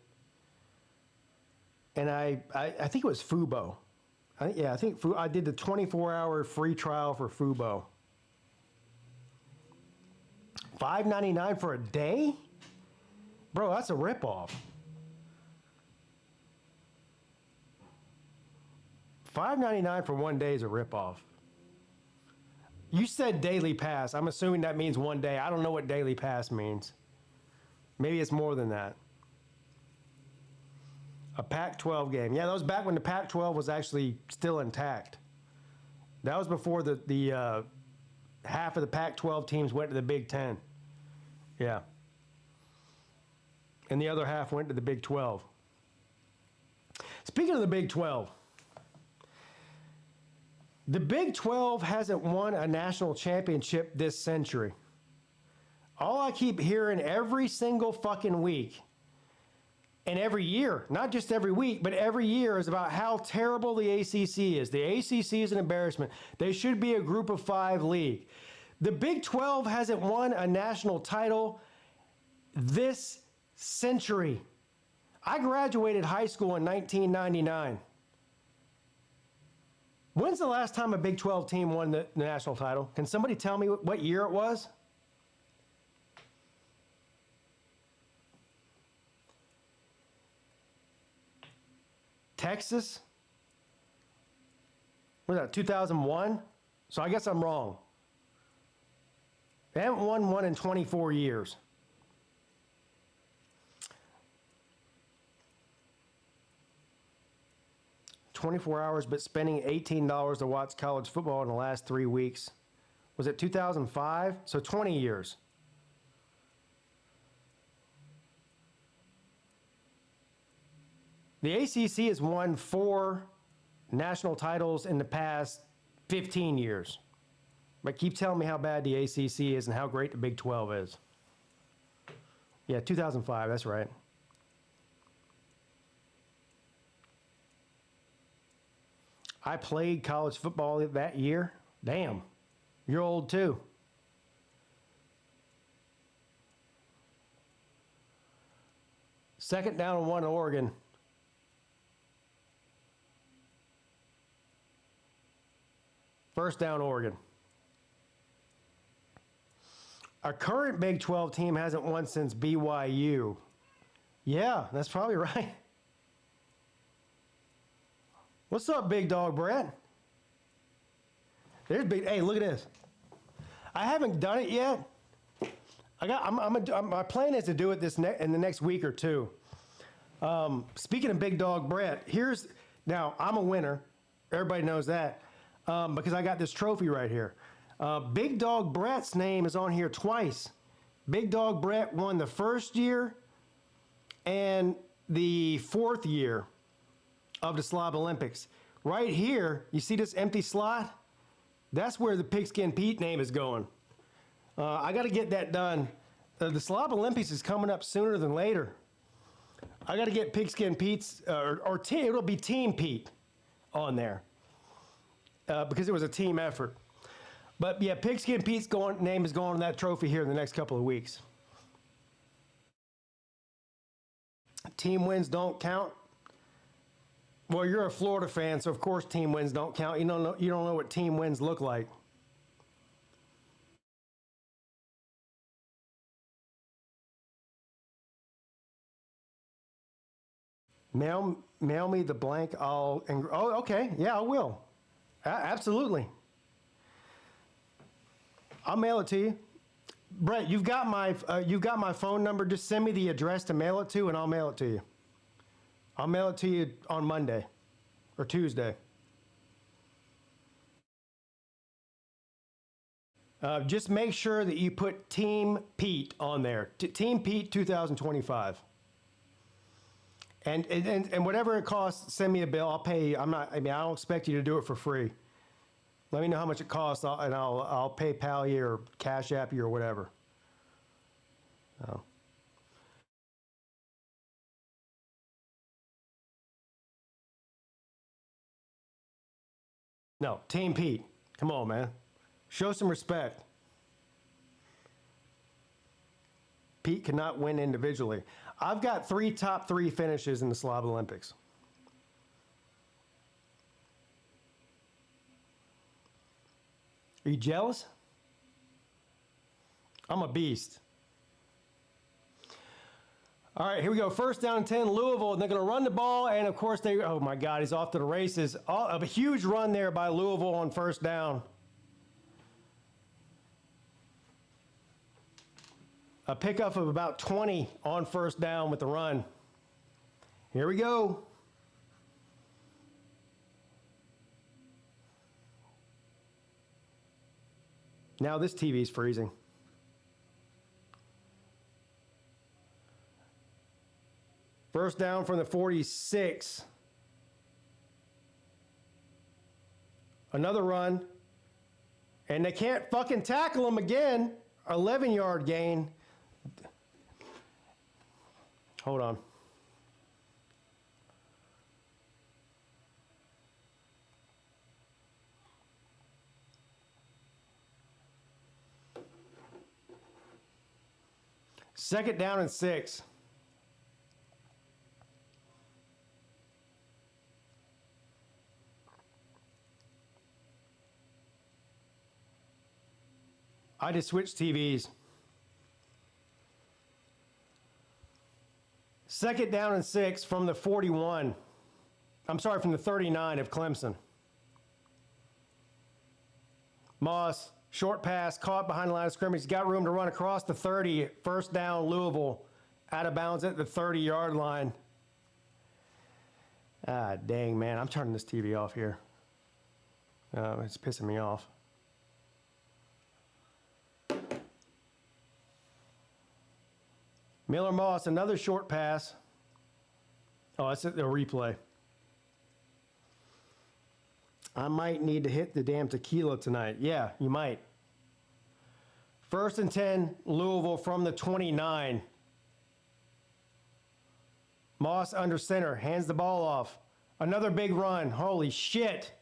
Speaker 1: And I think it was Fubo. I did the 24-hour free trial for Fubo. $5.99 for a day? Bro, that's a ripoff. $5.99 for 1 day is a ripoff. You said daily pass. I'm assuming that means 1 day. I don't know what daily pass means. Maybe it's more than that. A Pac-12 game. Yeah, that was back when the Pac-12 was actually still intact. That was before the half of the Pac-12 teams went to the Big Ten. Yeah. And the other half went to the Big 12. Speaking of the Big 12, The Big 12 hasn't won a national championship this century. All I keep hearing every single fucking week and every year, not just every week, but every year, is about how terrible the ACC is. The ACC is an embarrassment. They should be a group of 5 league. The Big 12 hasn't won a national title this century. I graduated high school in 1999. When's the last time a Big 12 team won the national title? Can somebody tell me what year it was? Texas? What was that, 2001? So I guess I'm wrong. They haven't won one in 24 years. $24 hours, but spending $18 to watch college football in the last 3 weeks. Was it 2005? So 20 years. The ACC has won 4 national titles in the past 15 years. But keep telling me how bad the ACC is and how great the Big 12 is. Yeah, 2005, that's right. I played college football that year. Damn, you're old too. Second down and 1 in Oregon. First down, Oregon. Our current Big 12 team hasn't won since BYU. Yeah, that's probably right. What's up, big dog Brett? There's big. Hey, look at this. I haven't done it yet. My plan is to do it in the next week or two. Speaking of big dog Brett, now I'm a winner. Everybody knows that because I got this trophy right here. Big dog Brett's name is on here twice. Big dog Brett won the first year and the 4th year of the Slob Olympics. Right here, you see this empty slot? That's where the PigskinPeete name is going. I got to get that done. The Slob Olympics is coming up sooner than later. I got to get PigskinPete's, it'll be Team Pete on there because it was a team effort. But yeah, PigskinPete's name is going on that trophy here in the next couple of weeks. Team wins don't count. Well, you're a Florida fan, so of course team wins don't count. You don't know what team wins look like. Mail me the blank. Oh, okay. Yeah, I will. Absolutely. I'll mail it to you. Brett, you've got my phone number. Just send me the address to mail it to, and I'll mail it to you. I'll mail it to you on Monday or Tuesday. Just make sure that you put Team Pete on there. Team Pete 2025. And whatever it costs, send me a bill. I'll pay you. I don't expect you to do it for free. Let me know how much it costs, and I'll PayPal you or Cash App you or whatever. Oh. No, Team Pete. Come on, man. Show some respect. Pete cannot win individually. I've got 3 top 3 finishes in the Slob Olympics. Are you jealous? I'm a beast. All right, here we go. First down and 10, Louisville. And they're going to run the ball, and of course oh my God, he's off to the races. A huge run there by Louisville on first down. A pickup of about 20 on first down with the run. Here we go. Now this TV's freezing. First down from the 46. Another run. And they can't fucking tackle him again. 11-yard gain. Hold on. Second down and 6. I just switched TVs. Second down and 6 from the 41. I'm sorry, from the 39 of Clemson. Moss, short pass, caught behind the line of scrimmage. He's got room to run across the 30. First down, Louisville. Out of bounds at the 30-yard line. Ah, dang, man. I'm turning this TV off here. It's pissing me off. Miller Moss, another short pass. Oh, that's the replay. I might need to hit the damn tequila tonight. Yeah, you might. First and 10, Louisville from the 29. Moss under center, hands the ball off. Another big run. Holy shit.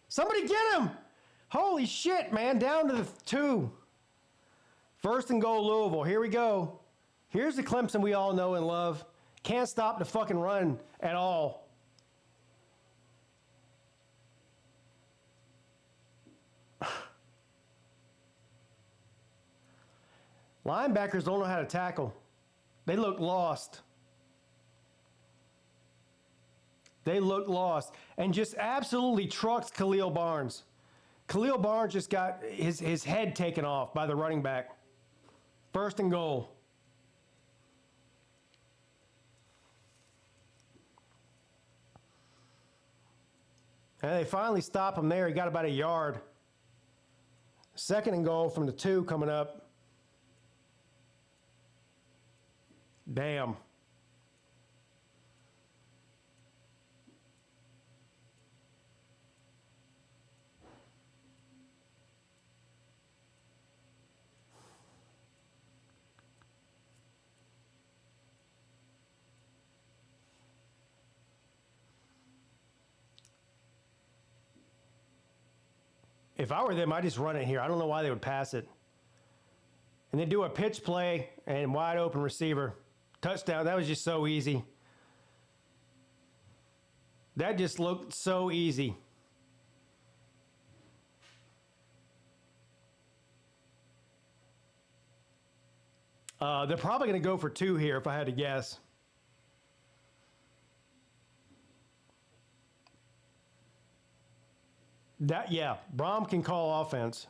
Speaker 1: Somebody get him! Holy shit, man. Down to the 2. First and goal, Louisville. Here we go. Here's the Clemson we all know and love. Can't stop the fucking run at all. Linebackers don't know how to tackle. They look lost. They look lost. And just absolutely trucks Khalil Barnes. Khalil Barnes just got his head taken off by the running back. First and goal. And they finally stop him there. He got about a yard. Second and goal from the 2 coming up. Damn. If I were them, I'd just run it here. I don't know why they would pass it. And they do a pitch play and wide open receiver. Touchdown. That was just so easy. That just looked so easy. They're probably going to go for 2 here if I had to guess. Yeah, Brom can call offense.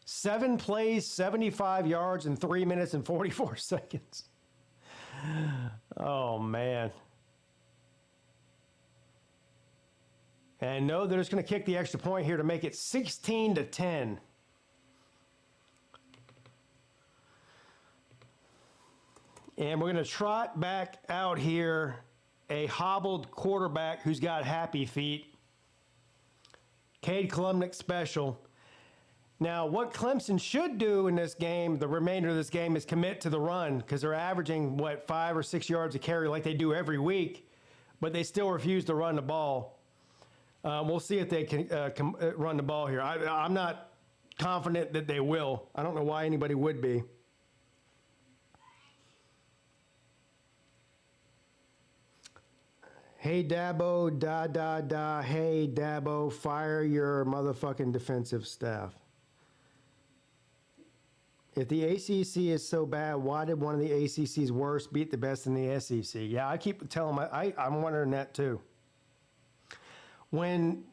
Speaker 1: 7 plays, 75 yards in 3 minutes and 44 seconds. Oh, man. And no, they're just going to kick the extra point here to make it 16-10. And we're going to trot back out here a hobbled quarterback who's got happy feet. Cade Klubnik special. Now, what Clemson should do in this game, the remainder of this game, is commit to the run because they're averaging, 5 or 6 yards a carry like they do every week, but they still refuse to run the ball. We'll see if they can run the ball here. I'm not confident that they will. I don't know why anybody would be. Hey, Dabo, hey, Dabo, fire your motherfucking defensive staff. If the ACC is so bad, why did one of the ACC's worst beat the best in the SEC? Yeah, I keep telling I'm wondering that too. When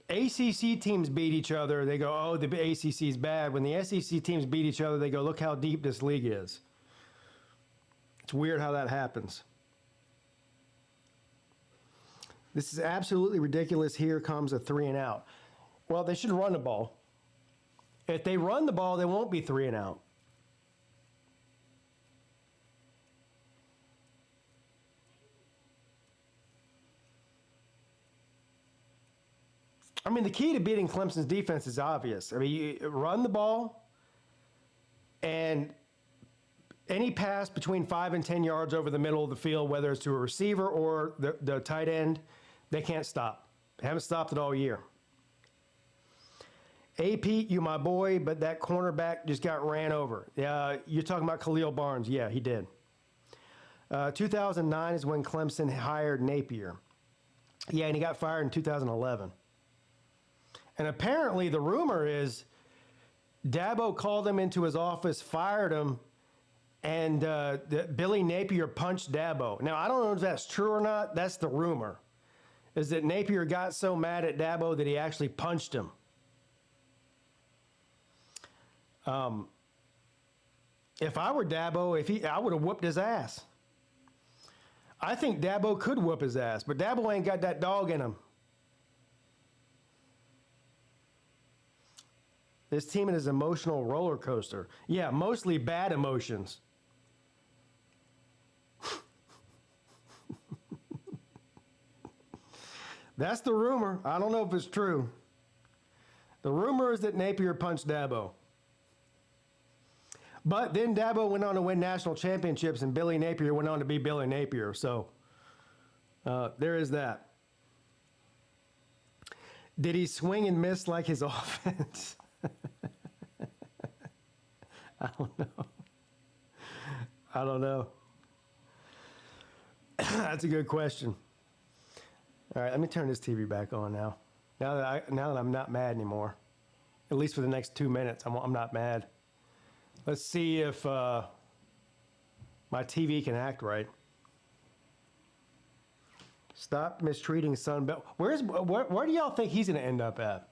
Speaker 1: ACC teams beat each other, they go, oh, the ACC is bad. When the SEC teams beat each other, they go, look how deep this league is. It's weird how that happens. This is absolutely ridiculous. Here comes a 3 and out. Well, they should run the ball. If they run the ball, they won't be 3 and out. I mean, the key to beating Clemson's defense is obvious. I mean, you run the ball, and any pass between 5 and 10 yards over the middle of the field, whether it's to a receiver or the tight end, they can't stop. They haven't stopped it all year. Peete, you my boy, but that cornerback just got ran over. You're talking about Khalil Barnes. Yeah, he did. 2009 is when Clemson hired Napier. Yeah, and he got fired in 2011. And apparently the rumor is Dabo called him into his office, fired him, and Billy Napier punched Dabo. Now, I don't know if that's true or not. That's the rumor, is that Napier got so mad at Dabo that he actually punched him. If I were Dabo, I would have whooped his ass. I think Dabo could whoop his ass, but Dabo ain't got that dog in him. This team is an emotional roller coaster. Yeah, mostly bad emotions. That's the rumor. I don't know if it's true. The rumor is that Napier punched Dabo. But then Dabo went on to win national championships, and Billy Napier went on to be Billy Napier. So there is that. Did he swing and miss like his offense? I don't know. I don't know. That's a good question. All right, let me turn this TV back on now. Now that I'm not mad anymore, at least for the next 2 minutes, I'm not mad. Let's see if my TV can act right. Stop mistreating Sunbelt. Where do y'all think he's going to end up at?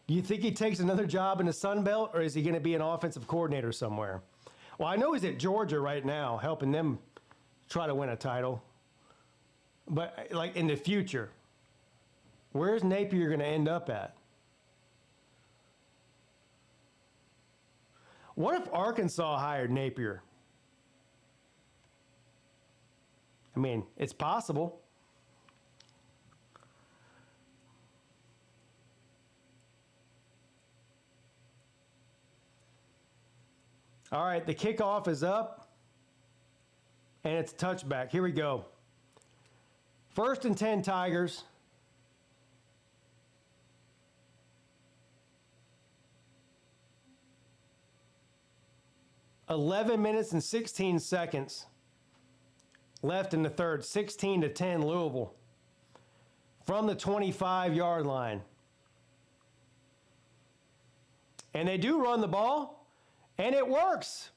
Speaker 1: Do you think he takes another job in the Sunbelt, or is he going to be an offensive coordinator somewhere? Well, I know he's at Georgia right now, helping them try to win a title. But like in the future, where's Napier going to end up at? What if Arkansas hired Napier? I mean, it's possible. All right, the kickoff is up, and it's a touchback. Here we go. 1st and 10, Tigers. $11 minutes and 16 seconds left in the third. 16-10 Louisville from the 25-yard line. And they do run the ball, and it works.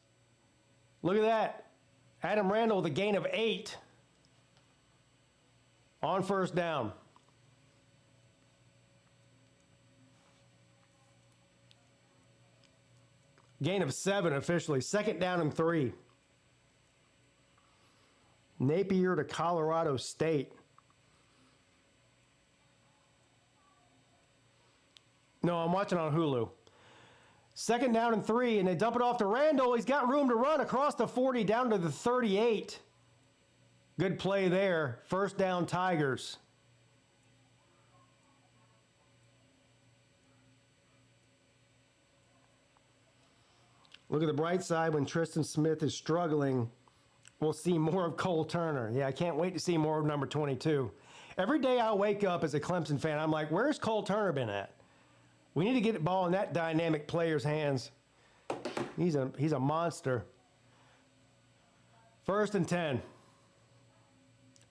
Speaker 1: Look at that. Adam Randall with a gain of 8 on first down. Gain of 7 officially. 2nd down and 3. Napier to Colorado State. No, I'm watching on Hulu. 2nd down and 3, and they dump it off to Randall. He's got room to run across the 40 down to the 38. Good play there. 1st down, Tigers. Look at the bright side. When Tristan Smith is struggling, we'll see more of Cole Turner. Yeah, I can't wait to see more of number 22. Every day I wake up as a Clemson fan, I'm like, where's Cole Turner been at? We need to get the ball in that dynamic player's hands. He's a monster. 1st and 10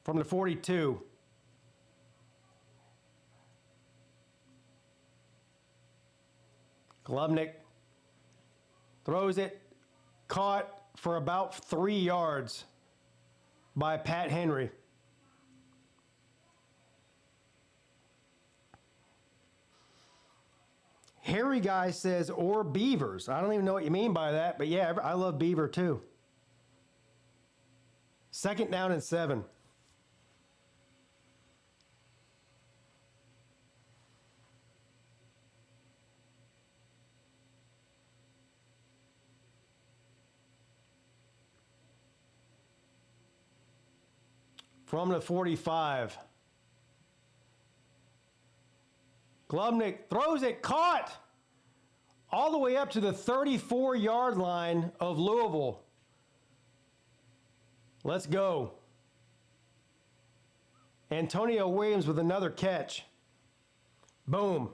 Speaker 1: from the 42. Glubnik throws it, caught for about 3 yards by Pat Henry. Harry Guy says, or Beavers. I don't even know what you mean by that, but yeah, I love Beaver too. 2nd down and 7. From the 45. Klubnik throws it, caught! All the way up to the 34-yard line of Louisville. Let's go. Antonio Williams with another catch. Boom.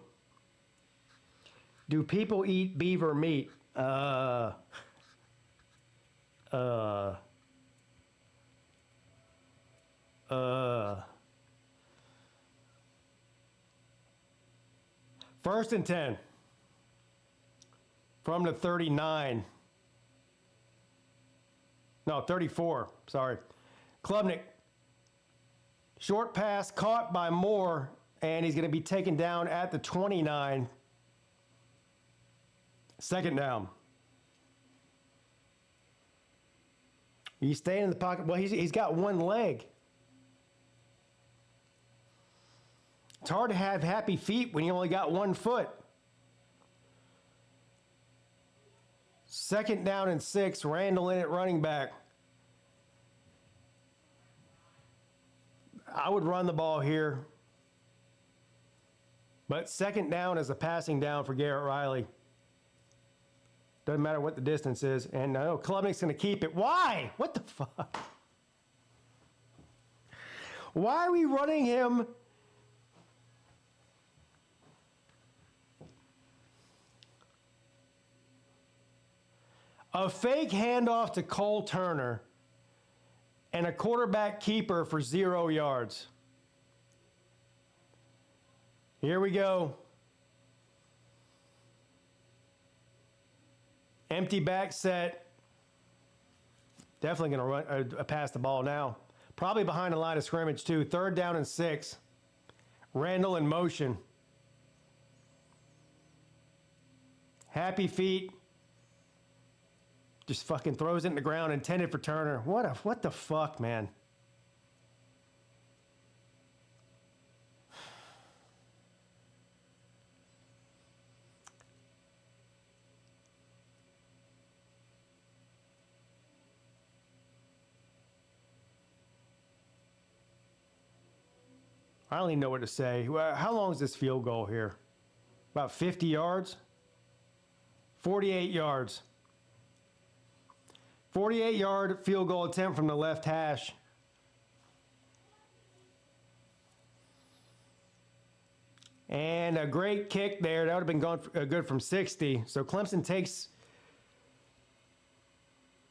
Speaker 1: Do people eat beaver meat? First and 10. From the 39. No, 34. Sorry. Klubnik. Short pass caught by Moore, and he's going to be taken down at the 29. Second down. He's staying in the pocket. Well, he's got one leg. It's hard to have happy feet when you only got 1 foot. Second down and 6. Randall in at running back. I would run the ball here. But second down is a passing down for Garrett Riley. Doesn't matter what the distance is. And I know Klubnik's going to keep it. Why? What the fuck? Why are we running him? A fake handoff to Cole Turner and a quarterback keeper for 0 yards. Here we go. Empty back set. Definitely going to run pass the ball now. Probably behind the line of scrimmage too. Third down and 6. Randall in motion. Happy feet. Just fucking throws it in the ground, intended for Turner. What the fuck, man? I don't even know what to say. How long is this field goal here? About 50 yards? 48 yards. 48-yard field goal attempt from the left hash. And a great kick there. That would have been gone good from 60. So Clemson takes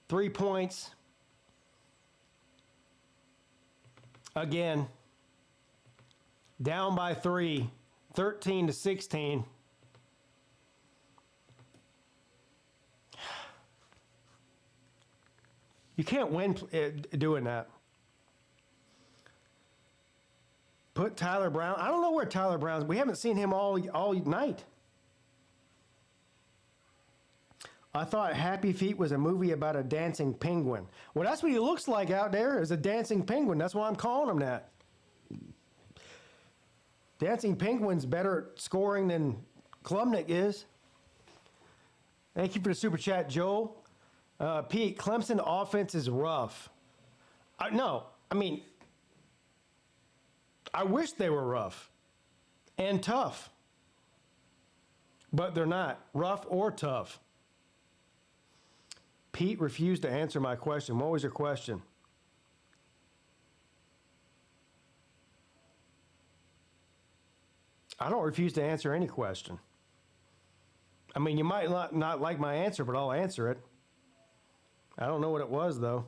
Speaker 1: 3 points. Again. Down by 3. 13-16. You can't win doing that. Put Tyler Brown. I don't know where Tyler Brown's. We haven't seen him all night. I thought Happy Feet was a movie about a dancing penguin. Well, that's what he looks like out there, is a dancing penguin. That's why I'm calling him that. Dancing penguin's better at scoring than Klubnik is. Thank you for the super chat, Joel. Pete, Clemson offense is rough. No, I mean, I wish they were rough and tough, but they're not rough or tough. Pete refused to answer my question. What was your question? I don't refuse to answer any question. I mean, you might not like my answer, but I'll answer it. I don't know what it was, though.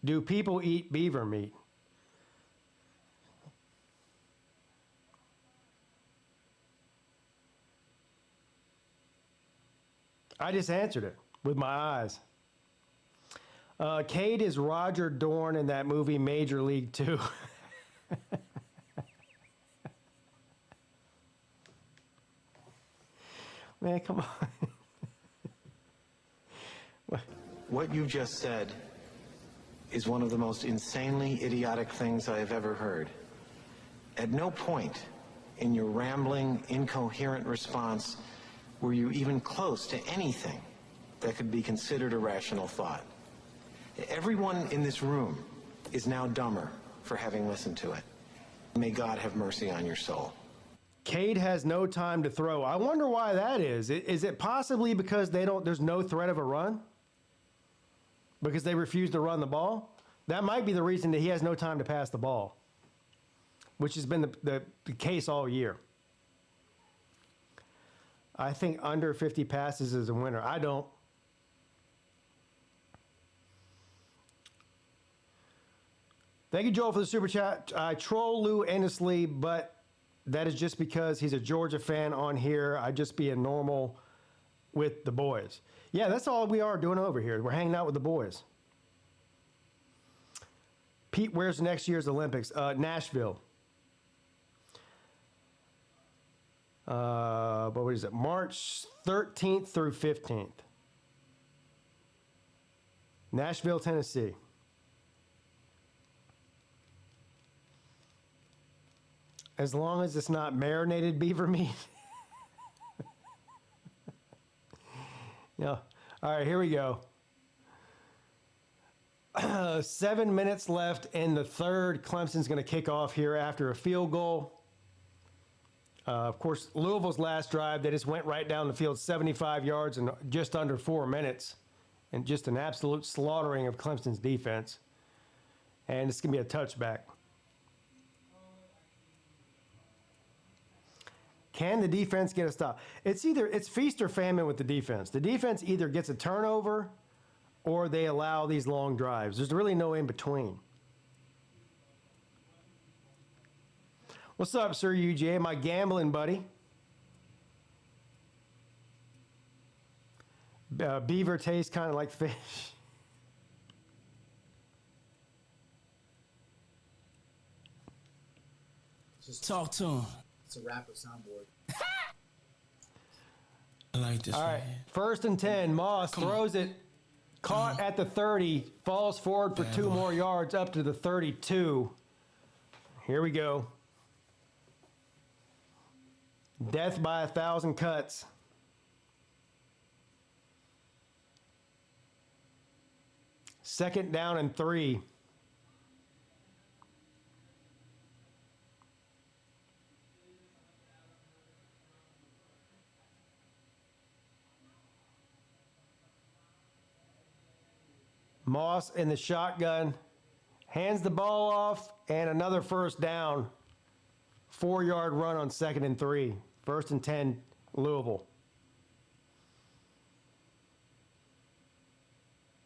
Speaker 1: Do people eat beaver meat? I just answered it with my eyes. Cade is Roger Dorn in that movie Major League 2. Man, come on.
Speaker 4: What you just said is one of the most insanely idiotic things I have ever heard. At no point in your rambling, incoherent response were you even close to anything that could be considered a rational thought. Everyone in this room is now dumber for having listened to it. May God have mercy on your soul.
Speaker 1: Cade has no time to throw. I wonder why that is. Is it possibly because there's no threat of a run? Because they refuse to run the ball? That might be the reason that he has no time to pass the ball, which has been the case all year. I think under 50 passes is a winner. I don't. Thank you, Joel, for the super chat. I troll Lou endlessly, but that is just because he's a Georgia fan on here. I just being normal with the boys. Yeah, that's all we are doing over here. We're hanging out with the boys. Pete, where's next year's Olympics? Nashville. But what is it? March 13th through 15th. Nashville, Tennessee. As long as it's not marinated beaver meat. Yeah. All right, here we go. 7 minutes left in the third. Clemson's going to kick off here after a field goal. Of course, Louisville's last drive, they just went right down the field 75 yards in just under 4 minutes. And just an absolute slaughtering of Clemson's defense. And it's going to be a touchback. Can the defense get a stop? It's feast or famine with the defense. The defense either gets a turnover or they allow these long drives. There's really no in between. What's up, Sir UJ? My gambling buddy. Beaver tastes kind of like fish.
Speaker 5: Just
Speaker 2: Talk to him.
Speaker 5: It's a rapper soundboard.
Speaker 2: I like this.
Speaker 1: All right, 1st and 10. Moss throws it, caught at the 30, falls forward for 2 more yards up to the 32. Here we go. Death by 1,000 cuts. Second down and 3. Moss in the shotgun, hands the ball off, and another first down. 4-yard run on 2nd and 3. 1st and 10, Louisville.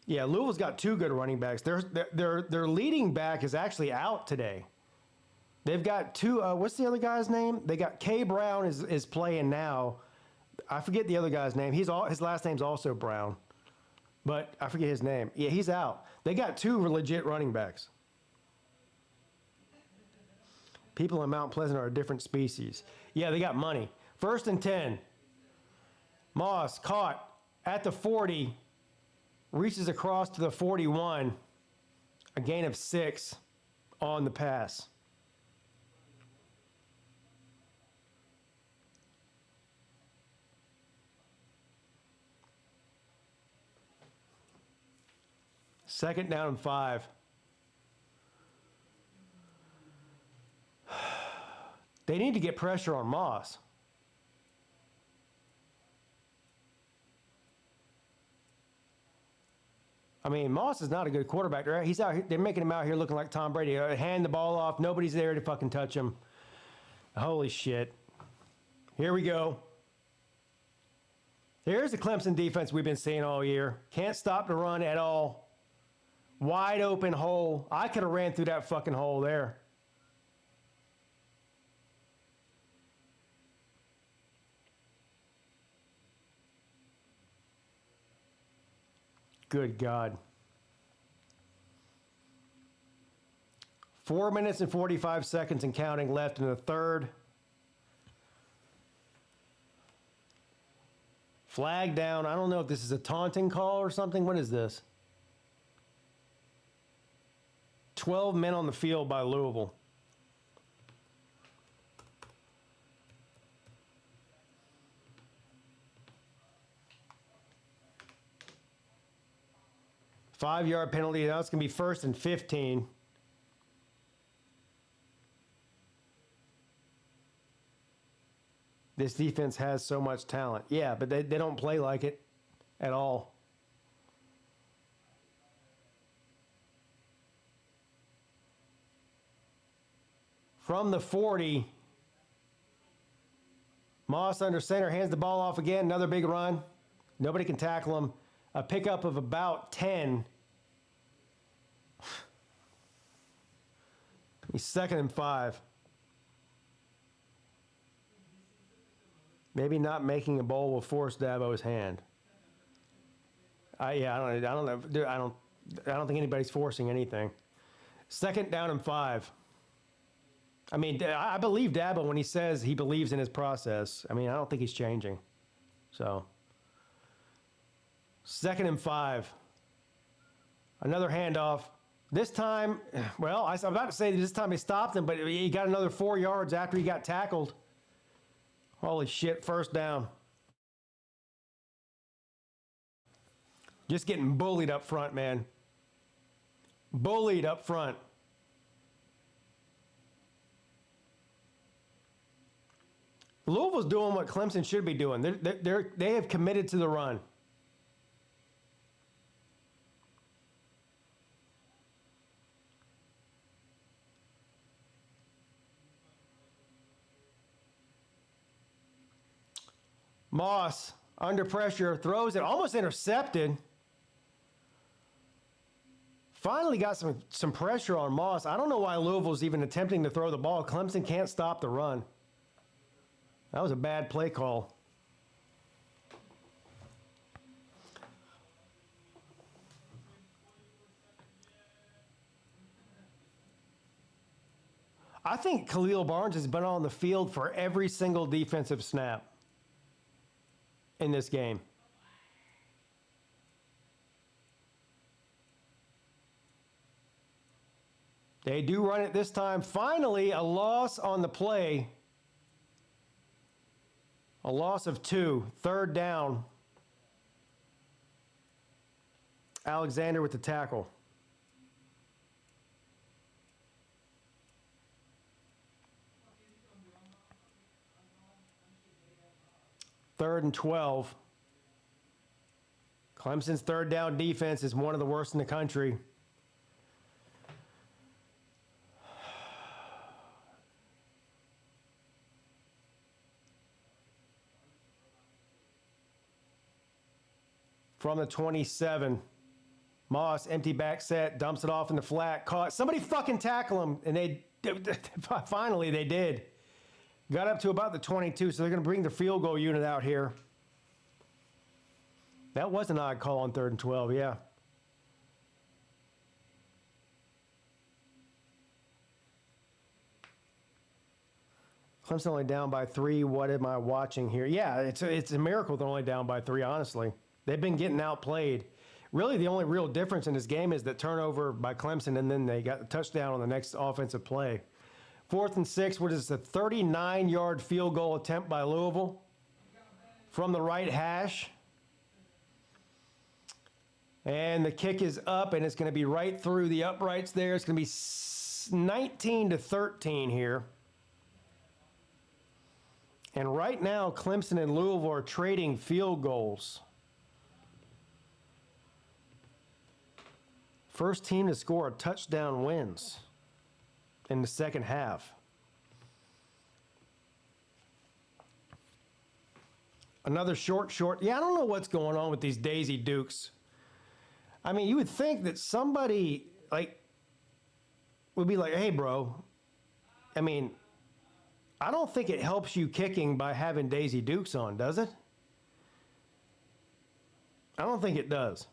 Speaker 1: Yeah, Louisville's got 2 good running backs. Their leading back is actually out today. They've got 2. What's the other guy's name? They got K. Brown is playing now. I forget the other guy's name. His last name's also Brown. But I forget his name. Yeah, he's out. They got 2 legit running backs. People in Mount Pleasant are a different species. Yeah, they got money. 1st and 10. Moss caught at the 40. Reaches across to the 41. A gain of 6 on the pass. Second down and 5. They need to get pressure on Moss. I mean, Moss is not a good quarterback, right? He's out here, they're making him out here looking like Tom Brady. Hand the ball off. Nobody's there to fucking touch him. Holy shit. Here we go. Here's the Clemson defense we've been seeing all year. Can't stop the run at all. Wide open hole. I could have ran through that fucking hole there. Good God. 4 minutes and 45 seconds and counting left in the third. Flag down. I don't know if this is a taunting call or something. What is this? 12 men on the field by Louisville. Five-yard penalty. Now it's going to be 1st and 15. This defense has so much talent. Yeah, but they don't play like it at all. From the 40, Moss under center, hands the ball off again. Another big run. Nobody can tackle him. A pickup of about 10. He's 2nd and 5. Maybe not making a bowl will force Dabo's hand. I don't know. Dude, I don't think anybody's forcing anything. 2nd down and 5. I mean, I believe Dabo when he says he believes in his process. I mean, I don't think he's changing. So, 2nd and 5. Another handoff. This time, well, I was about to say this time he stopped him, but he got another 4 yards after he got tackled. Holy shit, 1st down. Just getting bullied up front, man. Bullied up front. Louisville's doing what Clemson should be doing. They have committed to the run. Moss, under pressure, throws it, almost intercepted. Finally got some pressure on Moss. I don't know why Louisville's even attempting to throw the ball. Clemson can't stop the run. That was a bad play call. I think Khalil Barnes has been on the field for every single defensive snap in this game. They do run it this time. Finally, a loss on the play. A loss of 2. 3rd down. Alexander with the tackle. Third and 12. Clemson's 3rd down defense is one of the worst in the country. From the 27, Moss, empty back set, dumps it off in the flat, caught. Somebody fucking tackle him, and they finally they did. Got up to about the 22, so they're going to bring the field goal unit out here. That was an odd call on 3rd and 12, yeah. Clemson only down by 3. What am I watching here? Yeah, it's a miracle they're only down by 3, honestly. They've been getting outplayed. Really, the only real difference in this game is that turnover by Clemson, and then they got a touchdown on the next offensive play. 4th and 6, what is a 39-yard field goal attempt by Louisville from the right hash. And the kick is up, and it's going to be right through the uprights there. It's going to be 19-13 here. And right now, Clemson and Louisville are trading field goals. First team to score a touchdown wins in the second half. Another short. Yeah, I don't know what's going on with these Daisy Dukes. I mean, you would think that somebody, would be like, hey, bro, I mean, I don't think it helps you kicking by having Daisy Dukes on, does it? I don't think it does.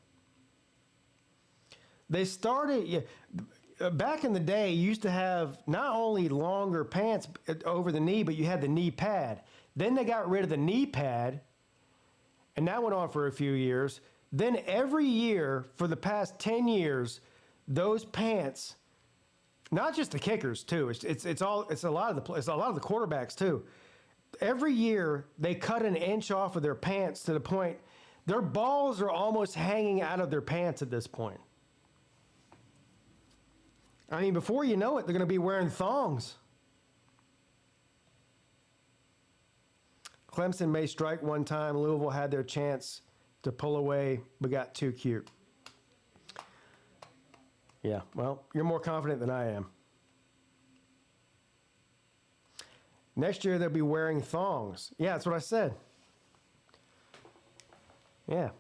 Speaker 1: They started, back in the day, you used to have not only longer pants over the knee, but you had the knee pad. Then they got rid of the knee pad, and that went on for a few years. Then every year for the past 10 years, those pants, not just the kickers too, it's a lot of the quarterbacks too. Every year they cut an inch off of their pants to the point their balls are almost hanging out of their pants at this point. I mean, before you know it, they're going to be wearing thongs. Clemson may strike one time. Louisville had their chance to pull away, but got too cute. Yeah, well, you're more confident than I am. Next year, they'll be wearing thongs. Yeah, that's what I said. Yeah.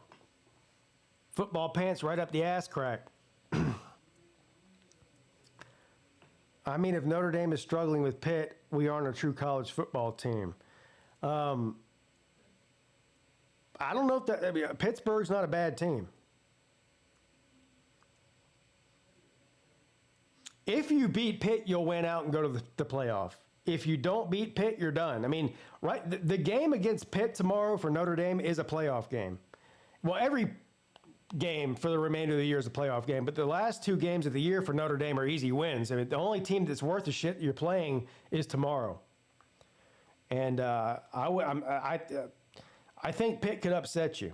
Speaker 1: Football pants right up the ass crack. I mean, if Notre Dame is struggling with Pitt, we aren't a true college football team. I don't know if that, I mean, Pittsburgh's not a bad team. If you beat Pitt, you'll win out and go to the playoff. If you don't beat Pitt, you're done. I mean, right? The game against Pitt tomorrow for Notre Dame is a playoff game. Well, every game for the remainder of the year is a playoff game, but the last 2 games of the year for Notre Dame are easy wins. I mean, the only team that's worth the shit you're playing is tomorrow. And I think Pitt could upset you.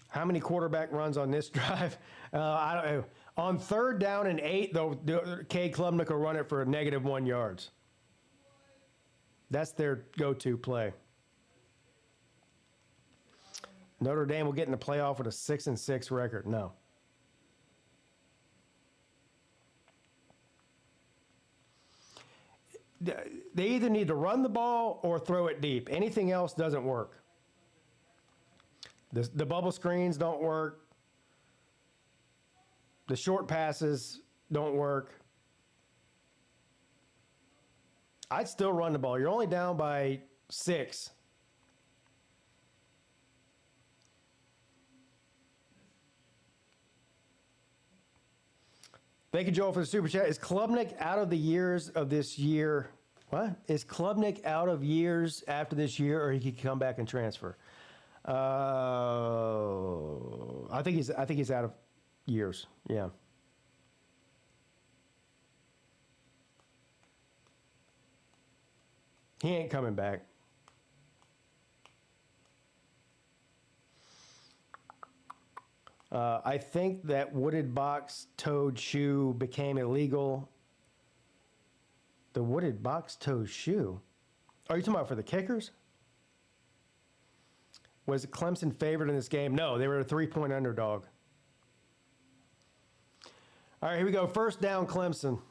Speaker 1: How many quarterback runs on this drive? I don't know. On 3rd down and 8, though, Cade Klubnik will run it for a -1 yards. That's their go-to play. Notre Dame will get in the playoff with a 6-6 record. No. They either need to run the ball or throw it deep. Anything else doesn't work. The bubble screens don't work. The short passes don't work. I'd still run the ball. You're only down by 6. Thank you, Joel, for the super chat. Is Klubnik out of the years of this year? What? Is Klubnik out of years after this year, or he could come back and transfer? I think he's out of years. Yeah. He ain't coming back. I think that wooded box-toed shoe became illegal. The wooded box-toed shoe? Are you talking about for the kickers? Was Clemson favored in this game? No, they were a 3-point underdog. All right, here we go. 1st down, Clemson.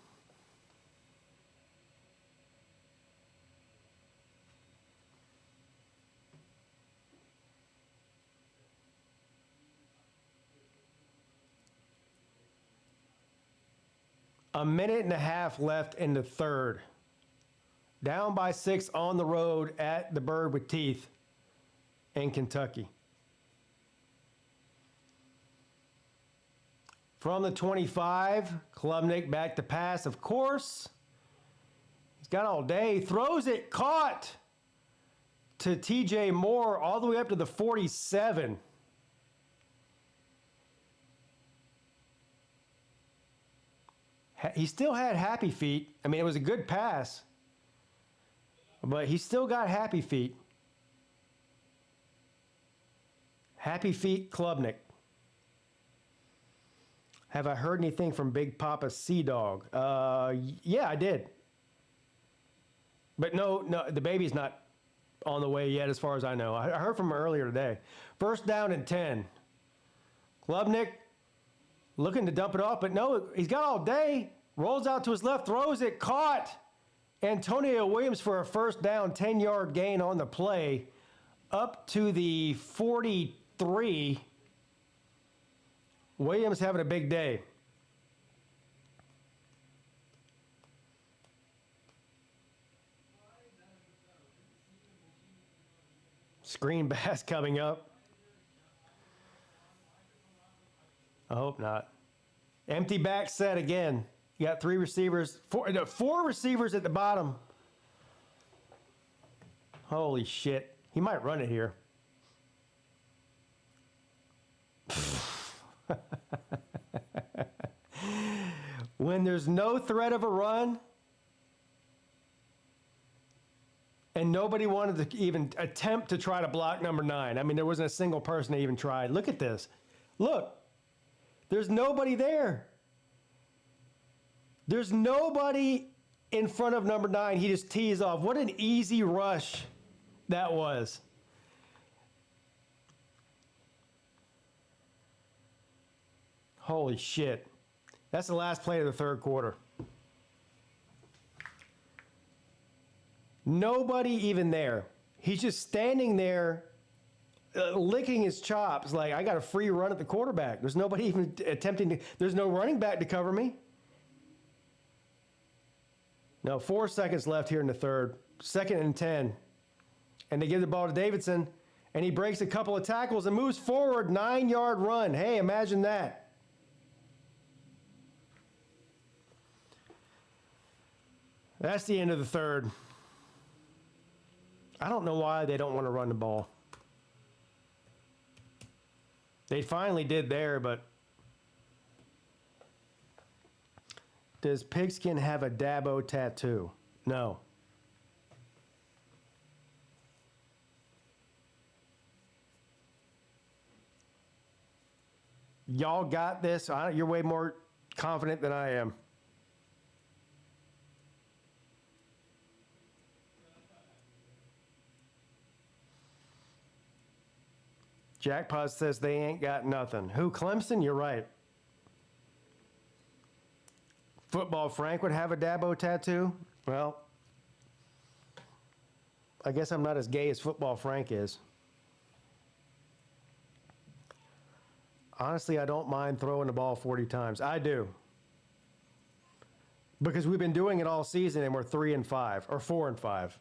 Speaker 1: A minute and a half left in the 3rd. Down by 6 on the road at the Bird with Teeth in Kentucky. From the 25, Klubnik back to pass, of course. He's got all day. Throws it, caught to TJ Moore all the way up to the 47. He still had happy feet. I mean, it was a good pass, but he still got happy feet. Happy feet, Klubnik. Have I heard anything from Big Papa Sea Dog? Yeah, I did. But no, the baby's not on the way yet, as far as I know. I heard from him earlier today. 1st down and 10. Klubnik looking to dump it off, but no, he's got all day. Rolls out to his left, throws it, caught. Antonio Williams for a 1st down, 10-yard gain on the play, up to the 43. Williams having a big day. Screen pass coming up. I hope not. Empty back set again. You got 3 receivers, 4 receivers at the bottom. Holy shit. He might run it here. When there's no threat of a run and nobody wanted to even attempt to try to block number 9. I mean, there wasn't a single person that even tried. Look at this. Look. There's nobody there. There's nobody in front of number 9. He just tees off. What an easy rush that was. Holy shit. That's the last play of the third quarter. Nobody even there. He's just standing there licking his chops like, I got a free run at the quarterback. There's nobody even attempting to, there's no running back to cover me. No, 4 seconds left here in the third. 2nd and 10. And they give the ball to Davidson, and he breaks a couple of tackles and moves forward, 9-yard run. Hey, imagine that. That's the end of the third. I don't know why they don't want to run the ball. They finally did there, but does Pigskin have a Dabo tattoo? No. Y'all got this. You're way more confident than I am. Jackpot says they ain't got nothing. Who, Clemson? You're right. Football Frank would have a Dabo tattoo? Well, I guess I'm not as gay as Football Frank is. Honestly, I don't mind throwing the ball 40 times. I do. Because we've been doing it all season and we're 3-5 or 4-5.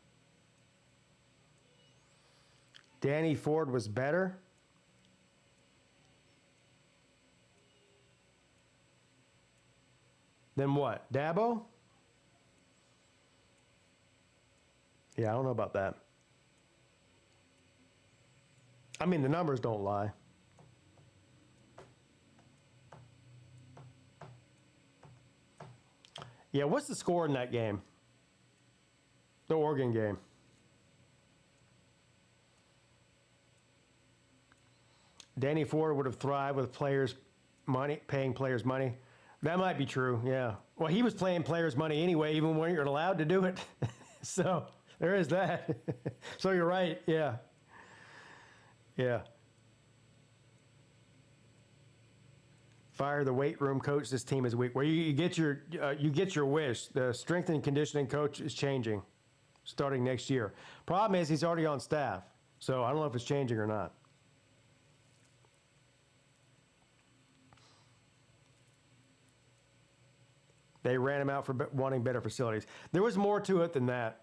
Speaker 1: Danny Ford was better. Then what? Dabo? Yeah, I don't know about that. I mean, the numbers don't lie. Yeah, what's the score in that game? The Oregon game. Danny Ford would have thrived with players' money, paying players money. That might be true, yeah. Well, he was playing players' money anyway, even when you're allowed to do it. So there is that. So you're right, yeah. Yeah. Fire the weight room coach. This team is weak. Well, you get your wish. The strength and conditioning coach is changing, starting next year. Problem is he's already on staff, so I don't know if it's changing or not. They ran him out for wanting better facilities. There was more to it than that.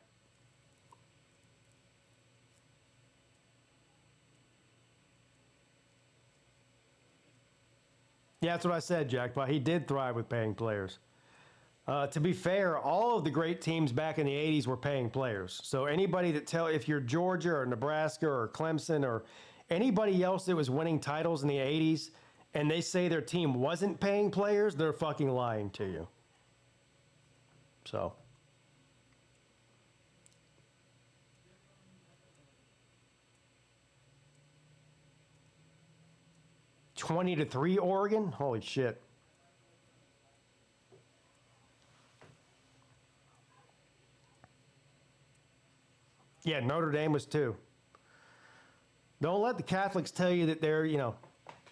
Speaker 1: Yeah, that's what I said, Jackpot. He did thrive with paying players. To be fair, all of the great teams back in the 80s were paying players. So anybody that if you're Georgia or Nebraska or Clemson or anybody else that was winning titles in the 80s and they say their team wasn't paying players, they're fucking lying to you. So. $20-3 Oregon? Holy shit. Yeah, Notre Dame was too. Don't let the Catholics tell you that they're,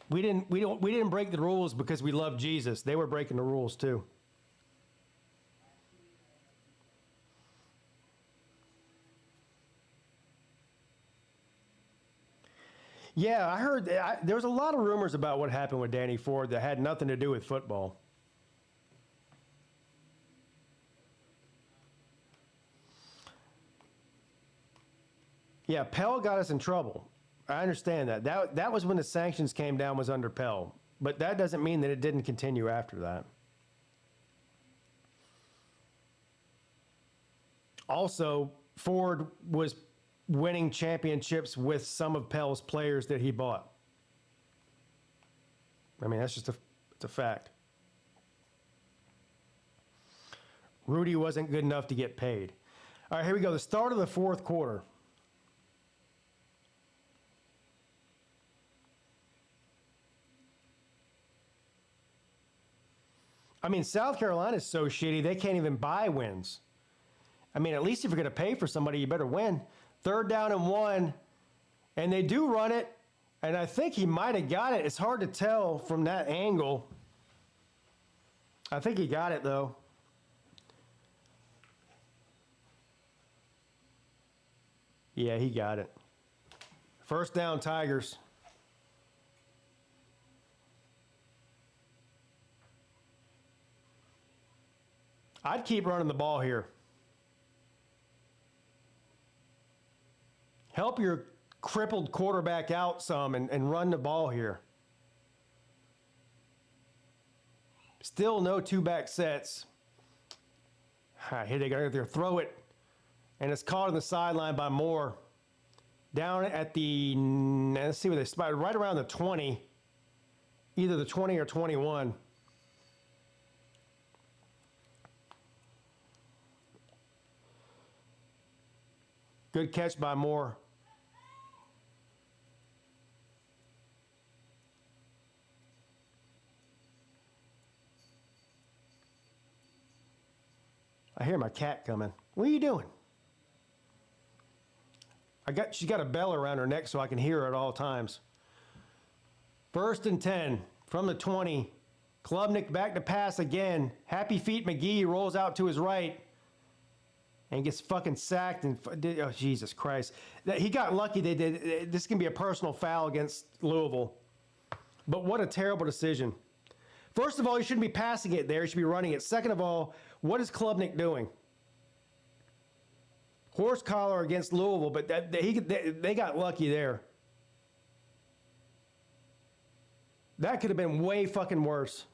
Speaker 1: we didn't break the rules because we love Jesus. They were breaking the rules too. Yeah, I heard there was a lot of rumors about what happened with Danny Ford that had nothing to do with football. Yeah, Pell got us in trouble. I understand that. That was when the sanctions came down, was under Pell. But that doesn't mean that it didn't continue after that. Also, Ford was winning championships with some of Pell's players that he bought. I mean, that's just it's a fact. Rudy wasn't good enough to get paid. All right, here we go. The start of the fourth quarter. I mean, South Carolina's so shitty, they can't even buy wins. I mean, at least if you're going to pay for somebody, you better win. 3rd down and 1, and they do run it, and I think he might have got it. It's hard to tell from that angle. I think he got it, though. Yeah, he got it. 1st down, Tigers. I'd keep running the ball here. Help your crippled quarterback out some and run the ball here. Still no 2-back sets. Here they go. They throw it. And it's caught on the sideline by Moore. Down at the, let's see where they spotted, right around the 20. Either the 20 or 21. Good catch by Moore. I hear my cat coming. What are you doing? She's got a bell around her neck so I can hear her at all times. 1st and 10 from the 20. Klubnik back to pass again. Happy Feet McGee rolls out to his right and gets fucking sacked. And oh, Jesus Christ. He got lucky. They did. This can be a personal foul against Louisville. But what a terrible decision. First of all, you shouldn't be passing it there. You should be running it. Second of all, what is Klubnik doing? Horse collar against Louisville, but they got lucky there. That could have been way fucking worse.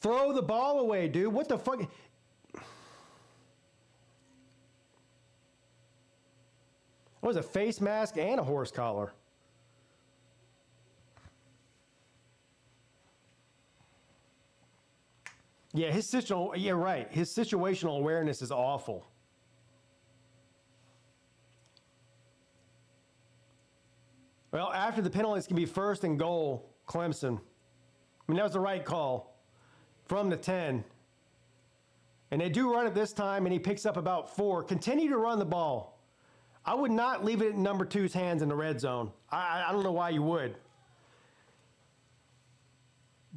Speaker 1: Throw the ball away, dude. What the fuck? What was a face mask and a horse collar? Yeah, right. His situational awareness is awful. Well, after the penalty, it's going to be 1st and goal, Clemson. I mean, that was the right call from the 10. And they do run it this time, and he picks up about 4. Continue to run the ball. I would not leave it in number 2's hands in the red zone. I don't know why you would.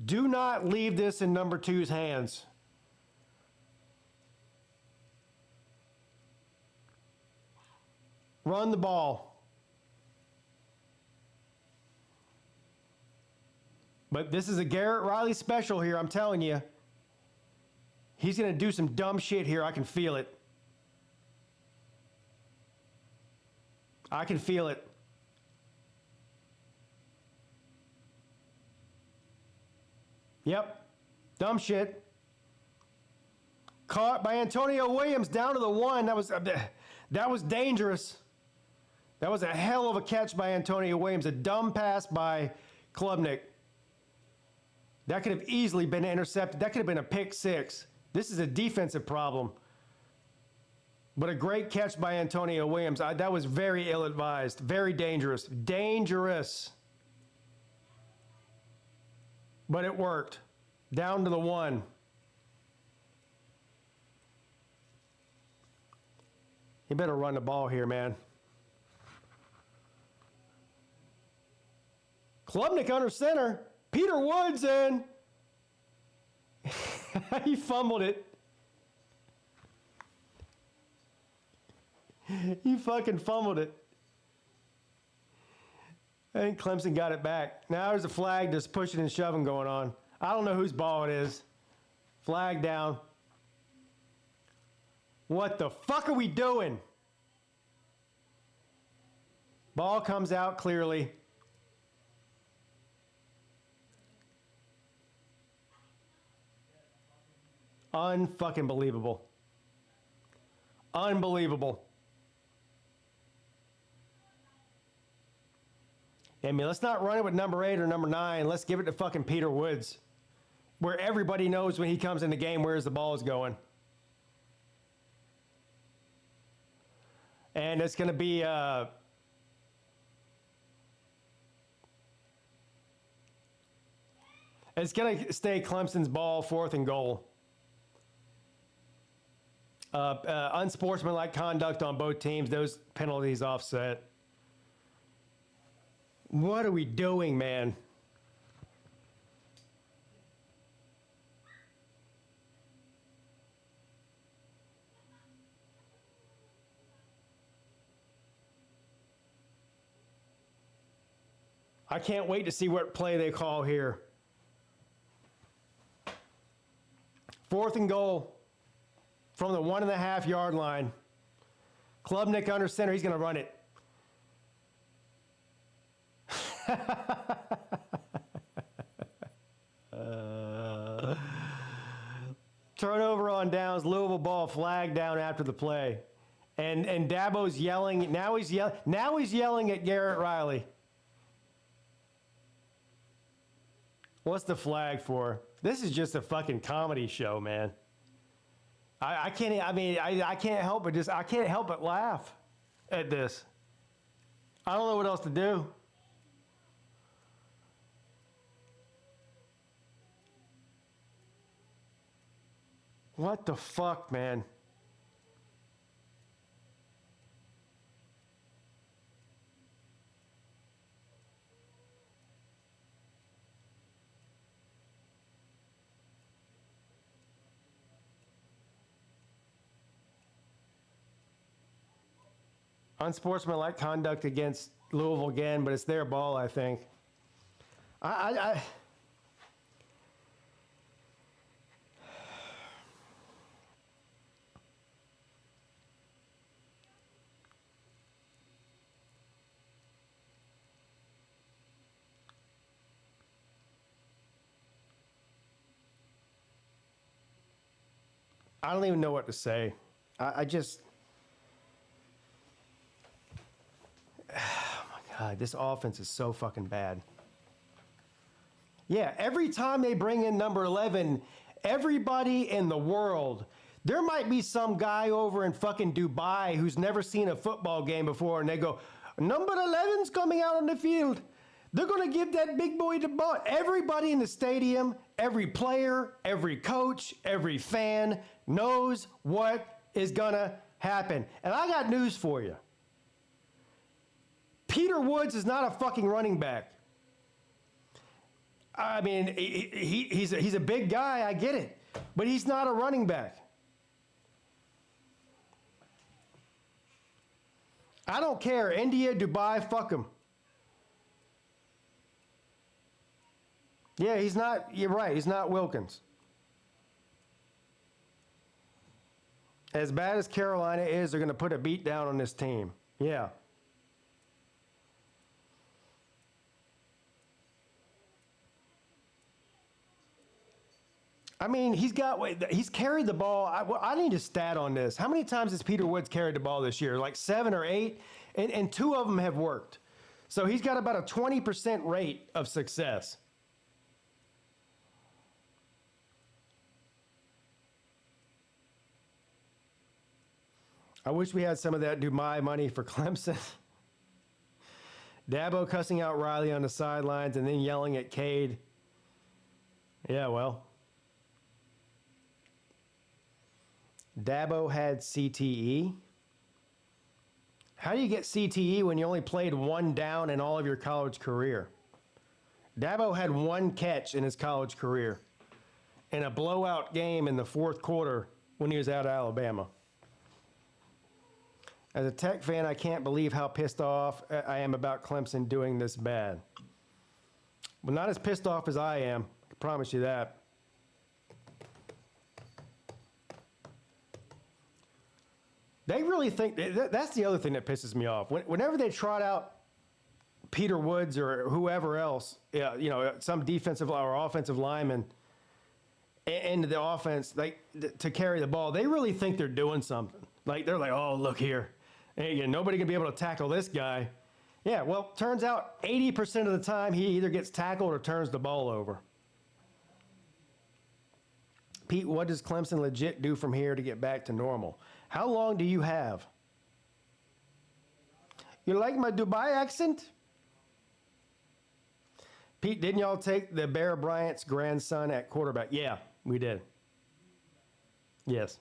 Speaker 1: Do not leave this in number 2's hands. Run the ball. But this is a Garrett Riley special here, I'm telling you. He's going to do some dumb shit here. I can feel it. I can feel it. Yep. Dumb shit. Caught by Antonio Williams down to the 1. That was dangerous. That was a hell of a catch by Antonio Williams. A dumb pass by Klubnik. That could have easily been intercepted. That could have been a pick 6. This is a defensive problem. But a great catch by Antonio Williams. That was very ill-advised. Very dangerous. Dangerous. But it worked. Down to the 1. You better run the ball here, man. Klubnik under center. Peter Woods in. He fumbled it. He fucking fumbled it. I think Clemson got it back. Now there's a flag just pushing and shoving going on. I don't know whose ball it is. Flag down. What the fuck are we doing? Ball comes out clearly. Unfucking believable. Unbelievable. I mean, let's not run it with number 8 or number 9. Let's give it to fucking Peter Woods, where everybody knows when he comes in the game where the ball is going. And it's going to be it's going to stay Clemson's ball, 4th and goal. Unsportsmanlike conduct on both teams. Those penalties offset. What are we doing, man? I can't wait to see what play they call here. 4th and goal from the 1.5 yard line. Klubnik under center. He's going to run it. Turnover on downs. Louisville ball, flag down after the play. And Dabo's yelling. Now he's yelling at Garrett Riley. What's the flag for? This is just a fucking comedy show, man. I can't help but laugh at this. I don't know what else to do. What the fuck, man? Unsportsmanlike conduct against Louisville again, but it's their ball, I think. I don't even know what to say. I just... Oh my God, this offense is so fucking bad. Yeah, every time they bring in number 11, everybody in the world, there might be some guy over in fucking Dubai who's never seen a football game before, and they go, number 11's coming out on the field. They're going to give that big boy the ball. Everybody in the stadium, every player, every coach, every fan knows what is going to happen. And I got news for you. Peter Woods is not a fucking running back. I mean, he's a big guy, I get it. But he's not a running back. I don't care. India, Dubai, fuck him. Yeah, he's not, you're right, he's not Wilkins. As bad as Carolina is, they're going to put a beat down on this team. Yeah. I mean, he's carried the ball. I need a stat on this. How many times has Peter Woods carried the ball this year? Like 7 or 8? And 2 of them have worked. So he's got about a 20% rate of success. I wish we had some of that Dubai money for Clemson. Dabo cussing out Riley on the sidelines and then yelling at Cade. Yeah, well. Dabo had CTE. How do you get CTE when you only played 1 down in all of your college career? Dabo had 1 catch in his college career in a blowout game in the 4th quarter when he was out of Alabama. As a Tech fan, I can't believe how pissed off I am about Clemson doing this bad. Well, not as pissed off as I am, I can promise you that. They really think, that's the other thing that pisses me off. Whenever they trot out Peter Woods or whoever else, you know, some defensive or offensive lineman into the offense to carry the ball, they really think they're doing something. Like, they're like, oh, look here. Hey, nobody can be able to tackle this guy. Yeah, well, turns out 80% of the time he either gets tackled or turns the ball over. Pete, what does Clemson legit do from here to get back to normal? How long do you have? You like my Dubai accent? Pete, didn't y'all take the Bear Bryant's grandson at quarterback? Yeah, we did. Yes.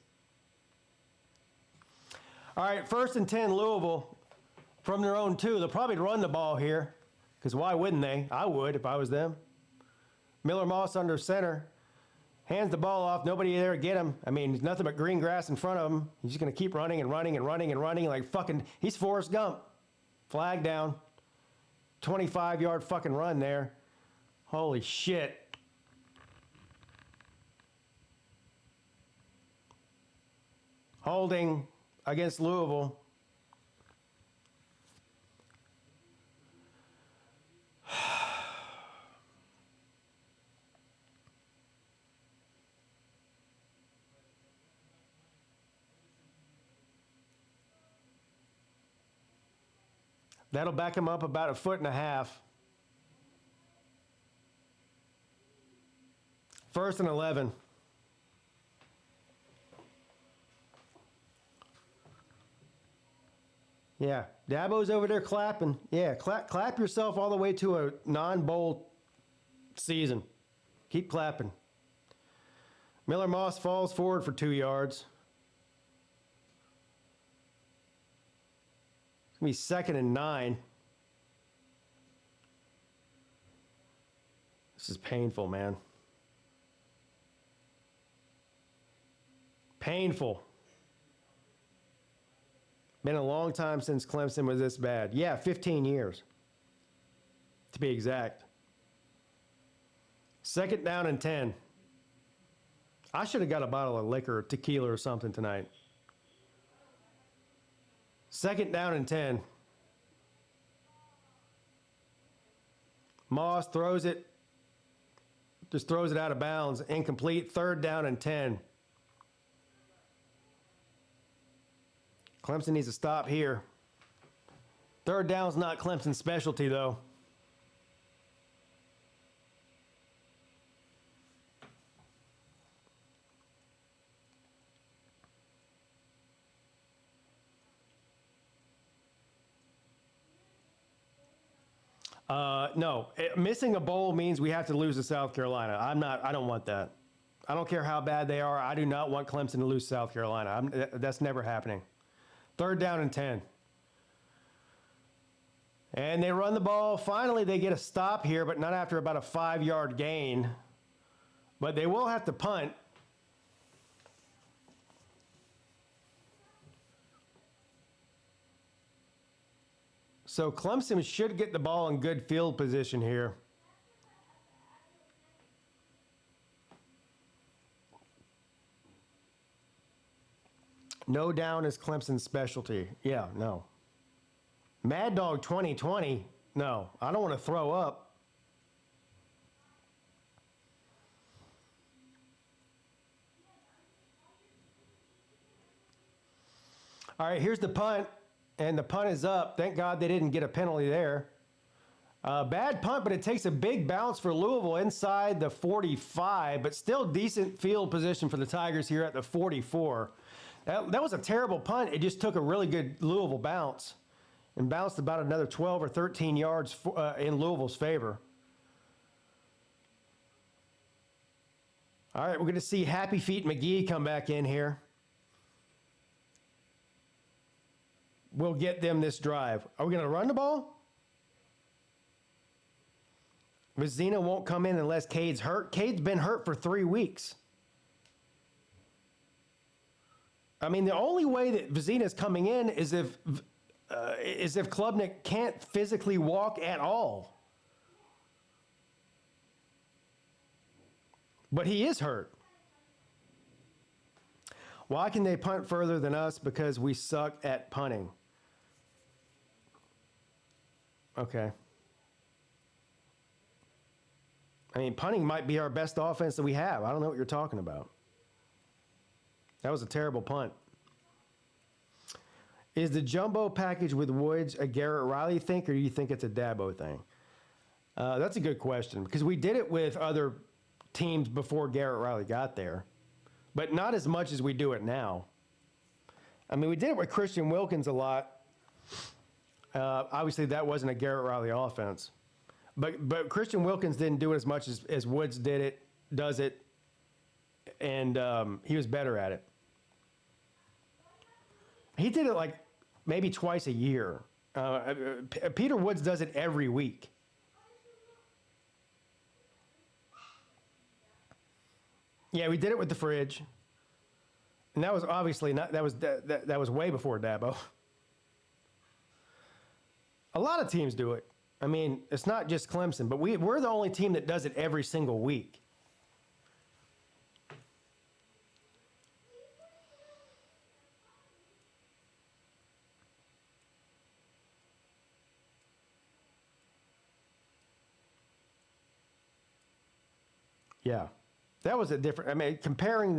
Speaker 1: All right, 1st and 10, Louisville from their own 2. They'll probably run the ball here, because why wouldn't they? I would if I was them. Miller Moss under center. Hands the ball off. Nobody there to get him. I mean, there's nothing but green grass in front of him. He's just going to keep running and running and running and running like fucking, he's Forrest Gump. Flag down. 25-yard fucking run there. Holy shit. Holding against Louisville. That'll back him up about 1.5 feet. 1st and 11. Yeah, Dabo's over there clapping. Yeah, clap yourself all the way to a non-bowl season. Keep clapping. Miller Moss falls forward for 2 yards. It's going to be 2nd and 9. This is painful, man. Painful. Been a long time since Clemson was this bad. Yeah, 15 years, to be exact. 2nd down and 10. I should have got a bottle of liquor or tequila or something tonight. 2nd down and 10. Moss throws it. Just throws it out of bounds. Incomplete. 3rd down and 10. Clemson needs to stop here. 3rd down's not Clemson's specialty, though. No, missing a bowl means we have to lose to South Carolina. I don't want that. I don't care how bad they are. I do not want Clemson to lose to South Carolina. That's never happening. 3rd down and 10. And they run the ball. Finally, they get a stop here, but not after about a 5-yard gain. But they will have to punt. So Clemson should get the ball in good field position here. No down is Clemson's specialty. Yeah, no. Mad Dog 2020. No, I don't want to throw up. All right, here's the punt. And the punt is up. Thank God they didn't get a penalty there. Bad punt, but it takes a big bounce for Louisville inside the 45, but still decent field position for the Tigers here at the 44. That was a terrible punt. It just took a really good Louisville bounce and bounced about another 12 or 13 yards in Louisville's favor. All right, we're going to see Happy Feet McGee come back in here. We'll get them this drive. Are we going to run the ball? Vizina won't come in unless Cade's hurt. Cade's been hurt for 3 weeks. I mean, the only way that Vizina's coming in is if Klubnik can't physically walk at all. But he is hurt. Why can they punt further than us? Because we suck at punting. Okay. I mean, punting might be our best offense that we have. I don't know what you're talking about. That was a terrible punt. Is the jumbo package with Woods a Garrett Riley thing, or do you think it's a Dabo thing? That's a good question, because we did it with other teams before Garrett Riley got there, but not as much as we do it now. I mean, we did it with Christian Wilkins a lot. Obviously, that wasn't a Garrett Riley offense. But Christian Wilkins didn't do it as much as Woods does it, and he was better at it. He did it like maybe twice a year. Peter Woods does it every week. Yeah, we did it with the fridge. And that was obviously not, that was way before Dabo. A lot of teams do it. I mean, it's not just Clemson, but we're the only team that does it every single week. Yeah, that was a different, I mean, comparing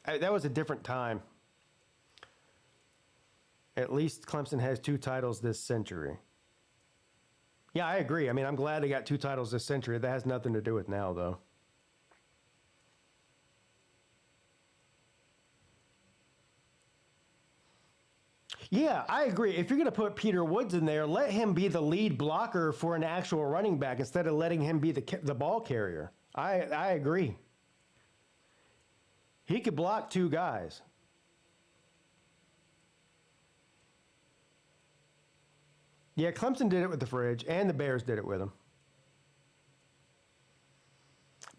Speaker 1: that was a different time. At least Clemson has 2 titles this century. Yeah, I agree. I mean, I'm glad they got 2 titles this century. That has nothing to do with now, though. Yeah, I agree. If you're going to put Peter Woods in there, let him be the lead blocker for an actual running back instead of letting him be the ball carrier. I agree. He could block 2 guys. Yeah, Clemson did it with the fridge, and the Bears did it with him.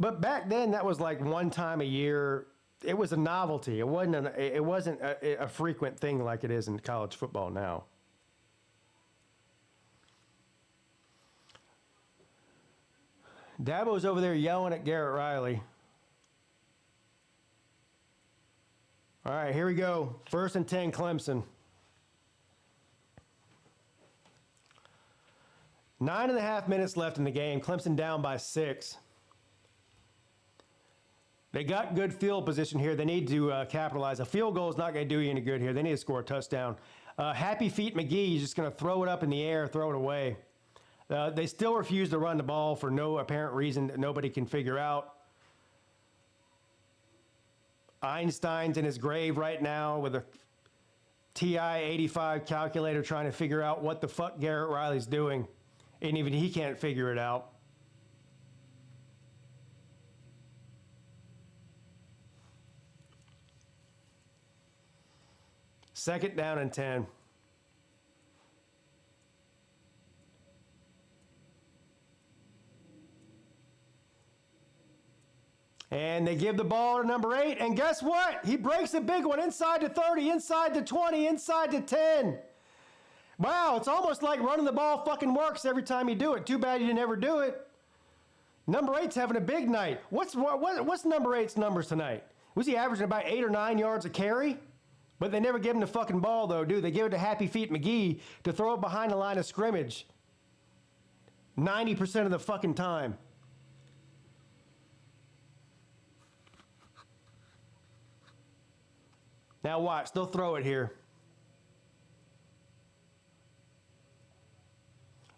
Speaker 1: But back then, that was like one time a year. It was a novelty. It wasn't a frequent thing like it is in college football now. Dabo's over there yelling at Garrett Riley. All right, here we go. 1st and 10, Clemson. 9.5 minutes left in the game. Clemson down by 6. They got good field position here. They need to capitalize. A field goal is not going to do you any good here. They need to score a touchdown. Happy Feet McGee is just going to throw it up in the air, throw it away. They still refuse to run the ball for no apparent reason that nobody can figure out. Einstein's in his grave right now with a TI-85 calculator trying to figure out what the fuck Garrett Riley's doing. And even he can't figure it out. Second down and 10. And they give the ball to number 8, and guess what? He breaks a big one inside the 30, inside the 20, inside the 10. Wow, it's almost like running the ball fucking works every time you do it. Too bad you didn't ever do it. Number 8's having a big night. What's number 8's numbers tonight? Was he averaging about 8 or 9 yards a carry? But they never give him the fucking ball, though, do they? Give it to Happy Feet McGee to throw it behind the line of scrimmage 90% of the fucking time. Now watch, they'll throw it here.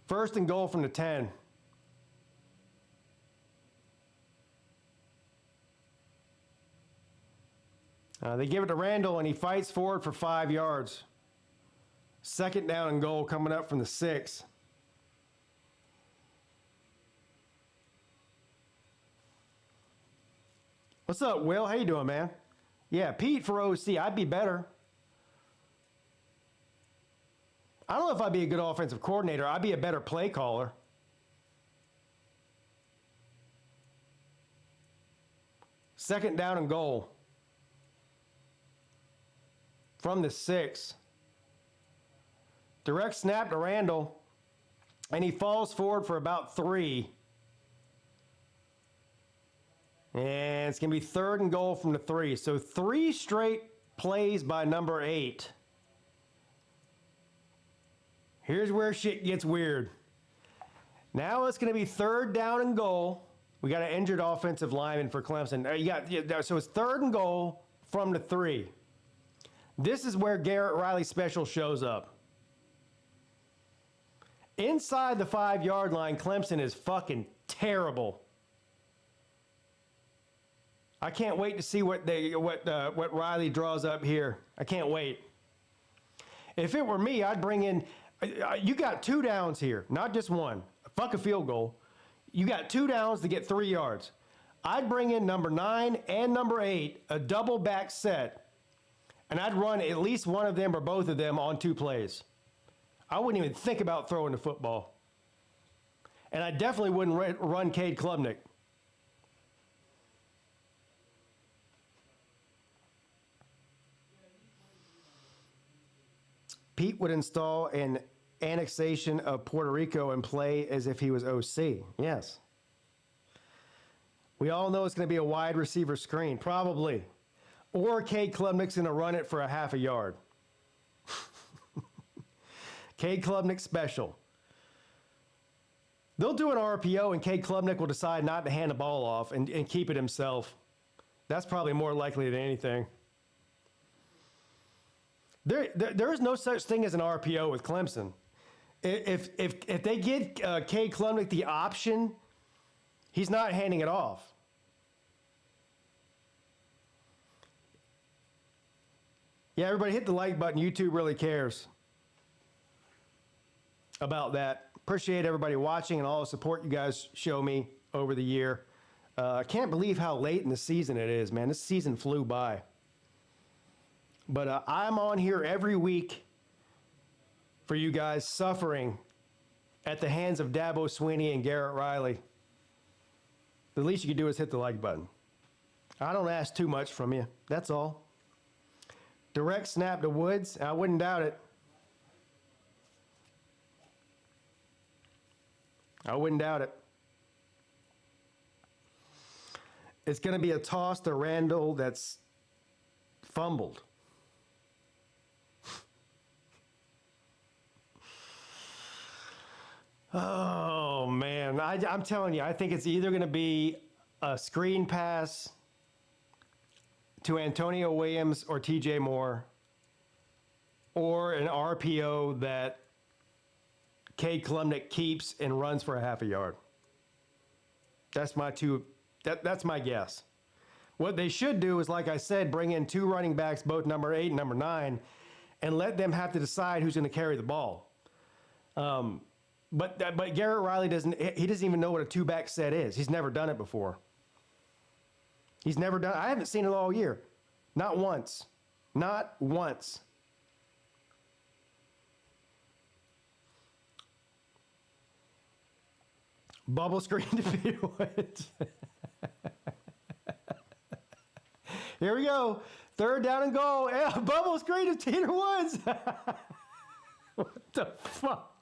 Speaker 1: 1st and goal from the 10. They give it to Randall, and he fights forward for 5 yards. 2nd down and goal coming up from the 6. What's up, Will? How you doing, man? Yeah, Pete for OC. I'd be better. I don't know if I'd be a good offensive coordinator. I'd be a better play caller. Second down and goal. From the 6. Direct snap to Randall. And he falls forward for about 3. And it's going to be 3rd and goal from the 3. So 3 straight plays by number 8. Here's where shit gets weird. Now it's going to be 3rd down and goal. We got an injured offensive lineman for Clemson. So it's 3rd and goal from the 3. This is where Garrett Riley special shows up. Inside the 5-yard line, Clemson is fucking terrible. I can't wait to see what Riley draws up here. I can't wait. If it were me, I'd bring in. You got 2 downs here, not just 1. Fuck a field goal. You got 2 downs to get 3 yards. I'd bring in number 9 and number 8, a double back set, And I'd run at least one of them or both of them on 2 plays. I wouldn't even think about throwing the football. And I definitely wouldn't run Cade Klubnik. Pete would install an annexation of Puerto Rico and play as if he was OC. Yes. We all know it's going to be a wide receiver screen, probably. Or Cade Klubnik's going to run it for a half a yard. Cade Klubnik special. They'll do an RPO and Cade Klubnik will decide not to hand the ball off and keep it himself. That's probably more likely than anything. There is no such thing as an RPO with Clemson. If they give Cade Klubnik the option, he's not handing it off. Yeah, everybody hit the like button. YouTube really cares about that. Appreciate everybody watching and all the support you guys show me over the year. I can't believe how late in the season it is, man. This season flew by. But I'm on here every week for you guys suffering at the hands of Dabo Swinney and Garrett Riley. The least you can do is hit the like button. I don't ask too much from you. That's all. Direct snap to Woods. I wouldn't doubt it. I wouldn't doubt it. It's going to be a toss to Randall that's fumbled. Oh, man. I'm telling you, I think it's either going to be a screen pass to Antonio Williams or TJ Moore, or an RPO that Cade Klubnik keeps and runs for a half a yard. That's my guess. What they should do is, like I said, bring in 2 running backs, both number 8 and number 9, and let them have to decide who's going to carry the ball. But Garrett Riley doesn't even know what a 2-back set is. He's never done it before. He's never done it. I haven't seen it all year. Not once. Not once. Bubble screen to Peter Woods. Here we go. 3rd down and goal. Yeah, bubble screen to Peter Woods. What the fuck?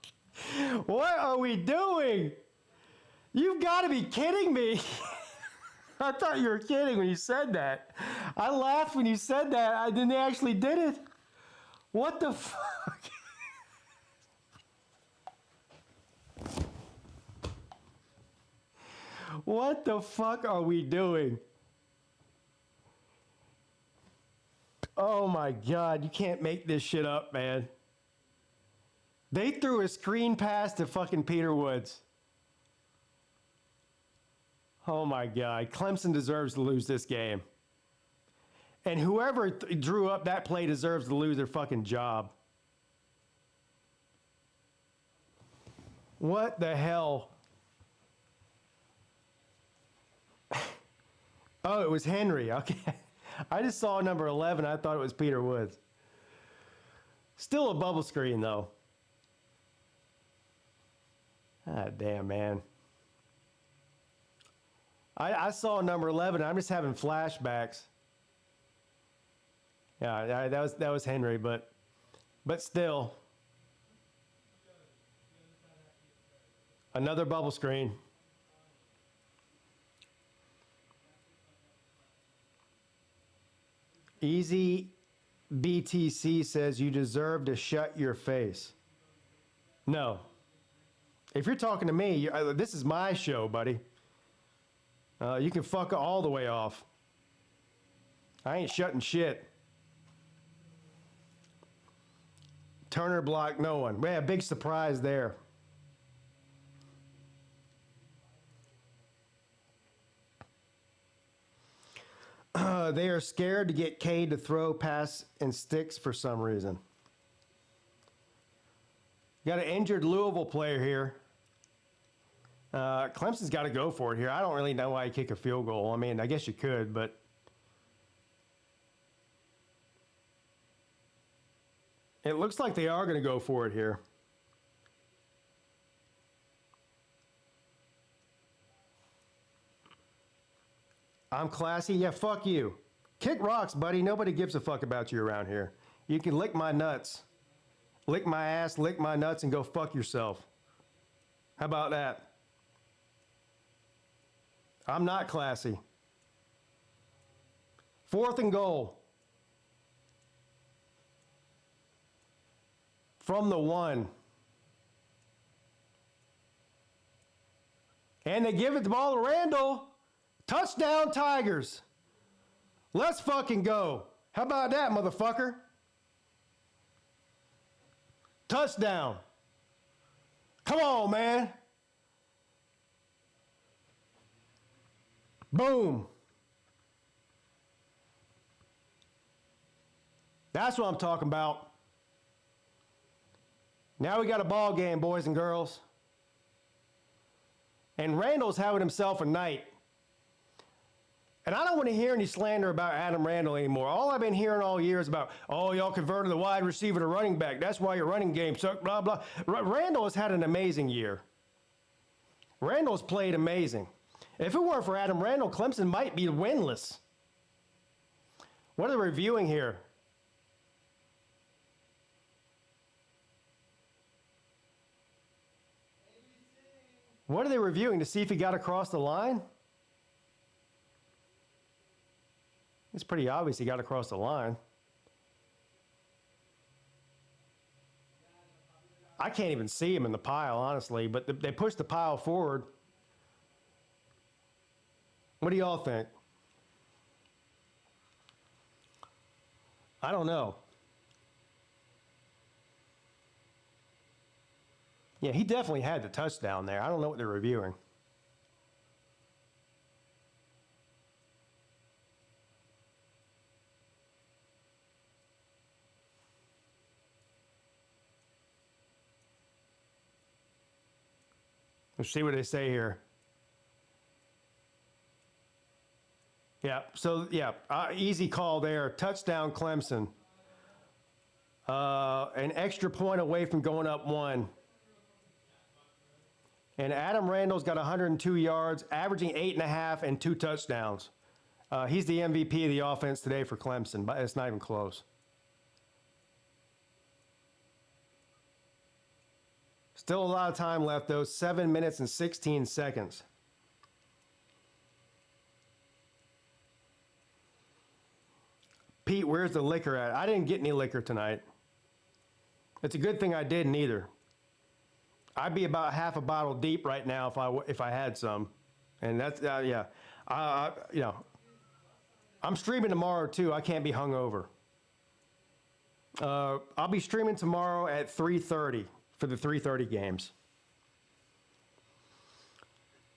Speaker 1: What are we doing? You've got to be kidding me. I thought you were kidding when you said that. I laughed when you said that. Then they actually did it. What the fuck? What the fuck are we doing? Oh my God, you can't make this shit up, man. They threw a screen pass to fucking Peter Woods. Oh my God, Clemson deserves to lose this game. And whoever drew up that play deserves to lose their fucking job. What the hell? Oh, it was Henry. Okay. I just saw number 11. I thought it was Peter Woods. Still a bubble screen, though. Ah, damn, man. I saw number 11. I'm just having flashbacks. Yeah, that was Henry, but still. Another bubble screen. Easy BTC says you deserve to shut your face. No. If you're talking to me, this is my show, buddy. You can fuck all the way off. I ain't shutting shit. Turner blocked no one. We had a big surprise there. They are scared to get Cade to throw, pass, and sticks for some reason. Got an injured Louisville player here. Clemson's got to go for it here. I don't really know why you kick a field goal. I mean, I guess you could, but It looks like they are going to go for it here. I'm classy. Yeah, fuck you. Kick rocks, buddy. Nobody gives a fuck about you around here. You can lick my nuts. Lick my ass, lick my nuts, and go fuck yourself. How about that? I'm not classy. 4th and goal. From the 1. And they give it the ball to Randall. Touchdown, Tigers. Let's fucking go. How about that, motherfucker? Touchdown. Come on, man. Boom. That's what I'm talking about. Now we got a ball game, boys and girls. And Randall's having himself a night. And I don't want to hear any slander about Adam Randall anymore. All I've been hearing all year is about, oh, y'all converted the wide receiver to running back. That's why your running game sucked, blah, blah. Randall has had an amazing year. Randall's played amazing. If it weren't for Adam Randall, Clemson might be winless. What are they reviewing here? What are they reviewing? To see if he got across the line? It's pretty obvious he got across the line. I can't even see him in the pile, honestly, but they pushed the pile forward. What do y'all think? I don't know. Yeah, he definitely had the touchdown there. I don't know what they're reviewing. Let's see what they say here. Yeah, so, yeah, easy call there. Touchdown, Clemson. An extra point away from going up 1. And Adam Randall's got 102 yards, averaging 8.5 and 2 touchdowns. He's the MVP of the offense today for Clemson, but it's not even close. Still a lot of time left, though. 7 minutes and 16 seconds. Pete, where's the liquor at? I didn't get any liquor tonight. It's a good thing I didn't either. I'd be about half a bottle deep right now if I had some. And that's, yeah. You know, I'm streaming tomorrow, too. I can't be hungover. I'll be streaming tomorrow at 3:30. For the 3:30 games.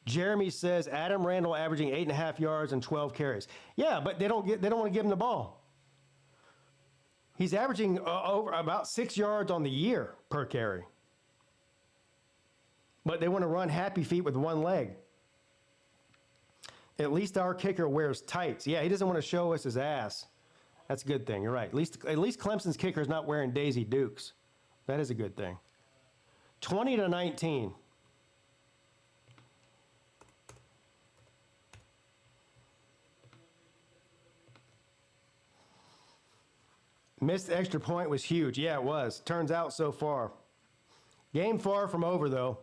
Speaker 1: Jeremy says Adam Randall averaging 8.5 yards and 12 carries. Yeah, but they don't want to give him the ball. He's averaging over about 6 yards on the year per carry. But they want to run happy feet with one leg. At least our kicker wears tights. Yeah, he doesn't want to show us his ass. That's a good thing. You're right. At least Clemson's kicker is not wearing Daisy Dukes. That is a good thing. 20-19. Missed extra point was huge. Yeah, it was. Turns out so far. Game far from over, though.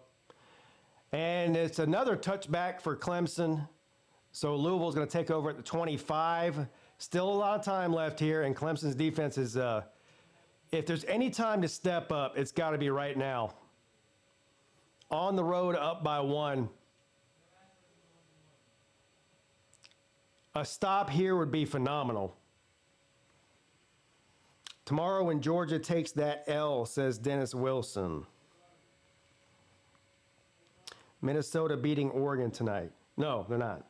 Speaker 1: And it's another touchback for Clemson. So Louisville's going to take over at the 25. Still a lot of time left here, and Clemson's defense is, if there's any time to step up, it's got to be right now. On the road, up by 1. A stop here would be phenomenal. Tomorrow when Georgia takes that L, says Dennis Wilson. Minnesota beating Oregon tonight. No, they're not.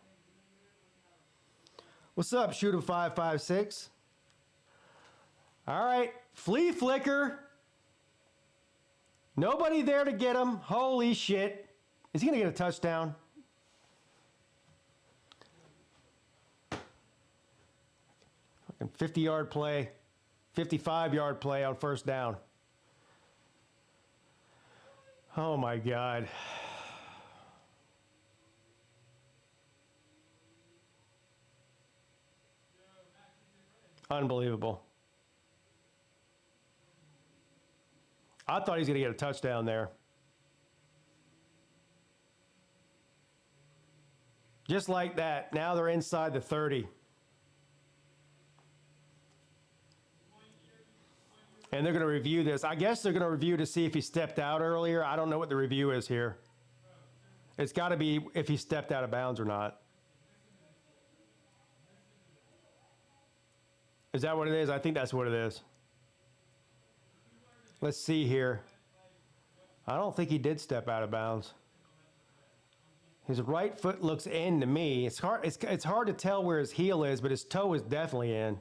Speaker 1: What's up, Shooter 556? All right, flea flicker. Nobody there to get him. Holy shit. Is he going to get a touchdown? Fucking 50-yard play, 55-yard play on first down. Oh my God. Unbelievable. I thought he was going to get a touchdown there. Just like that. Now they're inside the 30. And they're going to review this. I guess they're going to review to see if he stepped out earlier. I don't know what the review is here. It's got to be if he stepped out of bounds or not. Is that what it is? I think that's what it is. Let's see here. I don't think he did step out of bounds. His right foot looks in to me. It's hard to tell where his heel is, but his toe is definitely in.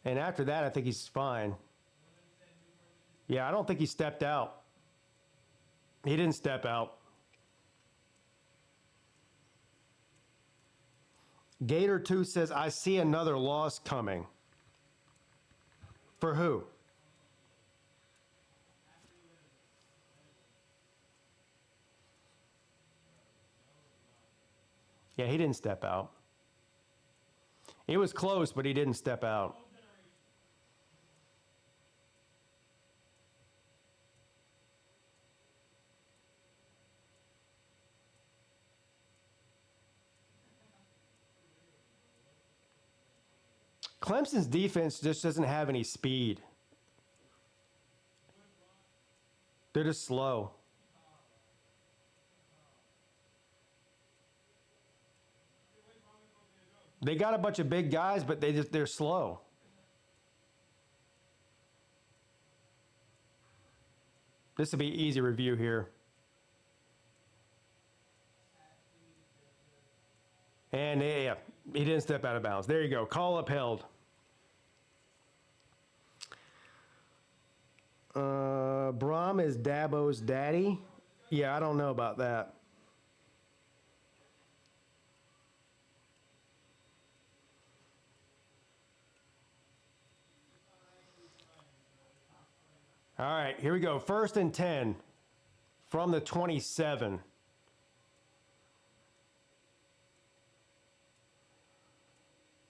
Speaker 1: And after that, I think he's fine. Yeah, I don't think he stepped out. He didn't step out. Gator 2 says, I see another loss coming. For who? Yeah, he didn't step out. It was close, but he didn't step out. Clemson's defense just doesn't have any speed. They're just slow. They got a bunch of big guys, but they're slow. This will be an easy review here. And yeah, he didn't step out of bounds. There you go. Call upheld. Braum is Dabo's daddy. Yeah, I don't know about that. All right, here we go. 1st and 10 from the 27.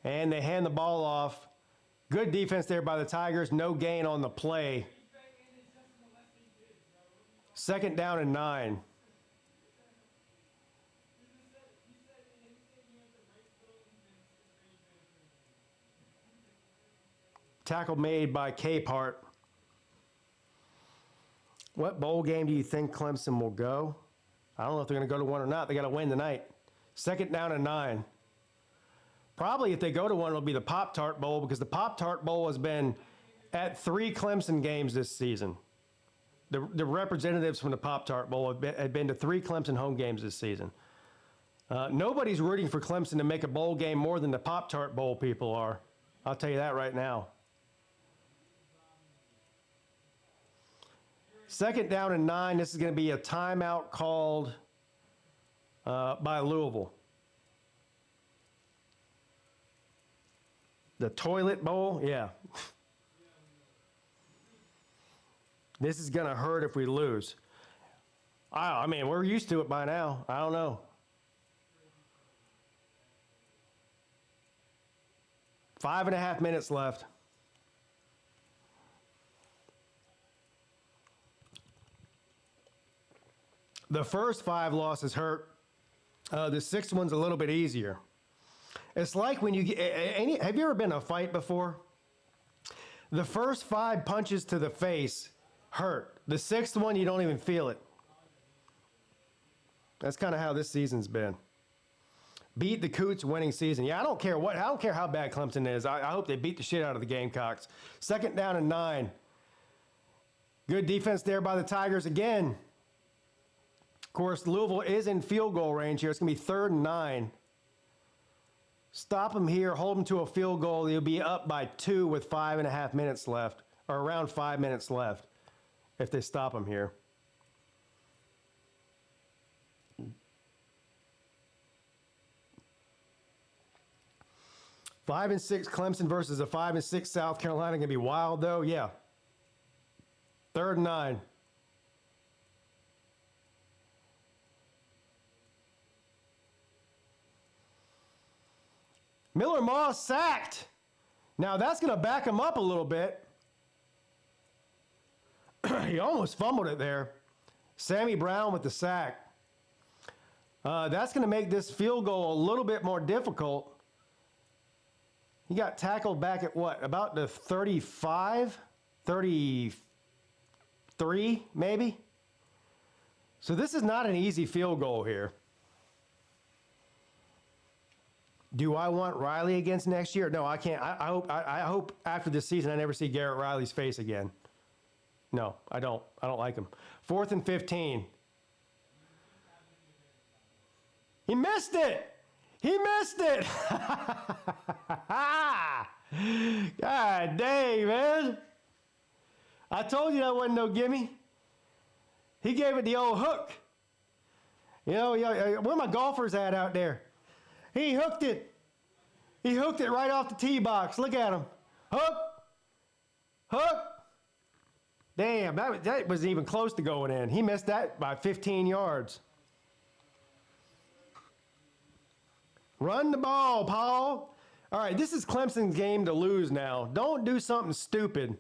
Speaker 1: And they hand the ball off. Good defense there by the Tigers. No gain on the play. 2nd down and 9. Tackle made by Capehart. What bowl game do you think Clemson will go? I don't know if they're going to go to one or not. They got to win tonight. 2nd down and 9. Probably if they go to one, it'll be the Pop-Tart Bowl, because the Pop-Tart Bowl has been at 3 Clemson games this season. The representatives from the Pop-Tart Bowl have been to 3 Clemson home games this season. Nobody's rooting for Clemson to make a bowl game more than the Pop-Tart Bowl people are. I'll tell you that right now. 2nd down and 9. This is going to be a timeout called by Louisville. The Toilet Bowl? Yeah. This is going to hurt if we lose. I mean, we're used to it by now. I don't know. 5.5 minutes left. The first 5 losses hurt. The 6th one's a little bit easier. It's like when you get have you ever been in a fight before? The first 5 punches to the face hurt. The 6th one, you don't even feel it. That's kind of how this season's been. Beat the Coots, winning season. Yeah, I don't care how bad Clemson is. I hope they beat the shit out of the Gamecocks. 2nd down and 9. Good defense there by the Tigers again. Of course, Louisville is in field goal range here. It's going to be 3rd and 9. Stop them here, hold them to a field goal. They'll be up by 2 with 5.5 minutes left, or around 5 minutes left, if they stop them here. Five and 6 Clemson versus a 5 and 6 South Carolina. Going to be wild, though. Yeah. 3rd and 9. Miller Moss sacked. Now that's going to back him up a little bit. He almost fumbled it there. Sammy Brown with the sack. That's going to make this field goal a little bit more difficult. He got tackled back at what? About the 35? 33, maybe? So this is not an easy field goal here. Do I want Riley against next year? No, I can't. I hope after this season I never see Garrett Riley's face again. No, I don't. I don't like him. 4th and 15. He missed it. He missed it. God dang, man. I told you that wasn't no gimme. He gave it the old hook. You know, where my golfers at out there? He hooked it. He hooked it right off the tee box. Look at him. Hook. Hook. Damn, that wasn't even close to going in. He missed that by 15 yards. Run the ball, Paul. All right, this is Clemson's game to lose now. Don't do something stupid.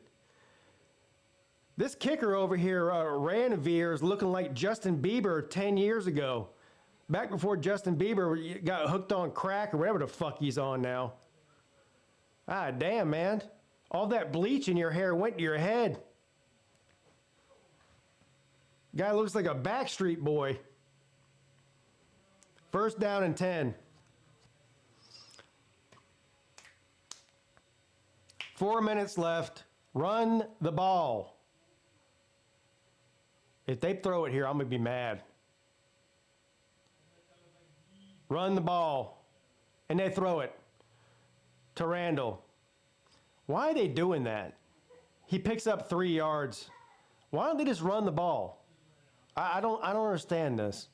Speaker 1: This kicker over here, Ranvier, is looking like Justin Bieber 10 years ago. Back before Justin Bieber got hooked on crack or whatever the fuck he's on now. Ah, damn, man. All that bleach in your hair went to your head. Guy looks like a Backstreet Boy. 1st down and 10. 4 minutes left. Run the ball. If they throw it here, I'm going to be mad. Run the ball. And they throw it to Randall. Why are they doing that? He picks up 3 yards. Why don't they just run the ball? I don't understand this.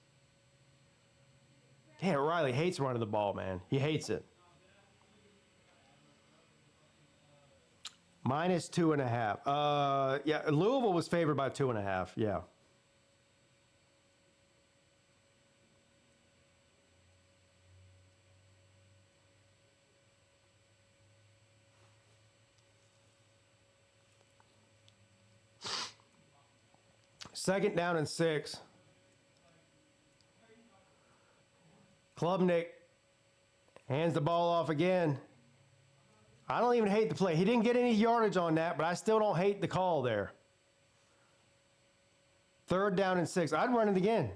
Speaker 1: Damn, Riley hates running the ball, man. He hates it. -2.5. Yeah, Louisville was favored by 2.5. Yeah. Second down and 6. Klubnik hands the ball off again. I don't even hate the play. He didn't get any yardage on that, but I still don't hate the call there. 3rd down and 6. I'd run it again.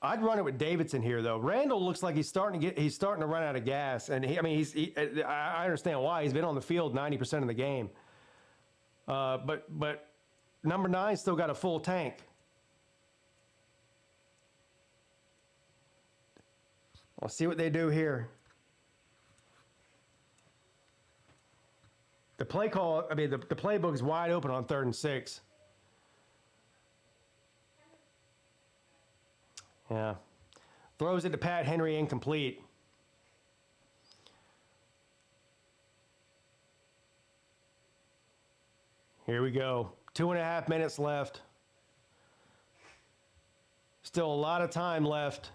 Speaker 1: I'd run it with Davidson here, though. Randall looks like he's starting to run out of gas, and I understand why. He's been on the field 90% of the game. But number 9 still got a full tank. Let's see what they do here. The play call, the playbook is wide open on 3rd and 6. Yeah. Throws it to Pat Henry, incomplete. Here we go. 2.5 minutes left. Still a lot of time left.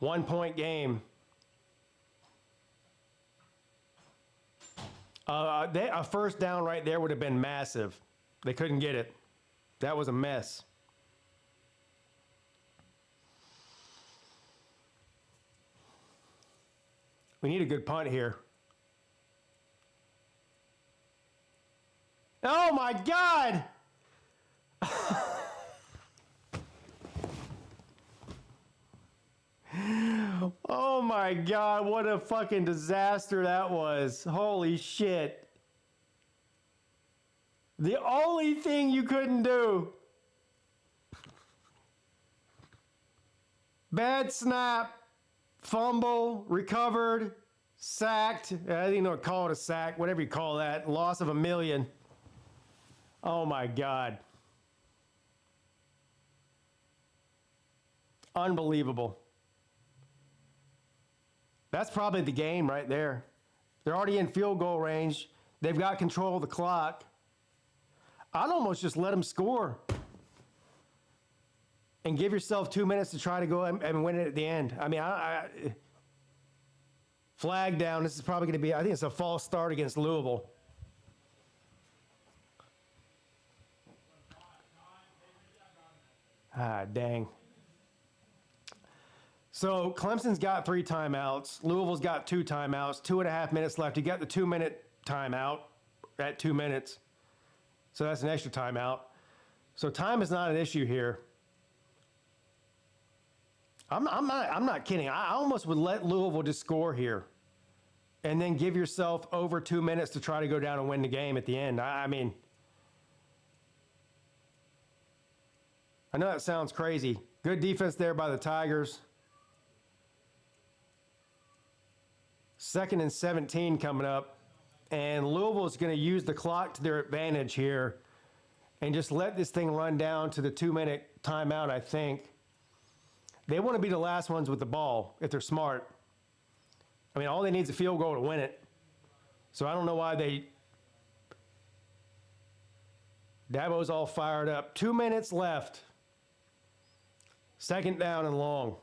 Speaker 1: 1-point game. A first down right there would have been massive. They couldn't get it. That was a mess. We need a good punt here. Oh my God! Oh my God, what a fucking disaster that was. Holy shit. The only thing you couldn't do. Bad snap. Fumble, recovered, sacked. I didn't know call it a sack, whatever you call that. Loss of $1 million. Oh my God. Unbelievable. That's probably the game right there. They're already in field goal range. They've got control of the clock. I'd almost just let them score and give yourself 2 minutes to try to go and win it at the end. I mean, flag down. This is probably going to be, I think it's a false start against Louisville. Ah, dang. So Clemson's got 3 timeouts. Louisville's got 2 timeouts, 2.5 minutes left. You got the 2-minute timeout at 2 minutes. So that's an extra timeout. So time is not an issue here. I'm not kidding. I almost would let Louisville just score here and then give yourself over 2 minutes to try to go down and win the game at the end. I mean, I know that sounds crazy. Good defense there by the Tigers. 2nd and 17 coming up. And Louisville is going to use the clock to their advantage here and just let this thing run down to the 2-minute timeout, I think. They want to be the last ones with the ball if they're smart. I mean, all they need is a field goal to win it. So I don't know why Dabo's all fired up. 2 minutes left. 2nd down and long.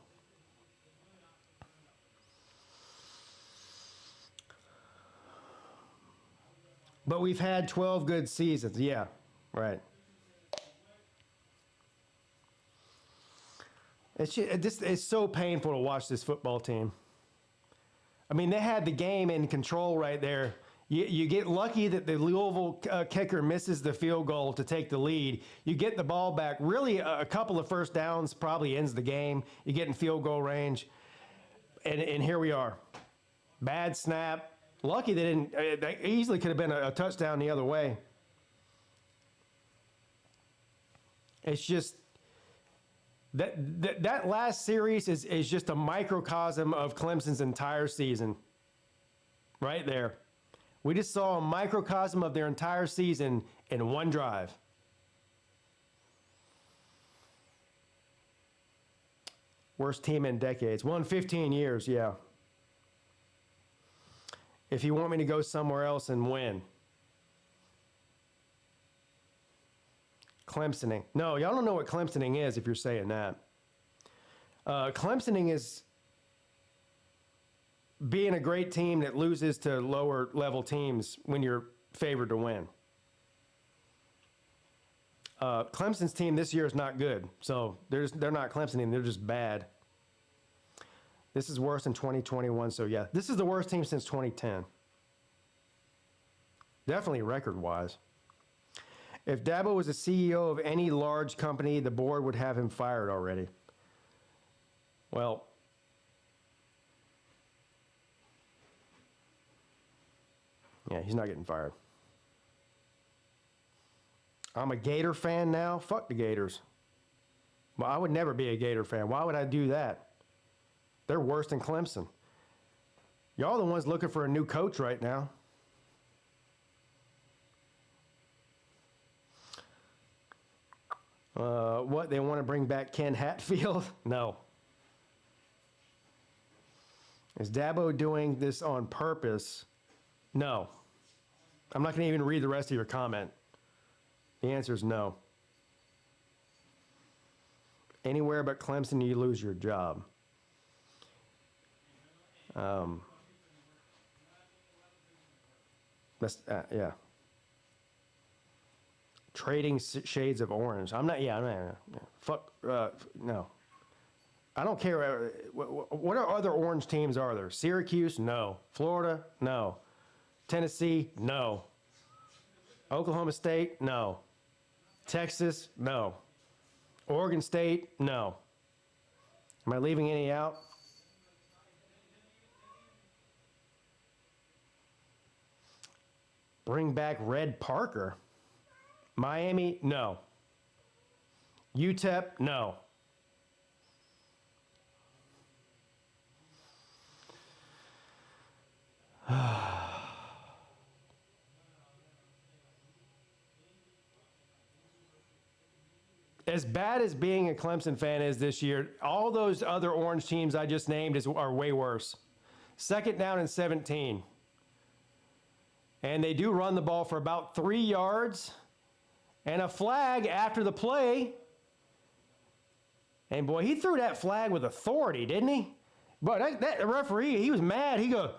Speaker 1: But we've had 12 good seasons. Yeah, right. It's so painful to watch this football team. I mean, they had the game in control right there. You get lucky that the Louisville kicker misses the field goal to take the lead. You get the ball back. Really, a couple of first downs probably ends the game. You get in field goal range. And here we are. Bad snap. Lucky they didn't. That easily could have been a touchdown the other way. It's just that last series is just a microcosm of Clemson's entire season. Right there. We just saw a microcosm of their entire season in one drive. Worst team in decades. Won 15 years, yeah. If you want me to go somewhere else and win. Clemsoning. No, y'all don't know what Clemsoning is if you're saying that. Clemsoning is being a great team that loses to lower level teams when you're favored to win. Clemson's team this year is not good, so they're not Clemsoning, they're just bad. This is worse than 2021, so yeah. This is the worst team since 2010. Definitely record-wise. If Dabo was a CEO of any large company, the board would have him fired already. Well, yeah, he's not getting fired. I'm a Gator fan now. Fuck the Gators. Well, I would never be a Gator fan. Why would I do that? They're worse than Clemson. Y'all the ones looking for a new coach right now. What, they want to bring back Ken Hatfield? No. Is Dabo doing this on purpose? No. I'm not going to even read the rest of your comment. The answer is no. Anywhere but Clemson, you lose your job. Yeah. Trading shades of orange. I'm not. Fuck. No. I don't care. What other orange teams are there? Syracuse? No. Florida? No. Tennessee? No. Oklahoma State? No. Texas? No. Oregon State? No. Am I leaving any out? Bring back Red Parker. Miami? No. UTEP? No. As bad as being a Clemson fan is this year, all those other orange teams I just named are way worse. 2nd down and 17. And they do run the ball for about 3 yards. And a flag after the play. And boy, he threw that flag with authority, didn't he? But that referee, he was mad. He goes,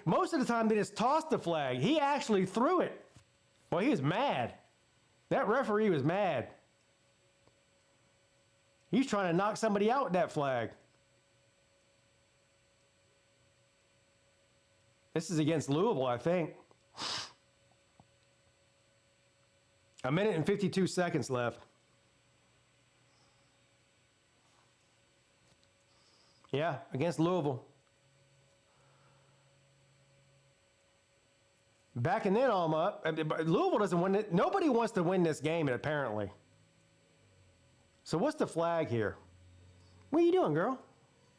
Speaker 1: most of the time they just tossed the flag. He actually threw it. Well, he was mad. That referee was mad. He's trying to knock somebody out with that flag. This is against Louisville, I think. 1 minute and 52 seconds left. Yeah, against Louisville. Backing in on them up. Louisville doesn't win it. Nobody wants to win this game, apparently. So what's the flag here? What are you doing, girl?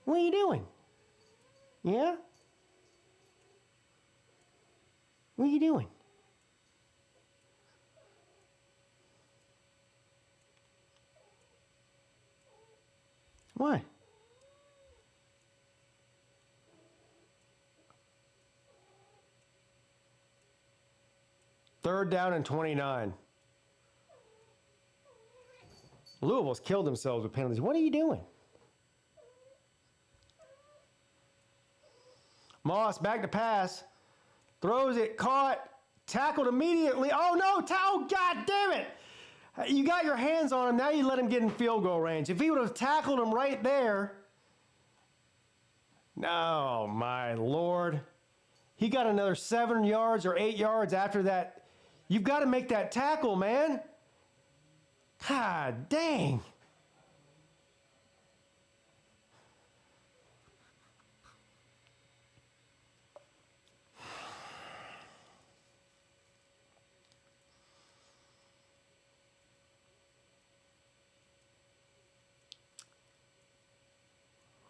Speaker 1: What are you doing? Yeah? What are you doing? What? Third down and 29. Louisville's killed themselves with penalties. What are you doing? Moss back to pass. Throws it, caught, tackled immediately. Oh no, God damn it. You got your hands on him, now you let him get in field goal range. If he would have tackled him right there, oh my Lord. He got another 7 yards or 8 yards after that. You've got to make that tackle, man. God dang.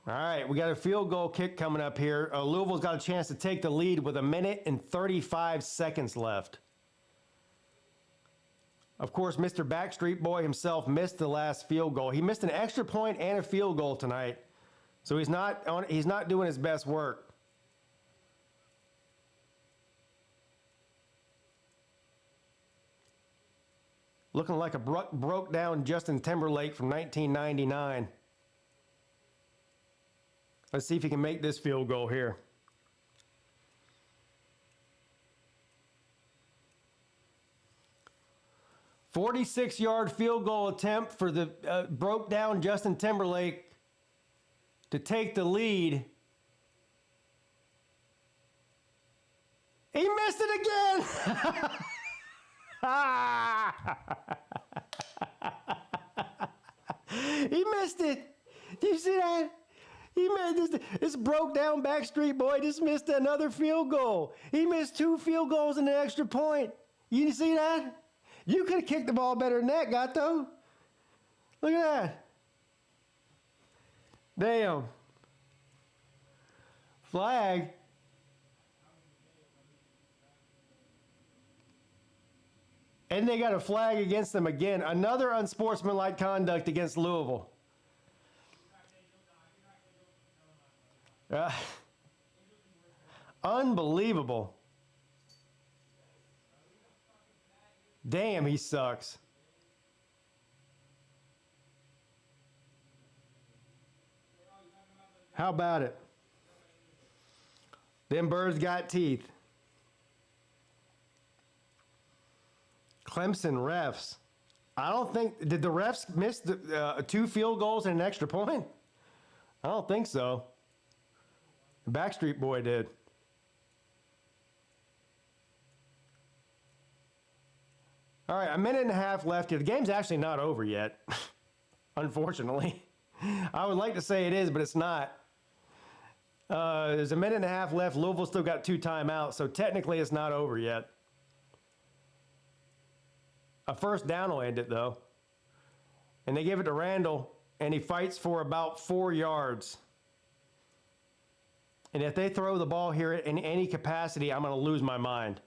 Speaker 1: All right, we got a field goal kick coming up here. Louisville's got a chance to take the lead with 1 minute and 35 seconds left. Of course, Mr. Backstreet Boy himself missed the last field goal. He missed an extra point and a field goal tonight, so he's not doing his best work. Looking like a broke down Justin Timberlake from 1999. Let's see if he can make this field goal here. "46-yard field goal attempt for the broke down Justin Timberlake to take the lead. He missed it again! He missed it. Do you see that? He made this broke down Backstreet Boy just missed another field goal. He missed 2 field goals and an extra point. You see that? You could have kicked the ball better than that, Gato. Look at that. Damn. Flag. And they got a flag against them again. Another unsportsmanlike conduct against Louisville. Unbelievable. Damn, he sucks. How about it? Them birds got teeth. Clemson refs. I don't think, did the refs miss the 2 field goals and an extra point? I don't think so. Backstreet Boy did. All right, 1.5 minutes left here. The game's actually not over yet, unfortunately. I would like to say it is, but it's not. There's 1.5 minutes left. Louisville still got 2 timeouts, so technically it's not over yet. A first down will end it, though. And they give it to Randall, and he fights for about 4 yards. And if they throw the ball here in any capacity, I'm going to lose my mind.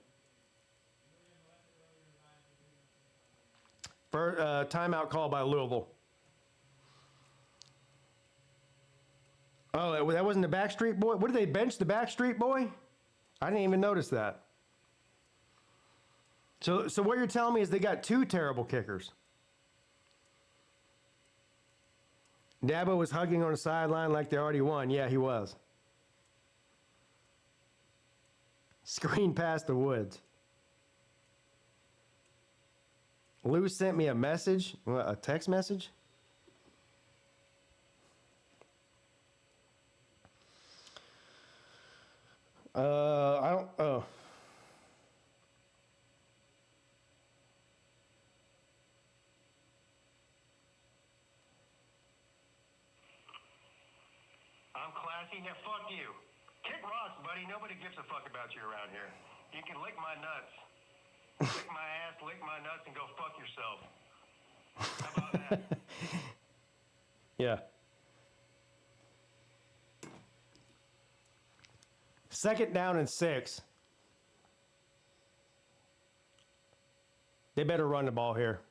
Speaker 1: For timeout call by Louisville. Oh, that wasn't the Backstreet Boy? What did they bench the Backstreet Boy? I didn't even notice that. So what you're telling me is they got two terrible kickers. Dabo was hugging on the sideline like they already won. Yeah, he was. Screen past the Woods. Lou sent me a message, a text message. I don't. Oh.
Speaker 6: I'm classy. Now fuck you. Kick rocks, buddy. Nobody gives a fuck about you around here. You can lick my nuts. Lick my ass, lick my nuts, and go fuck yourself. How about that?
Speaker 1: Yeah. Second down and 6. They better run the ball here.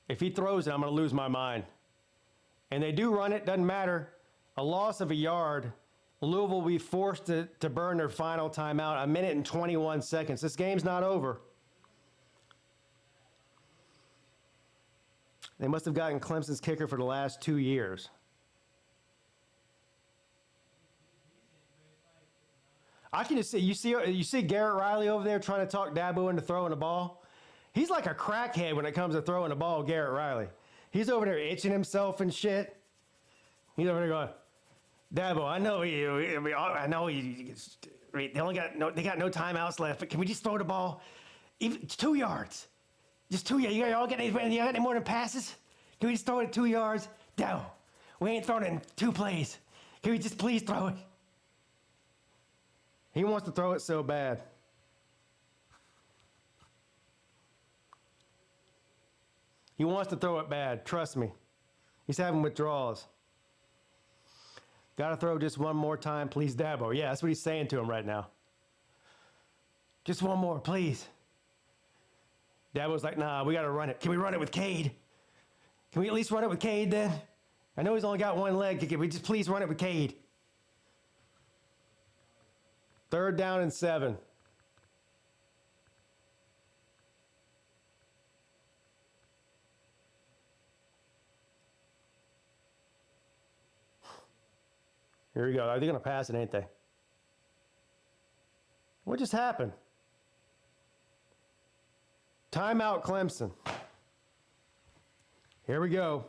Speaker 1: If he throws it, I'm going to lose my mind. And they do run it, doesn't matter. A loss of a yard. Louisville will be forced to burn their final timeout, 1 minute and 21 seconds. This game's not over. They must have gotten Clemson's kicker for the last 2 years. I can just see, you see Garrett Riley over there trying to talk Dabo into throwing the ball? He's like a crackhead when it comes to throwing the ball, Garrett Riley. He's over there itching himself and shit. He's over there going, Dabo, I know you. They got no timeouts left, but can we just throw the ball? Even 2 yards. Just 2 yards. You got any more than passes? Can we just throw it 2 yards? Dabo, we ain't throwing it in 2 plays. Can we just please throw it? He wants to throw it so bad. He wants to throw it bad. Trust me. He's having withdrawals. Got to throw just one more time, please, Dabo. Yeah, that's what he's saying to him right now. Just one more, please. Dabo's like, nah, we got to run it. Can we run it with Cade? Can we at least run it with Cade then? I know he's only got one leg. Can we just please run it with Cade? Third down and 7. Here we go. Are they going to pass it, ain't they? What just happened? Timeout, Clemson. Here we go.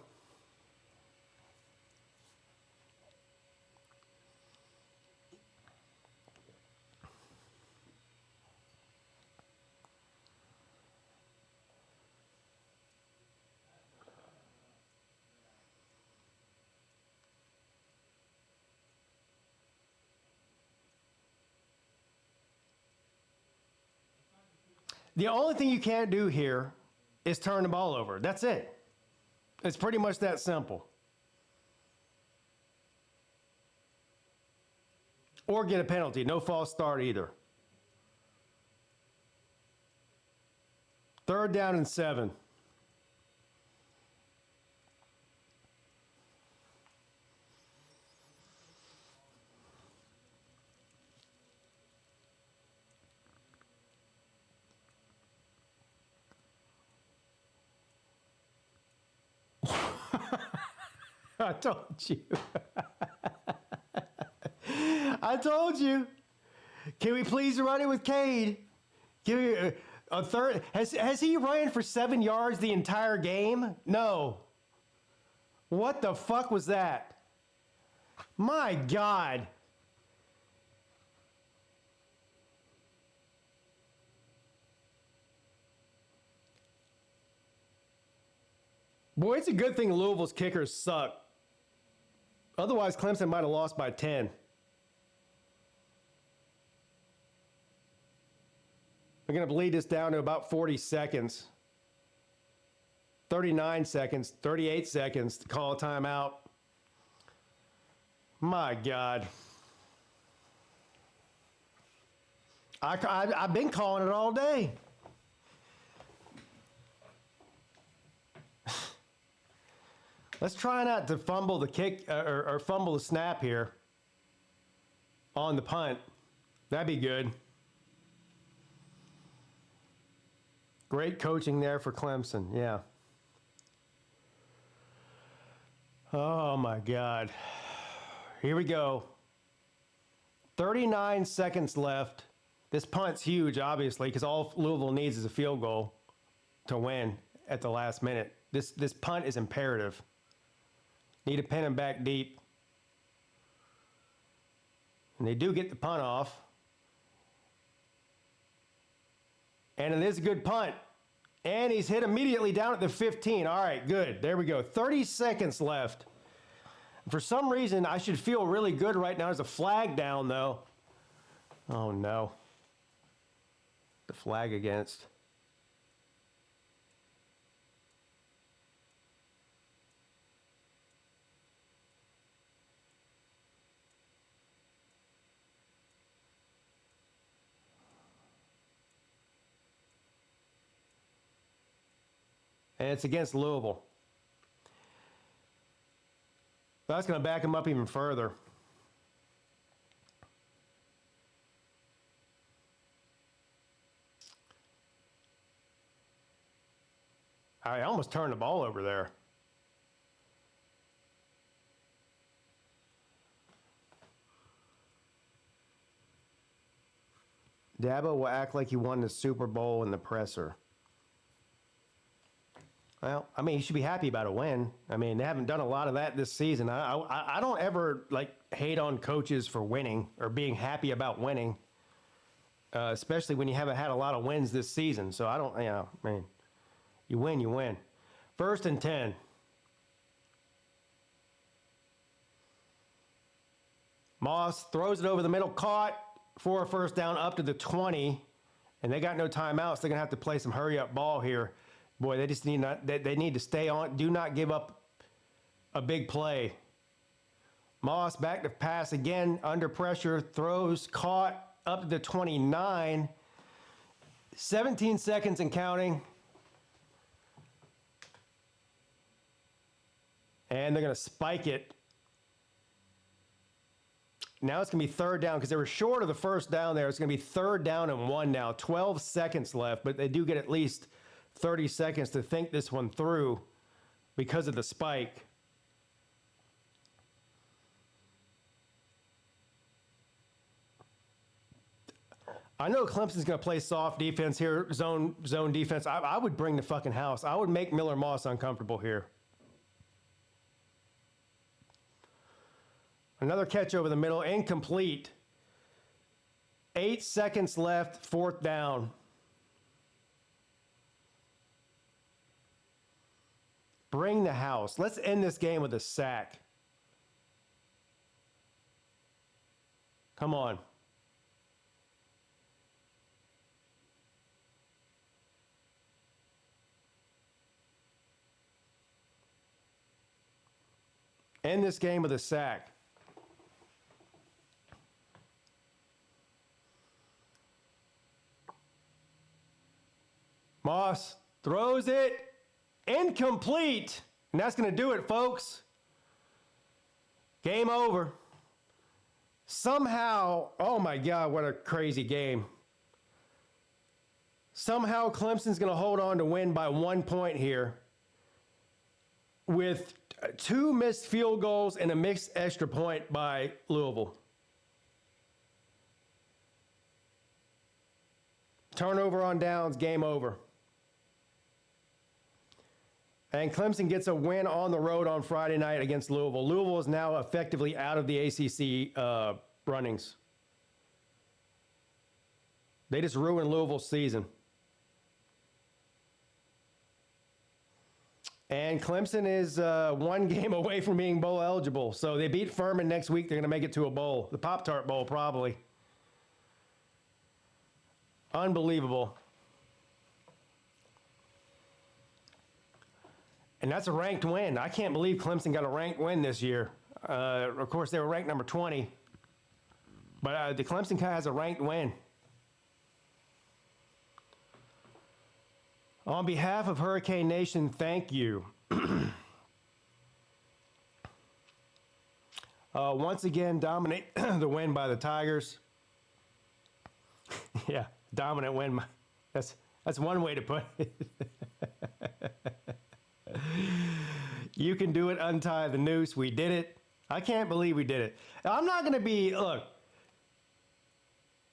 Speaker 1: The only thing you can't do here is turn the ball over. That's it. It's pretty much that simple. Or get a penalty. No false start either. Third down and 7. I told you. I told you. Can we please run it with Cade? Give me a third. Has he ran for 7 yards the entire game? No. What the fuck was that? My God. Boy, it's a good thing Louisville's kickers suck. Otherwise, Clemson might have lost by 10. We're going to bleed this down to about 40 seconds. 39 seconds, 38 seconds to call a timeout. My God. I've been calling it all day. Let's try not to fumble the kick or fumble the snap here on the punt. That'd be good. Great coaching there for Clemson. Yeah. Oh, my God. Here we go. 39 seconds left. This punt's huge, obviously, because all Louisville needs is a field goal to win at the last minute. This punt is imperative. Need to pin him back deep. And they do get the punt off. And it is a good punt. And he's hit immediately down at the 15. All right, good. There we go. 30 seconds left. For some reason, I should feel really good right now. There's a flag down, though. Oh, no. The flag against. And it's against Louisville. That's going to back him up even further. I almost turned the ball over there. Dabo will act like he won the Super Bowl in the presser. Well, I mean, you should be happy about a win. I mean, they haven't done a lot of that this season. I don't ever, hate on coaches for winning or being happy about winning, especially when you haven't had a lot of wins this season. So I don't, I mean, you win, you win. 1st and 10. Moss throws it over the middle, caught for a first down up to the 20, and they got no timeouts. They're going to have to play some hurry-up ball here. Boy, they just they need to stay on. Do not give up a big play. Moss back to pass again, under pressure, throws, caught up to the 29. 17 seconds and counting. And they're going to spike it. Now it's going to be 3rd down because they were short of the first down there. It's going to be 3rd down and 1 now. 12 seconds left, but they do get at least 30 seconds to think this one through because of the spike. I know Clemson's going to play soft defense here, zone defense. I would bring the fucking house. I would make Miller Moss uncomfortable here. Another catch over the middle, incomplete. 8 seconds left, 4th down. Bring the house. Let's end this game with a sack. Come on. End this game with a sack. Moss throws it. Incomplete. And that's going to do it, folks. Game over. Somehow, oh my God, what a crazy game. Somehow Clemson's going to hold on to win by 1 point here with 2 missed field goals and a missed extra point by Louisville. Turnover on downs, game over. And Clemson gets a win on the road on Friday night against Louisville. Louisville is now effectively out of the ACC runnings. They just ruined Louisville's season. And Clemson is 1 game away from being bowl eligible. So they beat Furman next week. They're going to make it to a bowl. The Pop-Tart Bowl, probably. Unbelievable. And that's a ranked win. I can't believe Clemson got a ranked win this year. Of course, they were ranked number 20. But the Clemson has a ranked win. On behalf of Hurricane Nation, thank you. Once again, dominate the win by the Tigers. Yeah, dominant win. That's one way to put it. You can do it, untie the noose. We did it. I can't believe we did it. I'm not going to be, look,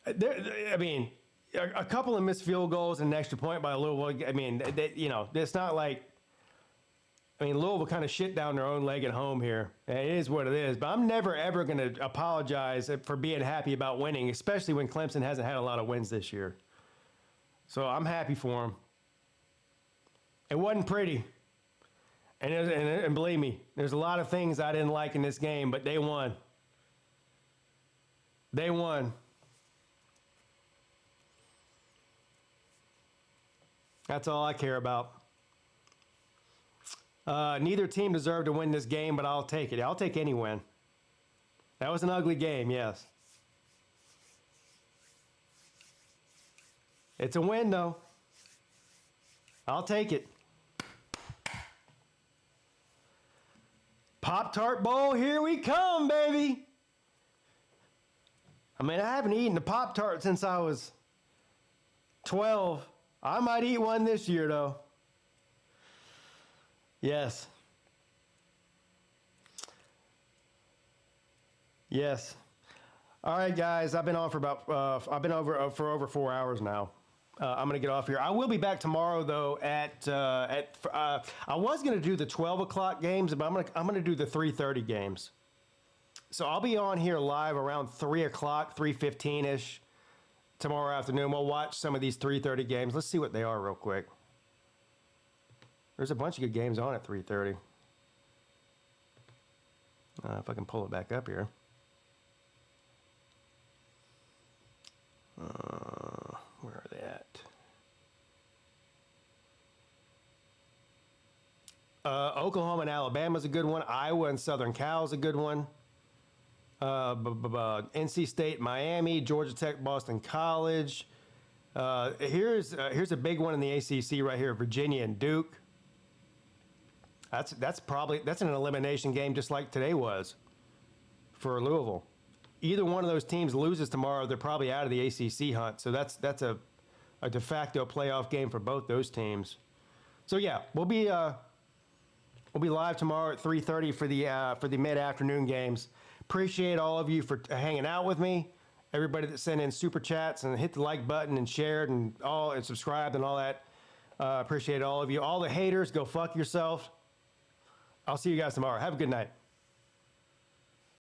Speaker 1: I mean, a couple of missed field goals and an extra point by Louisville. I mean, it's not like, Louisville kind of shit down their own leg at home here. And it is what it is. But I'm never, ever going to apologize for being happy about winning, especially when Clemson hasn't had a lot of wins this year. So I'm happy for them. It wasn't pretty. And believe me, there's a lot of things I didn't like in this game, but they won. They won. That's all I care about. Neither team deserved to win this game, but I'll take it. I'll take any win. That was an ugly game, yes. It's a win, though. I'll take it. Pop-Tart Bowl, here we come, baby. I haven't eaten a Pop-Tart since I was 12. I might eat one this year, though. Yes. Yes. All right, guys. I've been on for for over 4 hours now. I'm going to get off here. I will be back tomorrow, though, I was going to do the 12 o'clock games, but I'm going to do the 3:30 games. So I'll be on here live around 3 o'clock, 3:15-ish tomorrow afternoon. We'll watch some of these 3:30 games. Let's see what they are real quick. There's a bunch of good games on at 3:30. If I can pull it back up here. Where are they at? Oklahoma and Alabama's a good one. Iowa and Southern Cal's a good one. NC State, Miami, Georgia Tech, Boston College. Here's a big one in the ACC right here. Virginia and Duke. That's an elimination game just like today was for Louisville. Either one of those teams loses tomorrow, they're probably out of the ACC hunt. So that's a de facto playoff game for both those teams. So yeah, we'll be live tomorrow at 3:30 for the mid-afternoon games. Appreciate all of you for hanging out with me. Everybody that sent in super chats and hit the like button and shared and subscribed and all that. Appreciate all of you. All the haters, go fuck yourself. I'll see you guys tomorrow. Have a good night.